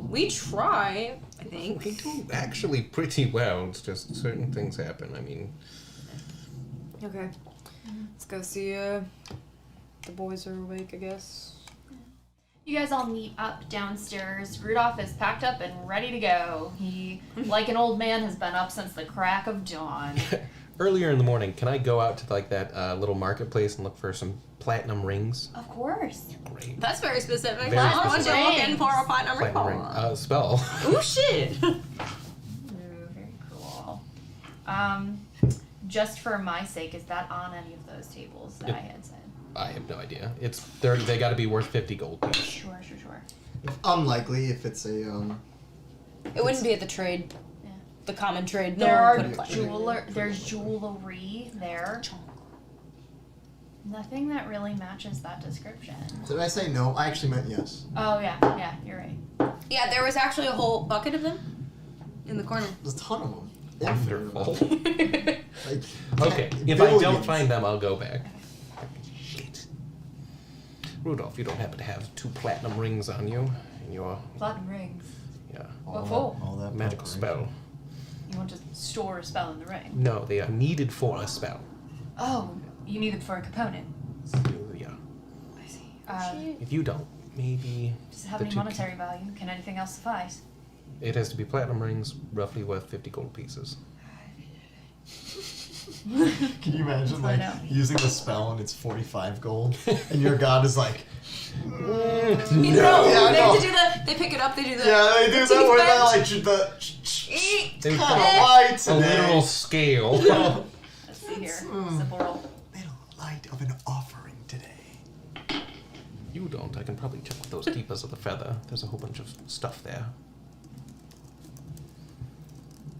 We try, I think. We do actually pretty well. It's just certain things happen. I mean, Okay. Let's go see, the boys are awake, I guess. You guys all meet up downstairs. Rudolph is packed up and ready to go. He, like an old man, has been up since the crack of dawn. earlier in the morning, can I go out to like that little marketplace and look for some platinum rings? Of course. Great. That's very specific. Very I want specific. you looking for a platinum ring. Platinum ring. Spell. Oh shit! Ooh, very cool. Just for my sake, is that on any of those tables that I had said? I have no idea. It's 30. They got to be worth 50 gold each. Sure. Unlikely if it's a It wouldn't be at the trade. Yeah. The common trade. There No are one put platinum. there's jewelry there. Nothing that really matches that description. Did I say no? I actually meant yes. Oh yeah, you're right. Yeah, there was actually a whole bucket of them in the corner. There's a ton of them. Wonderful. Like, Okay, if I don't find them, I'll go back. Shit. Rudolph, you don't happen to have 2 platinum rings on you in your Platinum rings. What for? all that magical preparation. spell? You want to store a spell in the ring? No, they are needed for a spell. Oh, you need it for a component. Yeah. I see. If you don't, maybe. Does it have the any 2 monetary value? Can anything else suffice? It has to be platinum rings, roughly worth 50 gold pieces. Can you imagine I like know. using the spell and it's 45 gold, and your god is like, No, Yeah, I they know. have to do the. They pick it up. They do the. yeah, they do that where they like the They would kind put of light a today. literal scale. Let's see here. Simple roll. Little light of an offering today. You don't. I can probably check with those keepers of the feather. There's a whole bunch of stuff there.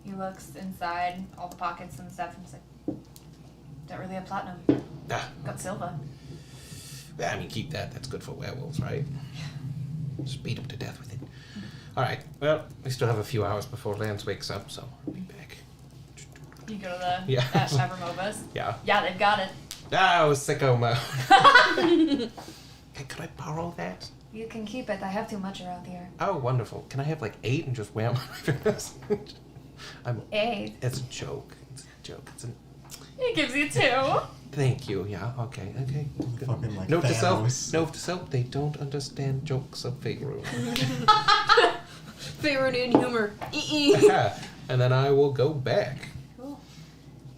He looks inside all the pockets and stuff and he's like, don't really have platinum. Ah, Got silver. I mean, keep that. That's good for werewolves, right? Just beat them to death with it. All right. Well, we still have a few hours before Lance wakes up, so I'll be back. You go to the Yeah. Evermova's. Yeah. Yeah, they've got it. Ah, sicko mode. Hey, could I borrow that? You can keep it. I have too much around here. Oh, wonderful. Can I have like 8 and just wear them on my fingers? Hey, It's a joke. It's a joke. he gives you 2. Thank you. Yeah. Okay. Fucking like Note to self. Thanos. Note to self. They don't understand jokes of Pharaoh. Favorite humor. And then I will go back. Cool.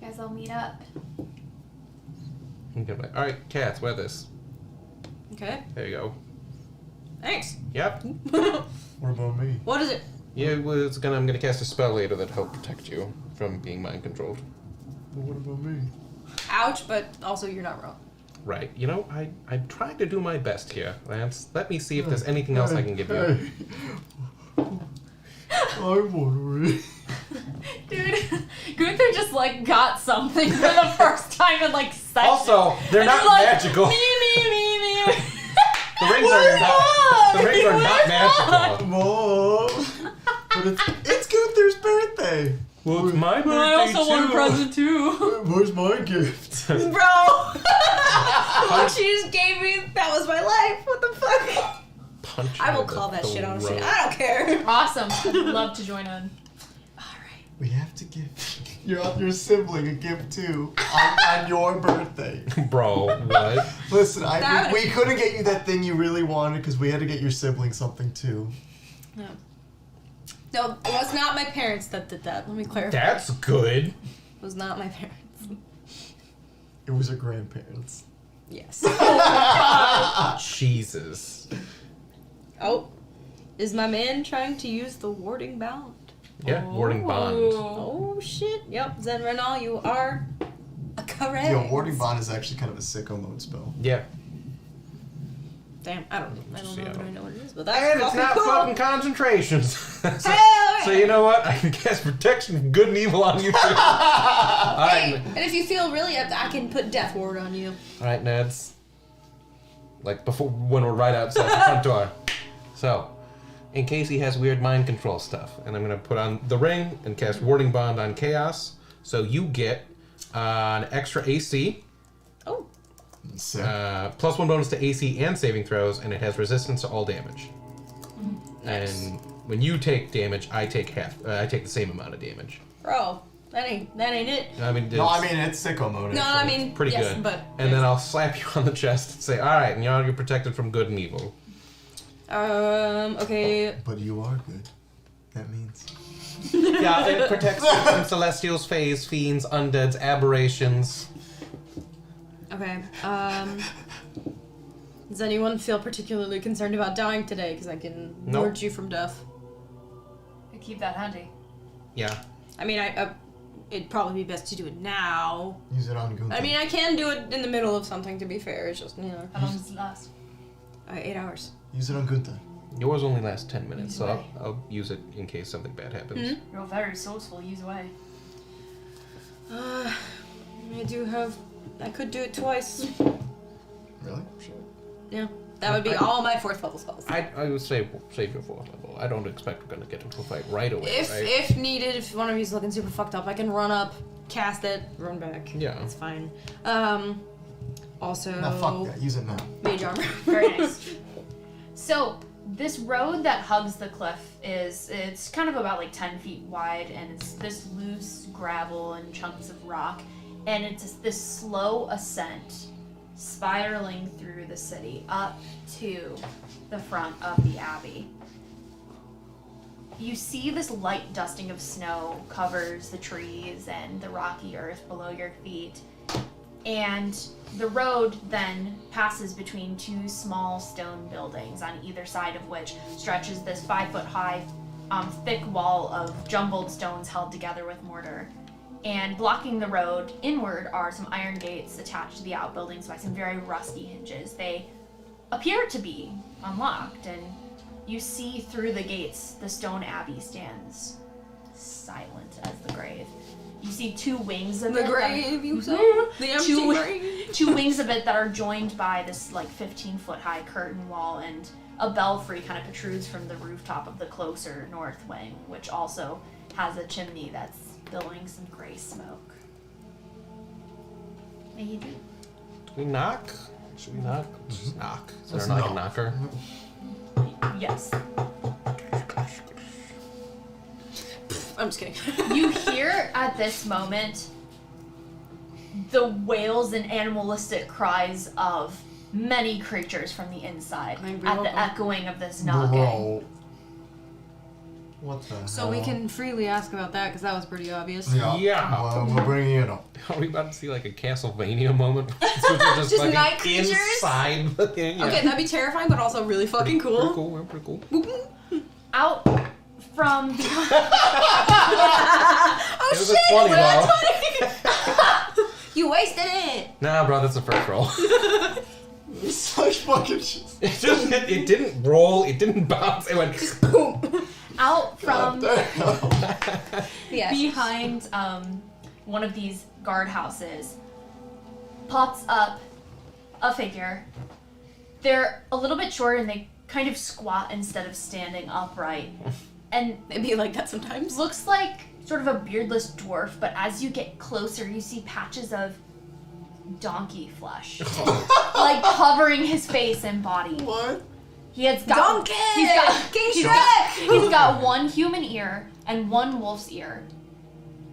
You guys all meet up. And go back. All right, cats, wear this. Okay. There you go. Thanks. Yep. What about me? What is it? Yeah, I'm gonna cast a spell later that help protect you from being mind controlled. What about me? Ouch, but also you're not wrong. Right. You know, I'm trying to do my best here, Lance. Let me see if there's anything else I can give you. I'm wondering. Dude, Gunther just like got something for the first time in like session. Also, they're And not he's like, magical. Me. The rings are not. The rings are not magical. Mom. But it's Gunther's birthday. Well, it's my birthday I also too. want a present too. Where's my gift? Bro! She just gave me. That was my life. What the fuck? Punch I will you in call the that shit, honestly. throat. I don't care. Awesome. I'd love to join in. Alright. We have to give your sibling a gift too on your birthday. Bro, what? Listen, That- we couldn't get you that thing you really wanted because we had to get your sibling something too. No. No, it was not my parents that did that. Let me clarify. That's good. It was not my parents. It was her grandparents. Yes. Jesus. Oh. Is my man trying to use the warding bound? Yeah, warding bond. Oh shit. Yep. Zen Renal, you are a Correct. Yo, Warding Bond is actually kind of a sicko mode spell. Yeah. Damn, I don't know that I know what it is, but that's And it's fucking not cool. fucking concentrations. so, Hell yeah. so you know what? I can cast protection from good and evil on you too. Hey, Alright. and if you feel really up, I can put Death Ward on you. Alright, Neds. Like before when we're right outside the front door. So, in case he has weird mind control stuff, and I'm gonna put on the ring and cast Warding Bond on Chaos. So you get an extra AC. Oh. Sick. +1 bonus to AC and saving throws, and it has resistance to all damage. Nice. And when you take damage, I take the same amount of damage. Bro, that ain't it. I mean, No, I mean it's sicko mode. No, actually. I mean pretty yes, good. but And then I'll slap you on the chest and say, "All right, and you're protected from good and evil." Okay. But you are good. That means. Yeah, it protects you from celestials, fays, fiends, undeads, aberrations. Okay. Does anyone feel particularly concerned about dying today? Because I can Nope. ward you from death. I keep that handy. Yeah. I mean, it'd probably be best to do it now. Use it on Gunther. I mean, I can do it in the middle of something. To be fair, it's just How long does it last? 8 hours. Use it on Gunther. Yours only lasts 10 minutes, Use so away. I'll use it in case something bad happens. Hmm? You're very resourceful. Use away. I could do it twice. Really? Yeah, that would be all my 4th level spells. I would say save your 4th level. I don't expect we're gonna get into a fight right away, right? If needed, if one of you's looking super fucked up, I can run up, cast it, run back. Yeah. It's fine. Also, No, fuck that. Use it now. mage armor. Very nice. So this road that hugs the cliff it's kind of about like 10 feet wide, and it's this loose gravel and chunks of rock, and it's this slow ascent spiraling through the city up to the front of the abbey. You see this light dusting of snow covers the trees and the rocky earth below your feet. And the road then passes between 2 small stone buildings, on either side of which stretches this 5-foot-high, thick wall of jumbled stones held together with mortar. And blocking the road inward are some iron gates attached to the outbuildings by some very rusty hinges. They appear to be unlocked, and you see through the gates the stone abbey stands silent as the grave. You see 2 wings of The it. grave, you say? The empty Two- grave? 2 wings of it that are joined by this like 15-foot high curtain wall, and a belfry kind of protrudes from the rooftop of the closer north wing, which also has a chimney that's billowing some gray smoke. What do you do? Do we knock? Should we knock? Just knock. Is there Let's like a knock. knocker? Yes. I'm just kidding. You hear at this moment the wails and animalistic cries of many creatures from the inside Maybe at we'll the go. echoing of this knocking. Bro. What the hell? So we can freely ask about that, because that was pretty obvious. Yeah. Well, we're bringing it up. Are we about to see like a Castlevania moment? So we're just Just fucking night creatures? inside the thing. Yeah. Okay, that'd be terrifying, but also really fucking Pretty cool. cool. Pretty cool. Out from behind. Oh It was shit! a 20 we're at though. 20! You wasted it! Nah, bro, that's the first roll. Such fucking shit. It didn't roll. It didn't bounce. It went. Boom! Out from Yeah. behind one of these guardhouses pops up a figure. They're a little bit shorter, and they kind of squat instead of standing upright. And It'd be like that sometimes. looks like sort of a beardless dwarf, but as you get closer, you see patches of donkey flesh, like covering his face and body. What? He has got Donkey! King he's Shrek! got one human ear and one wolf's ear,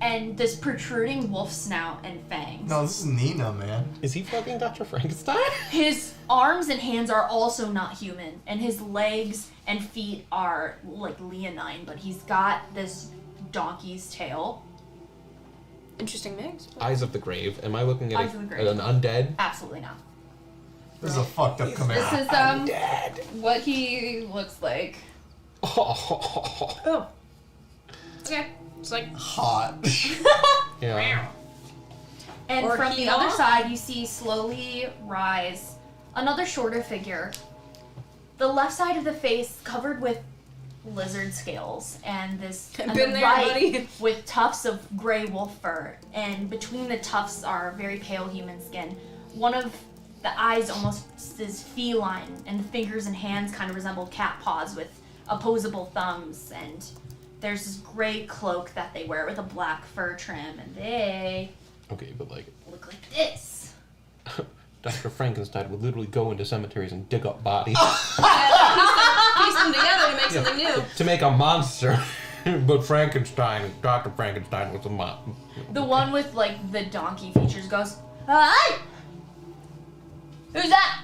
and this protruding wolf snout and fangs. No, this is Nina, man. Is he fucking Dr. Frankenstein? His arms and hands are also not human, and his legs and feet are like leonine, but he's got this donkey's tail. Interesting mix. Eyes of the Grave. Am I looking at Eyes of the Grave. an undead? Absolutely not. This is a fucked up command. This is Undead. what he looks like. Oh. Okay. It's like, Hot. Yeah. And Or from the Hee-haw? other side, you see slowly rise another shorter figure. The left side of the face covered with lizard scales, and Been the there, right buddy. with tufts of gray wolf fur. And between the tufts are very pale human skin. One of the eyes almost is feline, and the fingers and hands kind of resemble cat paws with opposable thumbs. And there's this gray cloak that they wear with a black fur trim, and they Okay, but like, look like this. Dr. Frankenstein would literally go into cemeteries and dig up bodies Piece them together to make something new. to make a monster. But Dr. Frankenstein was a monster. The one with like the donkey features goes, "Hi! Who's that?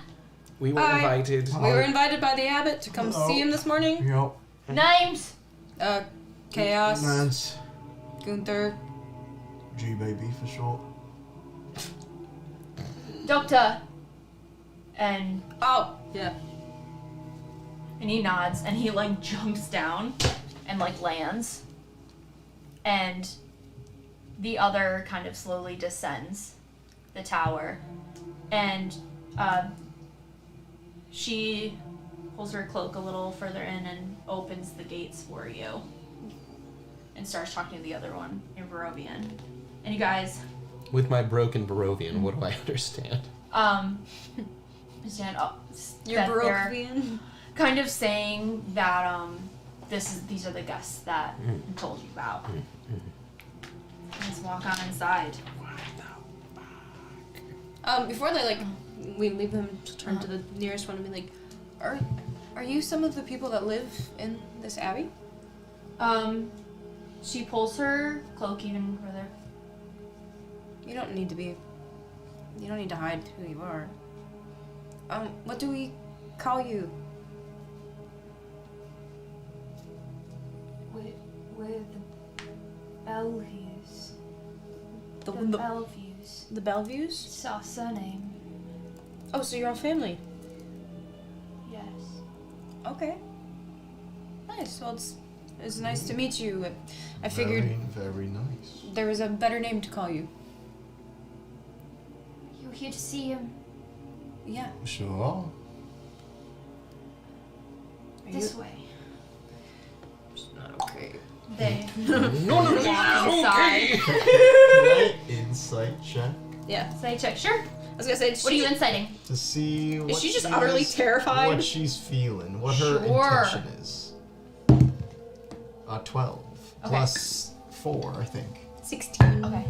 We were Hi. invited. We were invited by the abbot to come Hello. see him this morning. Yep. Names?" Chaos, Nance. Gunther. G baby for short. Doctor. And Oh, yeah. he nods and he like jumps down and like lands. And the other kind of slowly descends the tower. And she pulls her cloak a little further in and opens the gates for you. And starts talking to the other one in Barovian. And you guys With my broken Barovian, what do I understand? understand You're that they're Barovian. kind of saying that these are the guests that I told you about. Let's walk on inside. Before they we leave them to turn to the nearest one and be like, are you some of the people that live in this abbey? She pulls her cloak even further. You don't need to hide who you are. What do we call you? We're the Belleviews. The Belleviews. the Bellevues? It's our surname. Oh, so you're all family. Yes. Okay. Nice. Well, it's nice to meet you. I figured Very, very nice. there was a better name to call you. You're here to see him. Yeah. Sure. Are This you? way. It's not okay. They No, walk inside. Right? Insight check Yeah. Say check. Sure. I was gonna say. What are you inciting? to see what Is she just utterly terrified? What she's feeling, what her Sure. intention is. 12 Okay. plus 4, I think. 16. Okay.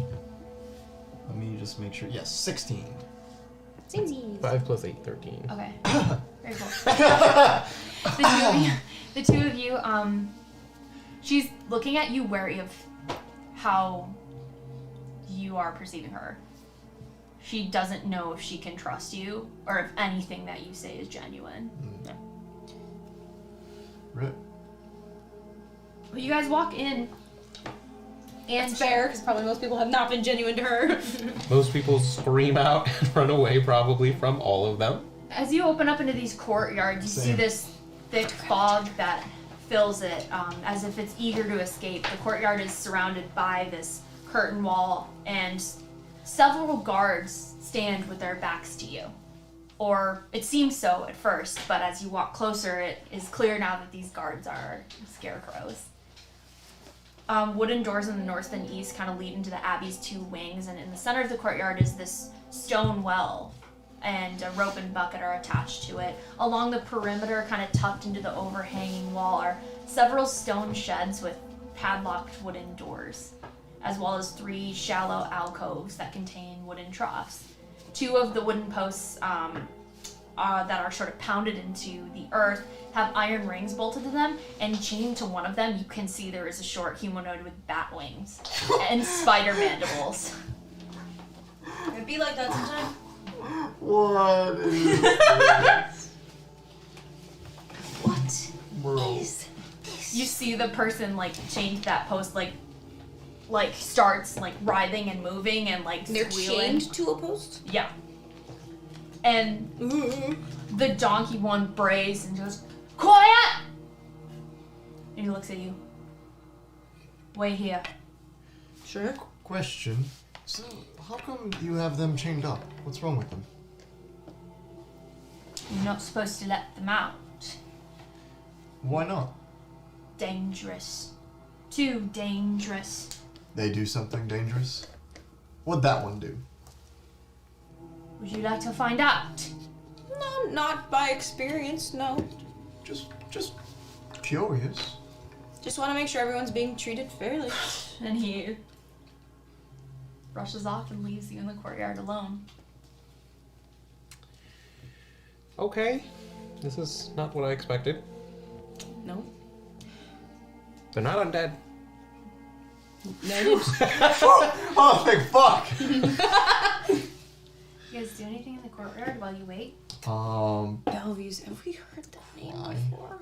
Let me just make sure. Yes, 16. 5 plus 8, 13. Okay. Very cool. The two of you, she's looking at you wary of how you are perceiving her. She doesn't know if she can trust you or if anything that you say is genuine. Right. But you guys walk in, and That's fair, because probably most people have not been genuine to her. Most people scream out and run away, probably, from all of them. as you open up into these courtyards, you see Same. this thick fog that fills it, as if it's eager to escape. The courtyard is surrounded by this curtain wall, and several guards stand with their backs to you. Or it seems so at first, but as you walk closer, it is clear now that these guards are scarecrows. Wooden doors in the north and east kind of lead into the abbey's two wings, and in the center of the courtyard is this stone well, and a rope and bucket are attached to it. Along the perimeter, kind of tucked into the overhanging wall, are several stone sheds with padlocked wooden doors, as well as 3 shallow alcoves that contain wooden troughs. 2 of the wooden posts that are sort of pounded into the earth have iron rings bolted to them, and chained to one of them you can see there is a short humanoid with bat wings and spider mandibles. It'd be like that sometime. What is this? What Bro. is You see the person like chained to that post like starts like writhing and moving and like They're squealing. chained to a post? Yeah. And the donkey one brays and goes, "Quiet!" And he looks at you. Wait here. Sure. Question. So, How come you have them chained up? What's wrong with them? You're not supposed to let them out. Why not? Dangerous. Too dangerous. They do something dangerous? What'd that one do? Would you like to find out? No, not by experience, no. Just curious. Just want to make sure everyone's being treated fairly. And he rushes off and leaves you in the courtyard alone. Okay. This is not what I expected. No. They're not undead. No. Oh, thank fuck! You guys do anything in the courtyard while you wait? Bellevue's. Have we heard that name before?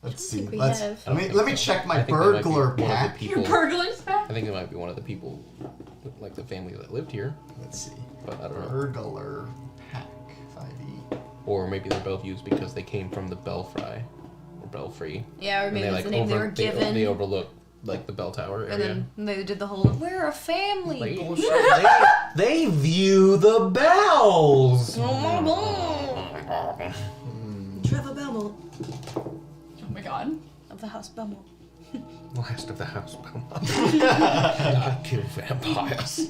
Let's see. think we Let's have. let me check my I think that might be burglar one of the pack. people- Your burglar's back? I think it might be one of the people, like the family that lived here, Let's see. but I don't know. Burglar pack 5e. Or maybe they're Belleviews because they came from the Belfry or Belfry. Yeah, or And maybe they that's like the name they were given. They overlook like the bell tower area. And then they did the whole, we're a family. Like, oh, shit, they view the bells. Oh my god. Trevor Belmont Oh my god. of the House Belmont. Last of the house Belmont. I kill vampires.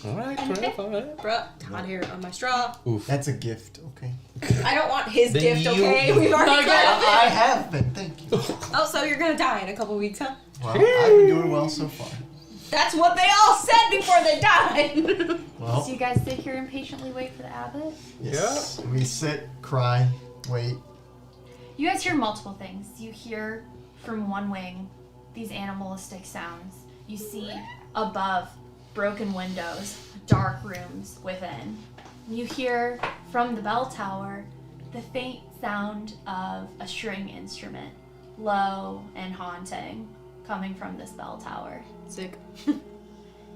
Alright, Trevor. Bruh, hot hair on my straw. Oof. That's a gift, okay. I don't want his Then gift, you- okay? We've already got it. I have been, thank you. Oh, so you're gonna die in a couple weeks, huh? Well, I've been doing well so far. That's what they all said before they died. So Well, you guys sit here and patiently wait for the abbot? yes. We sit, cry, wait. You guys hear multiple things. You hear from one wing these animalistic sounds. You see above broken windows, dark rooms within. You hear from the bell tower the faint sound of a string instrument, low and haunting, coming from this bell tower. Sick.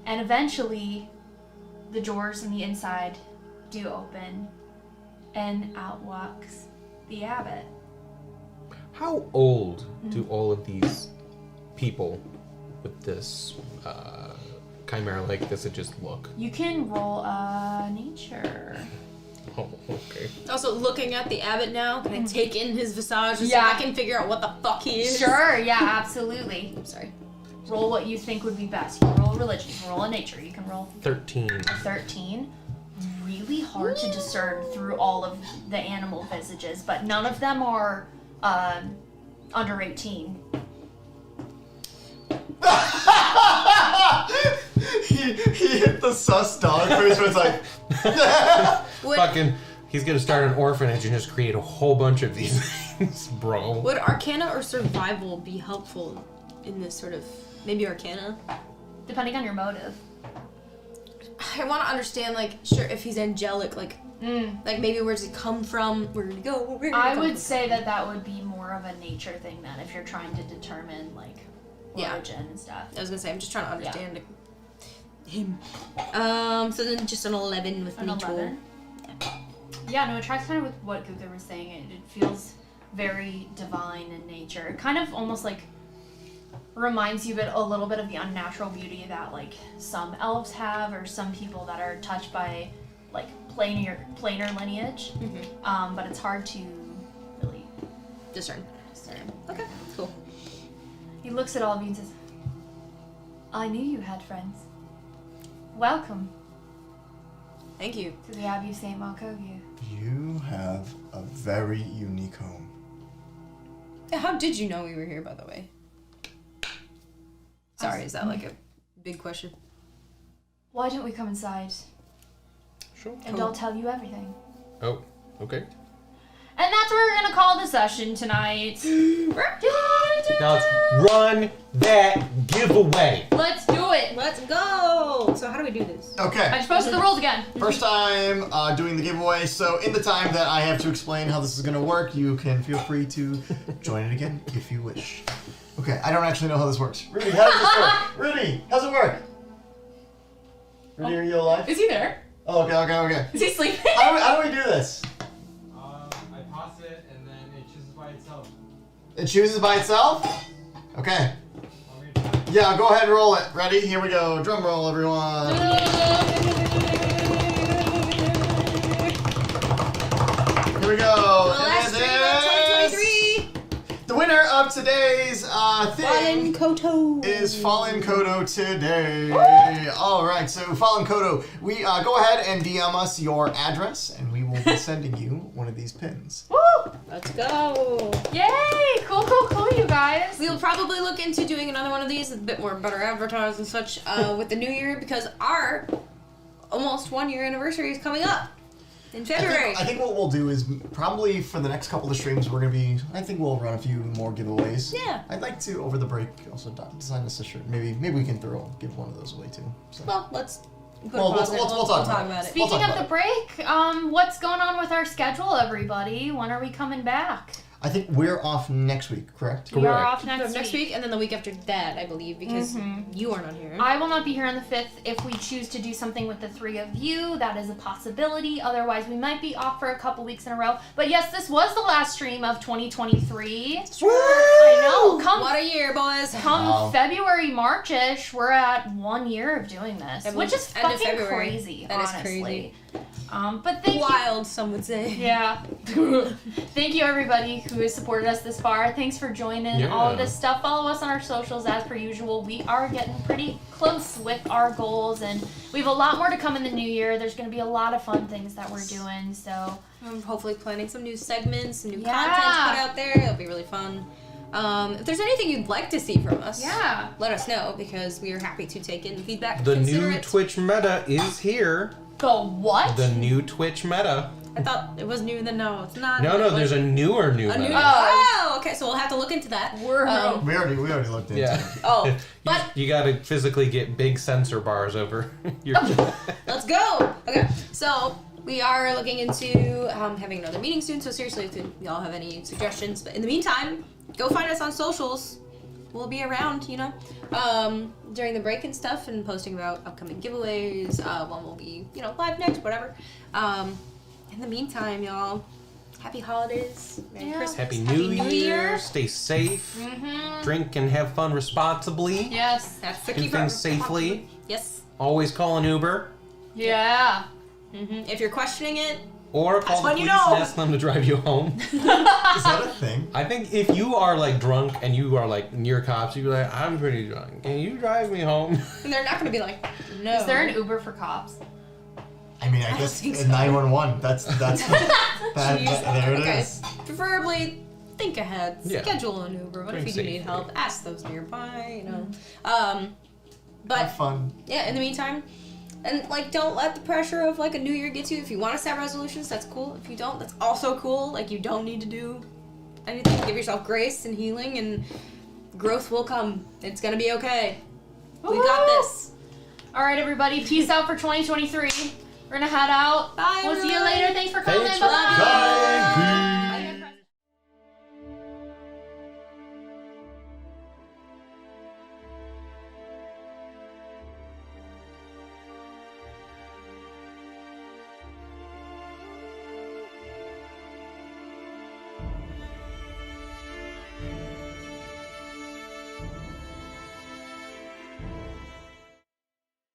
And eventually, the doors on the inside do open, and out walks the abbot. How old do all of these people with this chimera like this just look? You can roll nature. Oh, okay. Also, looking at the abbot now, can I take in his visage so Yeah. I can figure out what the fuck he is? Sure, yeah, absolutely. I'm sorry. Roll what you think would be best. You can roll religion, you can roll a nature, you can roll 13. a 13. Really hard to discern through all of the animal visages, but none of them are under 18. he hit the sus dog face where it's like, Fucking, he's gonna start an orphanage and just create a whole bunch of these things, bro. Would Arcana or Survival be helpful in this sort of... Maybe Arcana? Depending on your motive. I want to understand, like, sure, if he's angelic, like, like maybe where does he come from? Where did he go? Where did he I come would from? say that would be more of a nature thing then, if you're trying to determine, like, Yeah. origin and stuff. I was gonna say, I'm just trying to understand him. So then just an 11 with An nature. 11? Yeah, no, it tracks kind of with what Gunther was saying. It feels very divine in nature. It kind of almost like reminds you a little bit of the unnatural beauty that like some elves have, or some people that are touched by like planar lineage. But it's hard to really Discern. discern. Okay, cool. He looks at all of you and says, "I knew you had friends. Welcome Thank you. to the Abbey of St. Markovia." you have a very unique home. How did you know we were here, by the way? Sorry, is that like a big question? Why don't we come inside Sure. and Cool. I'll tell you everything. Oh, okay. And that's where we're gonna call the session tonight. Now let's run that giveaway. Let's do it. Let's go! So how do we do this? I Okay, just posted the rules again. first time doing the giveaway, so in the time that I have to explain how this is going to work, you can feel free to join it again if you wish. Okay, I don't actually know how this works. Rudy, how does this work? Rudy, how's it work? Rudy, are you alive? Is he there? Oh, okay. Is he sleeping? How do we do this? I toss it and then it chooses by itself. It chooses by itself? Okay. Want me to try? Yeah, go ahead and roll it. Ready? Here we go. Drum roll, everyone. Here we go. The last stream of 2023. The winner of today's thing Fallen Koto. is Fallen Koto today. All right, so Fallen Koto, we go ahead and DM us your address, and we will be sending you one of these pins. Woo! Let's go. Yay! Cool, you guys. We'll probably look into doing another one of these, a bit more better advertised and such, with the new year, because our almost 1 year anniversary is coming up in February. I think what we'll do is probably for the next couple of streams, I think we'll run a few more giveaways. Yeah. I'd like to, over the break, also design us a shirt. Maybe we can give one of those away too. So. Well, let's put Well, a pause we'll there. talk about about it. Speaking talk of about the break, what's going on with our schedule, everybody? When are we coming back? I think we're off next week, correct? We are Correct. off next week. And then the week after that, I believe, because you are not here. I will not be here on the 5th. If we choose to do something with the three of you, that is a possibility. Otherwise, we might be off for a couple weeks in a row. But yes, this was the last stream of 2023. I know. What a year, boys. Come Wow. February, March-ish, we're at 1 year of doing this, That which was is end of fucking February. crazy, That is honestly. crazy. But thank you. Wild, some would say. Yeah. Thank you, everybody who has supported us this far. Thanks for joining all of this stuff. Follow us on our socials as per usual. We are getting pretty close with our goals, and we have a lot more to come in the new year. There's going to be a lot of fun things that we're doing, so... I'm hopefully planning some new segments, some new Yeah. content to put out there. It'll be really fun. If there's anything you'd like to see from us, Yeah. let us know, because we are happy to take in feedback. The consider new it. Twitch meta is here. The what? The new Twitch meta. I thought it was new, then no, it's not. No, there's a newer A meta. new. Oh. Oh, okay, so we'll have to look into that. We're We already looked into Yeah. it. Oh, but You gotta physically get big sensor bars over your... let's go. Okay, so we are looking into having another meeting soon. So seriously, if y'all have any suggestions, but in the meantime, go find us on socials. We'll be around, during the break and stuff, and posting about upcoming giveaways. When we'll be, live next, whatever. In the meantime, y'all, happy holidays, Merry Yeah. Christmas, Happy New Year. Stay safe. Mm-hmm. Drink and have fun responsibly. Yes. That's the Do key things part. safely. Yes. Always call an Uber. Yeah. If you're questioning it, Or call the when police you know. and ask them to drive you home. Is that a thing? I think if you are drunk and you are near cops, you're like, I'm pretty drunk. Can you drive me home? and they're not going to be like, no. Is there an Uber for cops? I mean, I don't guess think so. 911. That's there it Okay. is. Preferably think ahead. Yeah. Schedule an Uber. But if Drink you do need safely. help, ask those nearby. But Have fun. yeah, in the meantime, and don't let the pressure of a new year get to you. If you want to set resolutions, that's cool. If you don't, that's also cool. You don't need to do anything. Give yourself grace and healing, and growth will come. It's gonna be okay. We got Woo! this. All right, everybody. Peace out for 2023. We're gonna head out. Bye, We'll see you everyone. later. Thanks for coming. Thanks for Bye. coming. Bye.